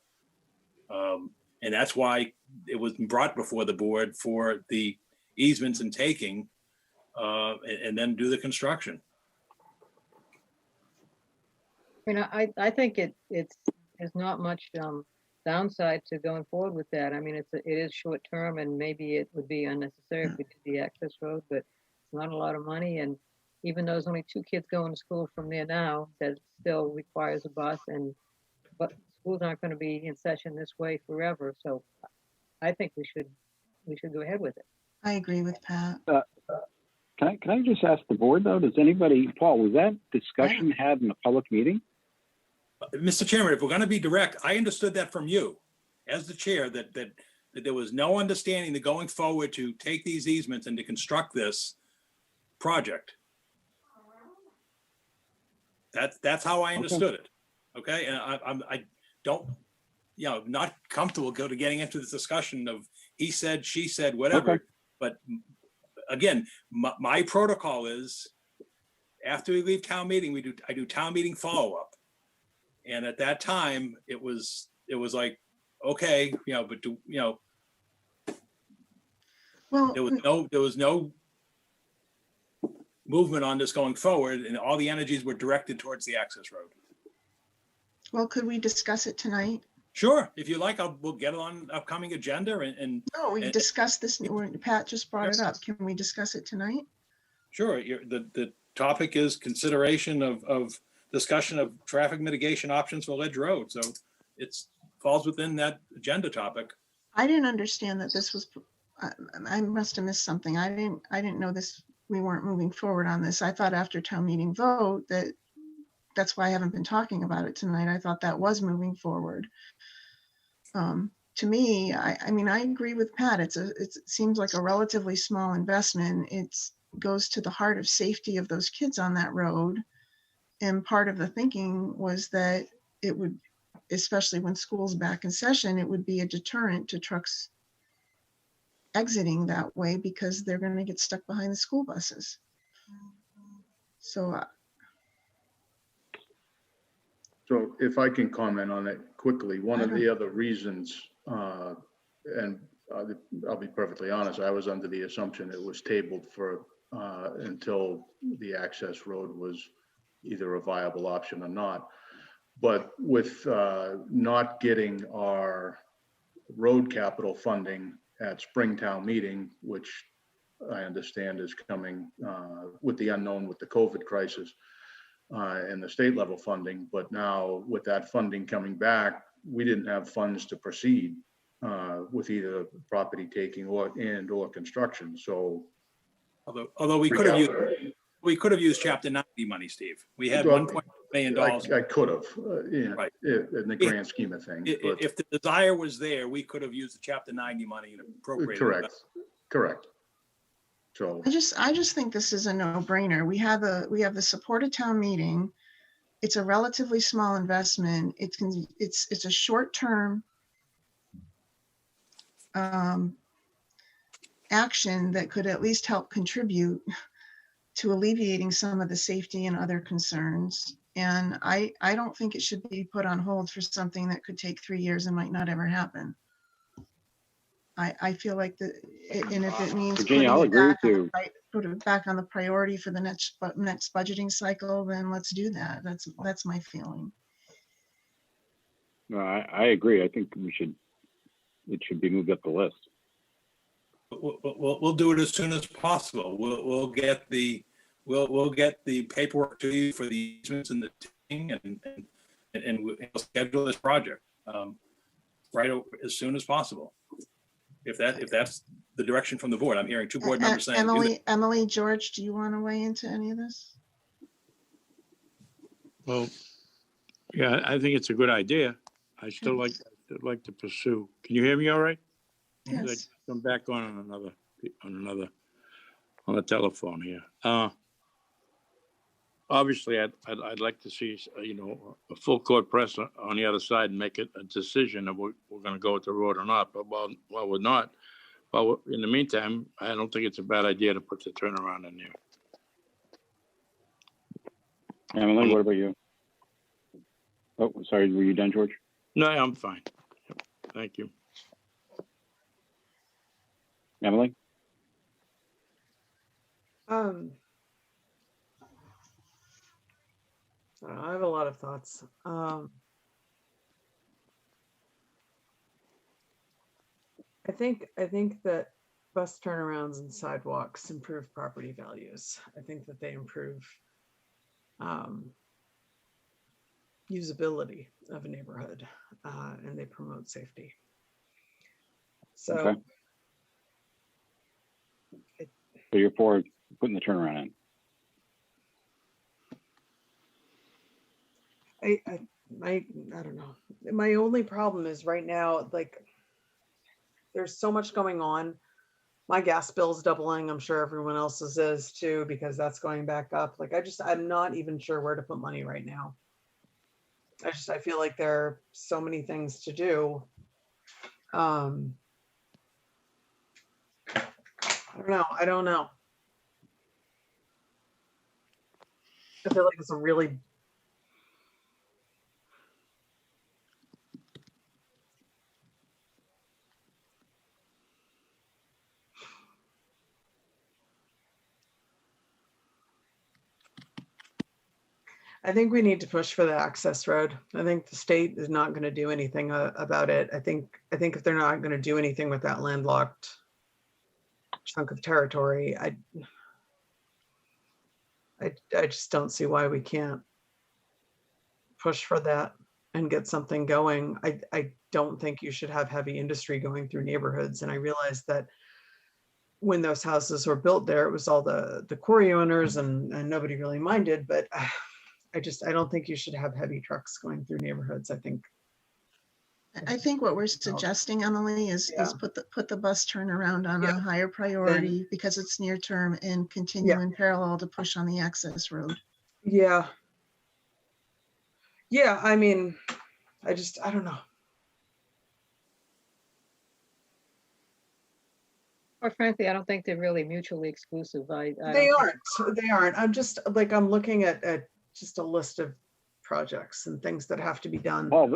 G: And that's why it was brought before the board for the easements and taking, and then do the construction.
D: I mean, I think there's not much downside to going forward with that. I mean, it is short term, and maybe it would be unnecessary if we did the access road, but it's not a lot of money. And even though there's only 2 kids going to school from there now, that still requires a bus, but schools aren't going to be in session this way forever. So I think we should go ahead with it.
A: I agree with Pat.
B: Can I just ask the board though, does anybody, Paul, was that discussion had in a public meeting?
G: Mr. Chairman, if we're going to be direct, I understood that from you as the chair, that there was no understanding that going forward to take these easements and to construct this project. That's how I understood it. Okay, and I don't, not comfortable getting into this discussion of he said, she said, whatever.
B: Okay.
G: But again, my protocol is after we leave town meeting, I do town meeting follow-up. And at that time, it was like, okay, but
A: Well,
G: there was no movement on this going forward, and all the energies were directed towards the access road.
A: well, could we discuss it tonight?
G: Sure, if you like, we'll get it on upcoming agenda and
A: No, we
G: and-
A: discussed this. Pat just brought it up. Can we discuss it tonight?
G: sure, the topic is consideration of discussion of traffic mitigation options for Ledge Road. So it's falls within that agenda topic.
A: I didn't understand that this was, I must have missed something. I didn't know this, we weren't moving forward on this. I thought after town meeting vote that's why I haven't been talking about it tonight. I thought that was moving forward. To me, I mean, I agree with Pat. It seems like a relatively small investment. It goes to the heart of safety of those kids on that road. And part of the thinking was that it would, especially when school's back in session, it would be a deterrent to trucks exiting that way because they're going to get stuck behind the school buses. So
K: if I can comment on it quickly, one of the other reasons, and I'll be perfectly honest, I was under the assumption it was tabled for until the access road was either a viable option or not. But with not getting our road capital funding at Springtown meeting, which I understand is coming with the unknown with the COVID crisis and the state level funding. But now with that funding coming back, we didn't have funds to proceed with either property taking or construction. So
G: Although we could have used Chapter 90 money, Steve. We had $1.1 million.
K: I could have,
G: Right.
K: in the grand scheme of things. But
G: If the desire was there, we could have used the Chapter 90 money and appropriated it.
K: Correct. So
A: I just think this is a no-brainer. We have the support of town meeting. It's a relatively small investment. It's a short-term action that could at least help contribute to alleviating some of the safety and other concerns. And I don't think it should be put on hold for something that could take 3 years and might not ever happen. I feel like and if it means
B: Virginia, I'll agree with you.
A: put it back on the priority for the next budgeting cycle, then let's do that. That's my feeling.
B: No, I agree. I think it should be moved up the list.
G: We'll do it as soon as possible. We'll get the paperwork to you for the easements and the thing, and we'll schedule this project right as soon as possible. If that's the direction from the board. I'm hearing 2 board members saying.
A: Emily, George, do you want to weigh into any of this?
E: Well, yeah, I think it's a good idea. I still like to pursue. Can you hear me all right?
A: Yes.
E: Come back on the telephone here. Obviously, I'd like to see, a full court press on the other side and make it a decision of we're going to go with the road or not. But while we're not, in the meantime, I don't think it's a bad idea to put the turnaround in there.
B: Emily, what about you? Oh, sorry, were you done, George?
E: No, I'm fine. Yep. Thank you.
B: Emily?
F: I have a lot of thoughts. think that bus turnarounds and sidewalks improve property values. I think that they improve usability of a neighborhood, and they promote safety. So,
B: Okay. So you're for putting the turnaround in?
F: I don't know. My only problem is right now, like, there's so much going on. My gas bill's doubling. I'm sure everyone else's is too, because that's going back up. Like, I'm not even sure where to put money right now. I feel like there are so many things to do. I don't know. I feel like it's a really I think we need to push for the access road. I think the state is not going to do anything about it. I think if they're not going to do anything with that landlocked chunk of territory, I just don't see why we can't push for that and get something going. I don't think you should have heavy industry going through neighborhoods. And I realized that when those houses were built there, it was all the quarry owners and nobody really minded, but I don't think you should have heavy trucks going through neighborhoods. I think
A: what we're suggesting, Emily, is put the bus turnaround on a higher priority because it's near term and continue in parallel to push on the access road.
F: Yeah. Yeah, I mean, I don't know.
D: Or frankly, I don't think they're really mutually exclusive.
F: They aren't. I'm just like, I'm looking at just a list of projects and things that have to be done.
B: Paul,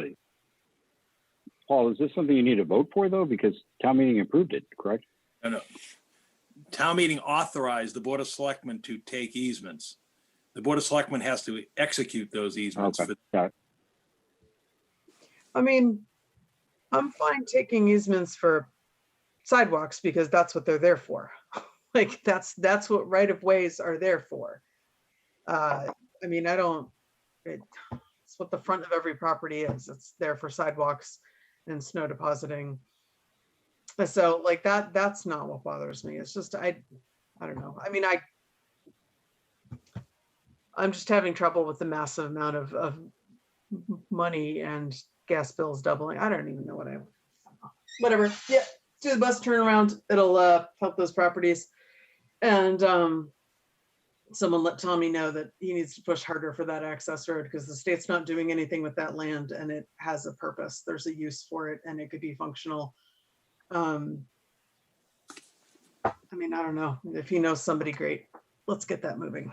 B: is this something you need to vote for though? Because town meeting approved it, correct?
G: No. Town meeting authorized the Board of Selectmen to take easements. The Board of Selectmen has to execute those easements.
B: Okay. Got it.
F: I mean, I'm fine taking easements for sidewalks because that's what they're there for. Like that's what right of ways are there for. I mean, it's what the front of every property is. It's there for sidewalks and snow depositing. So like that's not what bothers me. It's just, I don't know. I mean, I'm just having trouble with the massive amount of money and gas bills doubling. I don't even know whatever. Yeah, do the bus turnaround. It'll help those properties. And someone let Tommy know that he needs to push harder for that access road because the state's not doing anything with that land and it has a purpose. There's a use for it and it could be functional. I mean, I don't know. If he knows somebody, great. Let's get that moving.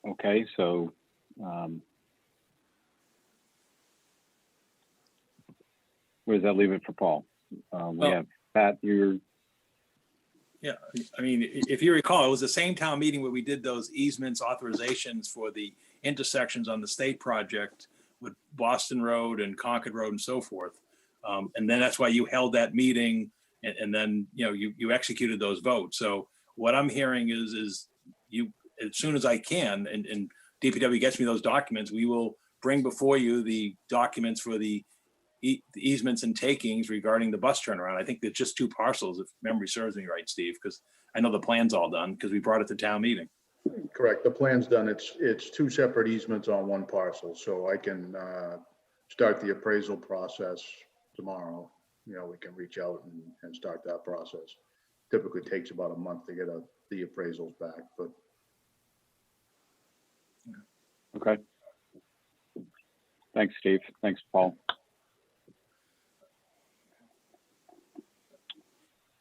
B: Okay, so where does that leave it for Paul? We have Pat, you're.
G: Yeah, I mean, if you recall, it was the same town meeting where we did those easements authorizations for the intersections on the state project with Boston Road and Concord Road and so forth. And then that's why you held that meeting and then, you executed those votes. So what I'm hearing is you, as soon as I can, and DPW gets me those documents, we will bring before you the documents for the easements and takings regarding the bus turnaround. I think it's just 2 parcels, if memory serves me right, Steve, because I know the plan's all done because we brought it to town meeting.
K: Correct. The plan's done. It's 2 separate easements on 1 parcel. So I can start the appraisal process tomorrow. We can reach out and start that process. Typically takes about a month to get the appraisals back, but.
B: Okay. Thanks, Steve. Thanks, Paul.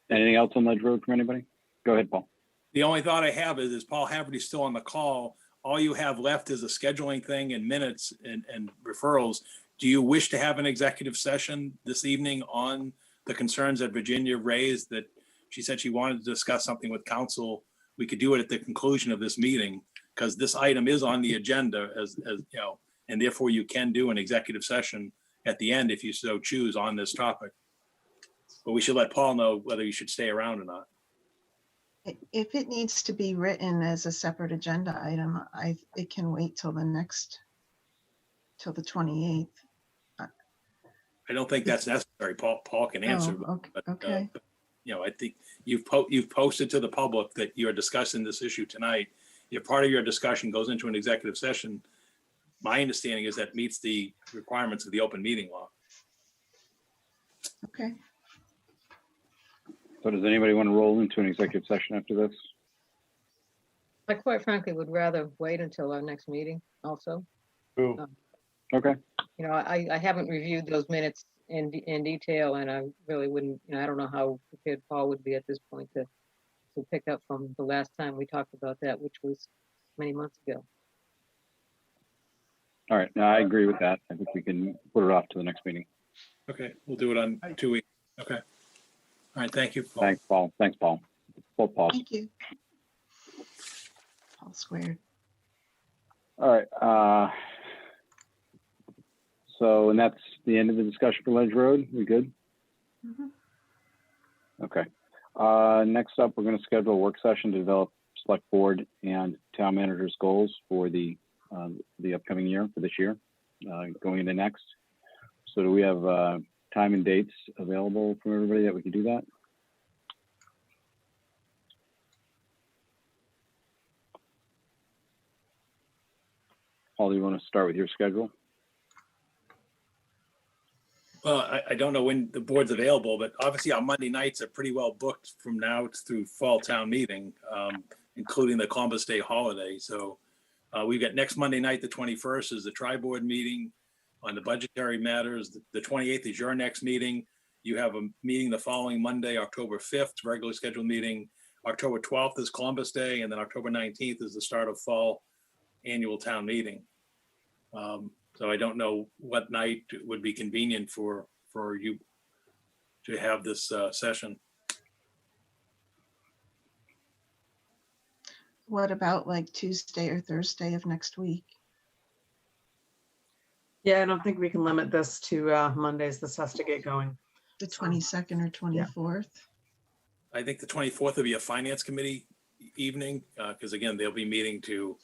B: Anything else on Ledge Road from anybody? Go ahead, Paul.
G: The only thought I have is Paul Haverty's still on the call. All you have left is a scheduling thing and minutes and referrals. Do you wish to have an executive session this evening on the concerns that Virginia raised, that she said she wanted to discuss something with council? We could do it at the conclusion of this meeting. because this item is on the agenda as you know, and therefore you can do an executive session at the end if you so choose on this topic. But we should let Paul know whether you should stay around or not.
A: If it needs to be written as a separate agenda item, it can wait till the 28th.
G: I don't think that's necessary. Paul can answer.
A: Oh, okay,
G: But,
A: okay.
G: you know, I think you've posted to the public that you're discussing this issue tonight. If part of your discussion goes into an executive session, my understanding is that meets the requirements of the open meeting law.
A: Okay.
B: So does anybody want to roll into an executive session after this?
D: I quite frankly would rather wait until our next meeting also.
B: Okay,
D: You know, I haven't reviewed those minutes in detail, and I really wouldn't, you know, I don't know how prepared Paul would be at this point to pick up from the last time we talked about that, which was many months ago.
B: all right. No, I agree with that. I think we can put it off to the next meeting.
G: Okay, we'll do it on 2 weeks. Okay. All right, thank you, Paul.
B: Thanks, Paul. Thanks, Paul. Both Pauls.
A: Thank you. Paul squared.
B: All right. So, and that's the end of the discussion for Ledge Road. We good?
A: Mhm.
B: Okay. Next up, we're going to schedule a work session to develop select board and town manager's goals for the upcoming year, for this year, going into next. So do we have time and dates available for everybody that we can do that? Paul, do you want to start with your schedule?
G: Well, I don't know when the board's available, but obviously our Monday nights are pretty well booked from now through fall town meeting, including the Columbus Day holiday. So we've got next Monday night, the 21st is the tri-board meeting on the budgetary matters. The 28th is your next meeting. You have a meeting the following Monday, October 5th, regularly scheduled meeting. October 12th is Columbus Day, and then October 19th is the start of fall annual town meeting. So I don't know what night would be convenient for you to have this session.
A: What about like Tuesday or Thursday of next week?
F: Yeah, I don't think we can limit this to Mondays. This has to get going.
A: The 22nd or 24th?
G: I think the 24th would be a finance committee evening, because again, they'll be meeting to,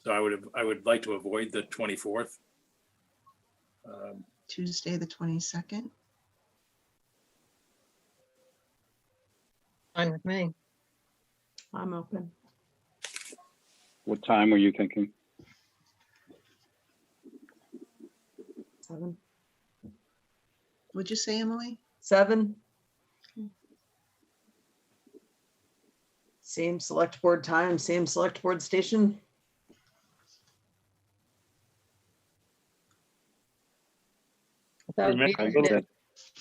G: so I would like to avoid the 24th.
A: Tuesday, the 22nd?
D: Fine with me.
F: I'm open.
B: What time were you thinking?
F: 7.
A: Would you say, Emily?
F: 7. Same select board time, same select board station.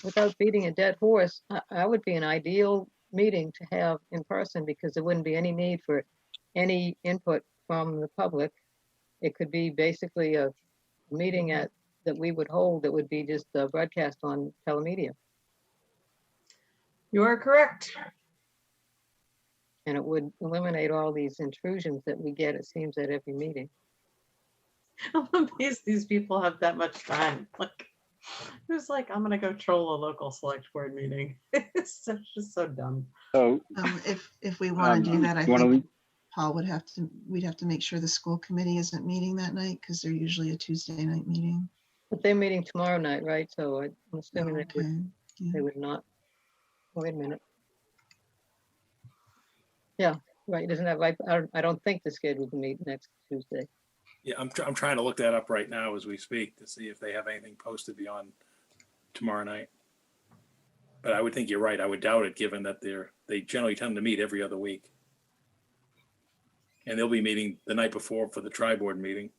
D: Without beating a dead horse, I would be an ideal meeting to have in person because there wouldn't be any need for any input from the public. It could be basically a meeting that we would hold that would be just broadcast on telemedia.
F: You are correct.
D: And it would eliminate all these intrusions that we get, it seems, at every meeting.
F: I'm amazed these people have that much time. Like, who's like, I'm gonna go troll a local select board meeting? It's just so dumb.
B: So
A: If we want to do that, I
B: you wanna
A: think Paul we'd have to make sure the school committee isn't meeting that night because they're usually a Tuesday night meeting.
D: But they're meeting tomorrow night, right? So I'm assuming
A: Okay.
D: they would not. Wait a minute. Yeah, right. Isn't that right? I don't think they're scheduled to meet next Tuesday.
G: Yeah, I'm trying to look that up right now as we speak to see if they have anything posted beyond tomorrow night. But I would think you're right. I would doubt it, given that they generally tend to meet every other week. And they'll be meeting the night before for the tri-board meeting.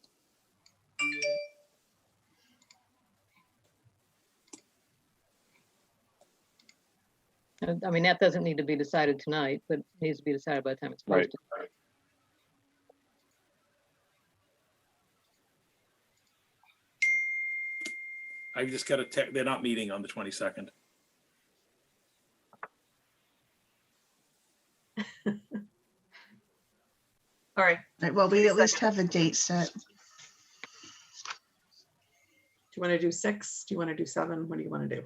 D: I mean, that doesn't need to be decided tonight, but it needs to be decided by the time it's
B: Right.
D: posted.
G: I just got a text, they're not meeting on the 22nd.
F: All right.
A: Right, well, we at least have a date set.
F: Do you want to do 6? Do you want to do 7? What do you want to do?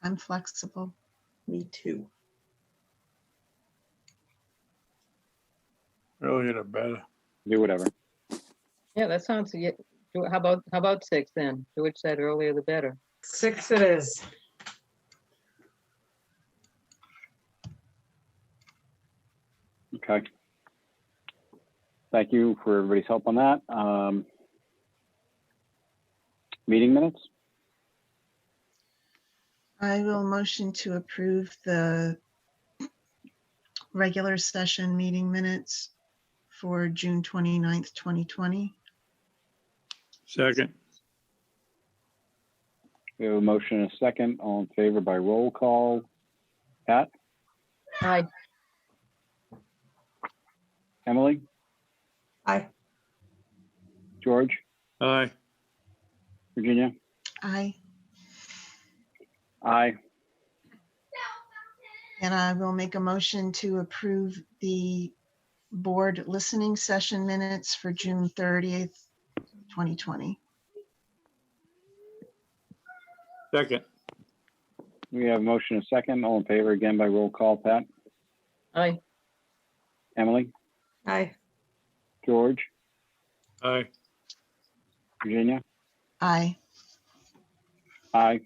A: I'm flexible.
F: Me too.
E: Earlier the better.
B: Do whatever.
D: Yeah, that sounds, yeah. How about 6 then? George said earlier the better.
F: 6 it is.
B: Okay. Thank you for everybody's help on that. Meeting minutes?
A: I will motion to approve the regular session meeting minutes for June 29th, 2020.
E: Second.
B: We have a motion and a second. All in favor by roll call. Pat?
D: Aye.
B: Emily?
F: Aye.
B: George?
E: Aye.
B: Virginia?
A: Aye.
B: Aye.
A: And I will make a motion to approve the board listening session minutes for June 30th, 2020.
E: Second.
B: We have a motion and a second. All in favor again by roll call. Pat?
D: Aye.
B: Emily?
F: Aye.
B: George?
E: Aye.
B: Virginia?
A: Aye.
B: Aye.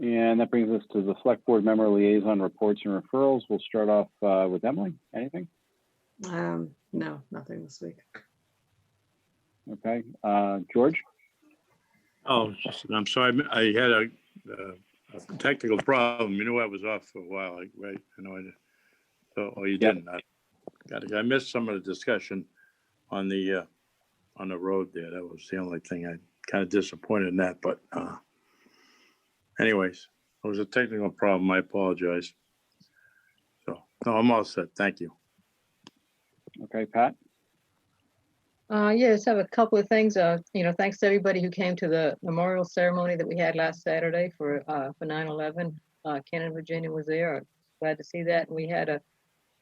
B: And that brings us to the select board member liaison reports and referrals. We'll start off with Emily. Anything?
F: No, nothing this week.
B: Okay. George?
E: Oh, I'm sorry. I had a technical problem. You know, I was off for a while, right? I know I did. So, oh, you
B: Yep.
E: didn't. I missed some of the discussion on the road there. That was the only thing. I kind of disappointed in that, but anyways, it was a technical problem. I apologize. So, no, I'm all set. Thank you.
B: Okay, Pat?
D: Yeah, just have a couple of things. Thanks to everybody who came to the memorial ceremony that we had last Saturday for 9/11. Ken and Virginia was there. Glad to see that. And we had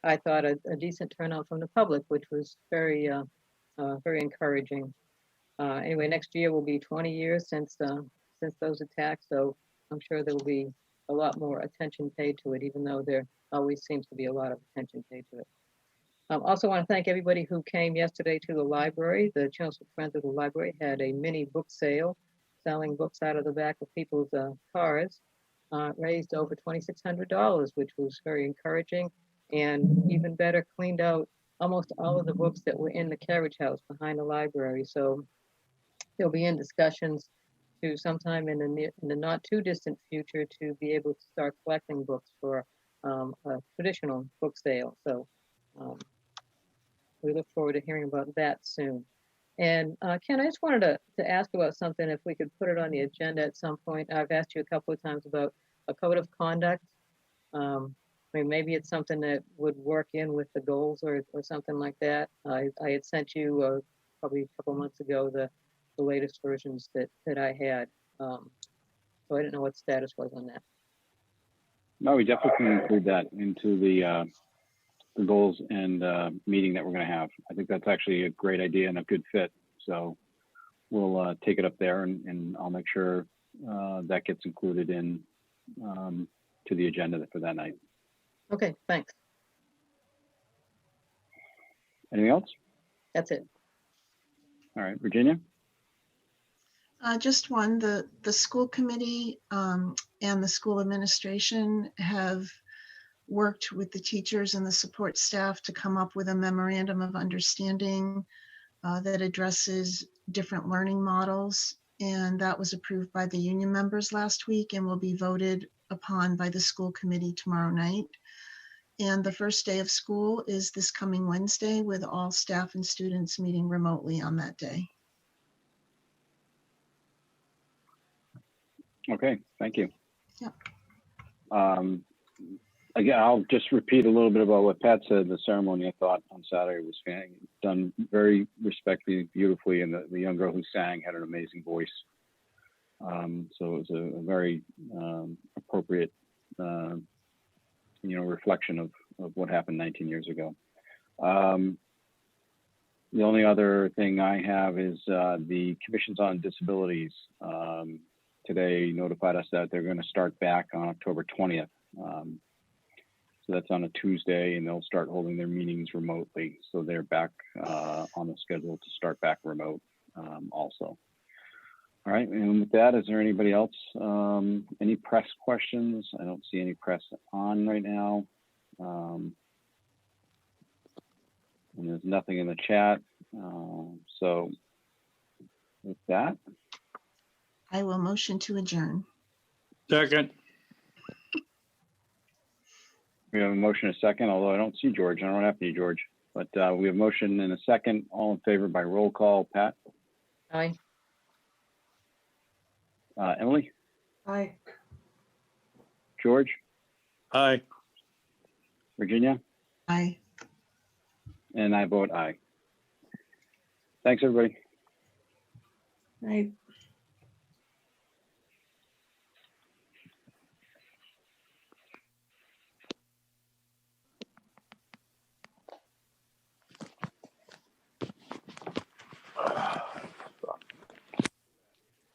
D: I thought a decent turnout from the public, which was very encouraging. Anyway, next year will be 20 years since those attacks, so I'm sure there will be a lot more attention paid to it, even though there always seems to be a lot of attention paid to it. Also want to thank everybody who came yesterday to the library. The Chelmsford Friends of the Library had a mini book sale, selling books out of the back of people's cars. Raised over $2,600, which was very encouraging, and even better, cleaned out almost all of the books that were in the carriage house behind the library. So they'll be in discussions to sometime in the not too distant future to be able to start collecting books for a traditional book sale. So we look forward to hearing about that soon. And Ken, I just wanted to ask about something, if we could put it on the agenda at some point. I've asked you a couple of times about a code of conduct. I mean, maybe it's something that would work in with the goals or something like that. I had sent you probably a couple months ago the latest versions that I had. So I didn't know what status was on that.
B: No, we definitely can include that into the goals and meeting that we're going to have. I think that's actually a great idea and a good fit. So we'll take it up there, and I'll make sure that gets included in to the agenda for that night.
D: Okay, thanks.
B: Anything else?
D: That's it.
B: All right, Virginia?
A: Just one, the school committee and the school administration have worked with the teachers and the support staff to come up with a memorandum of understanding that addresses different learning models. And that was approved by the union members last week and will be voted upon by the school committee tomorrow night. And the first day of school is this coming Wednesday, with all staff and students meeting remotely on that day.
B: Okay, thank you.
A: Yep.
B: Again, I'll just repeat a little bit about what Pat said. The ceremony, I thought, on Saturday was done very respectfully, beautifully, and the young girl who sang had an amazing voice. So it was a very appropriate, reflection of what happened 19 years ago. The only other thing I have is the Commissions on Disabilities today notified us that they're going to start back on October 20th. So that's on a Tuesday, and they'll start holding their meetings remotely. So they're back on the schedule to start back remote also. All right, and with that, is there anybody else? Any press questions? I don't see any press on right now. And there's nothing in the chat. So with that,
A: I will motion to adjourn.
H: Second.
B: we have a motion, a second, although I don't see George. I don't have to, George. But we have a motion and a second. All in favor by roll call. Pat?
D: Aye.
B: Emily?
F: Aye.
B: George?
H: Aye.
B: Virginia?
A: Aye.
B: And I vote aye. Thanks, everybody.
F: Aye.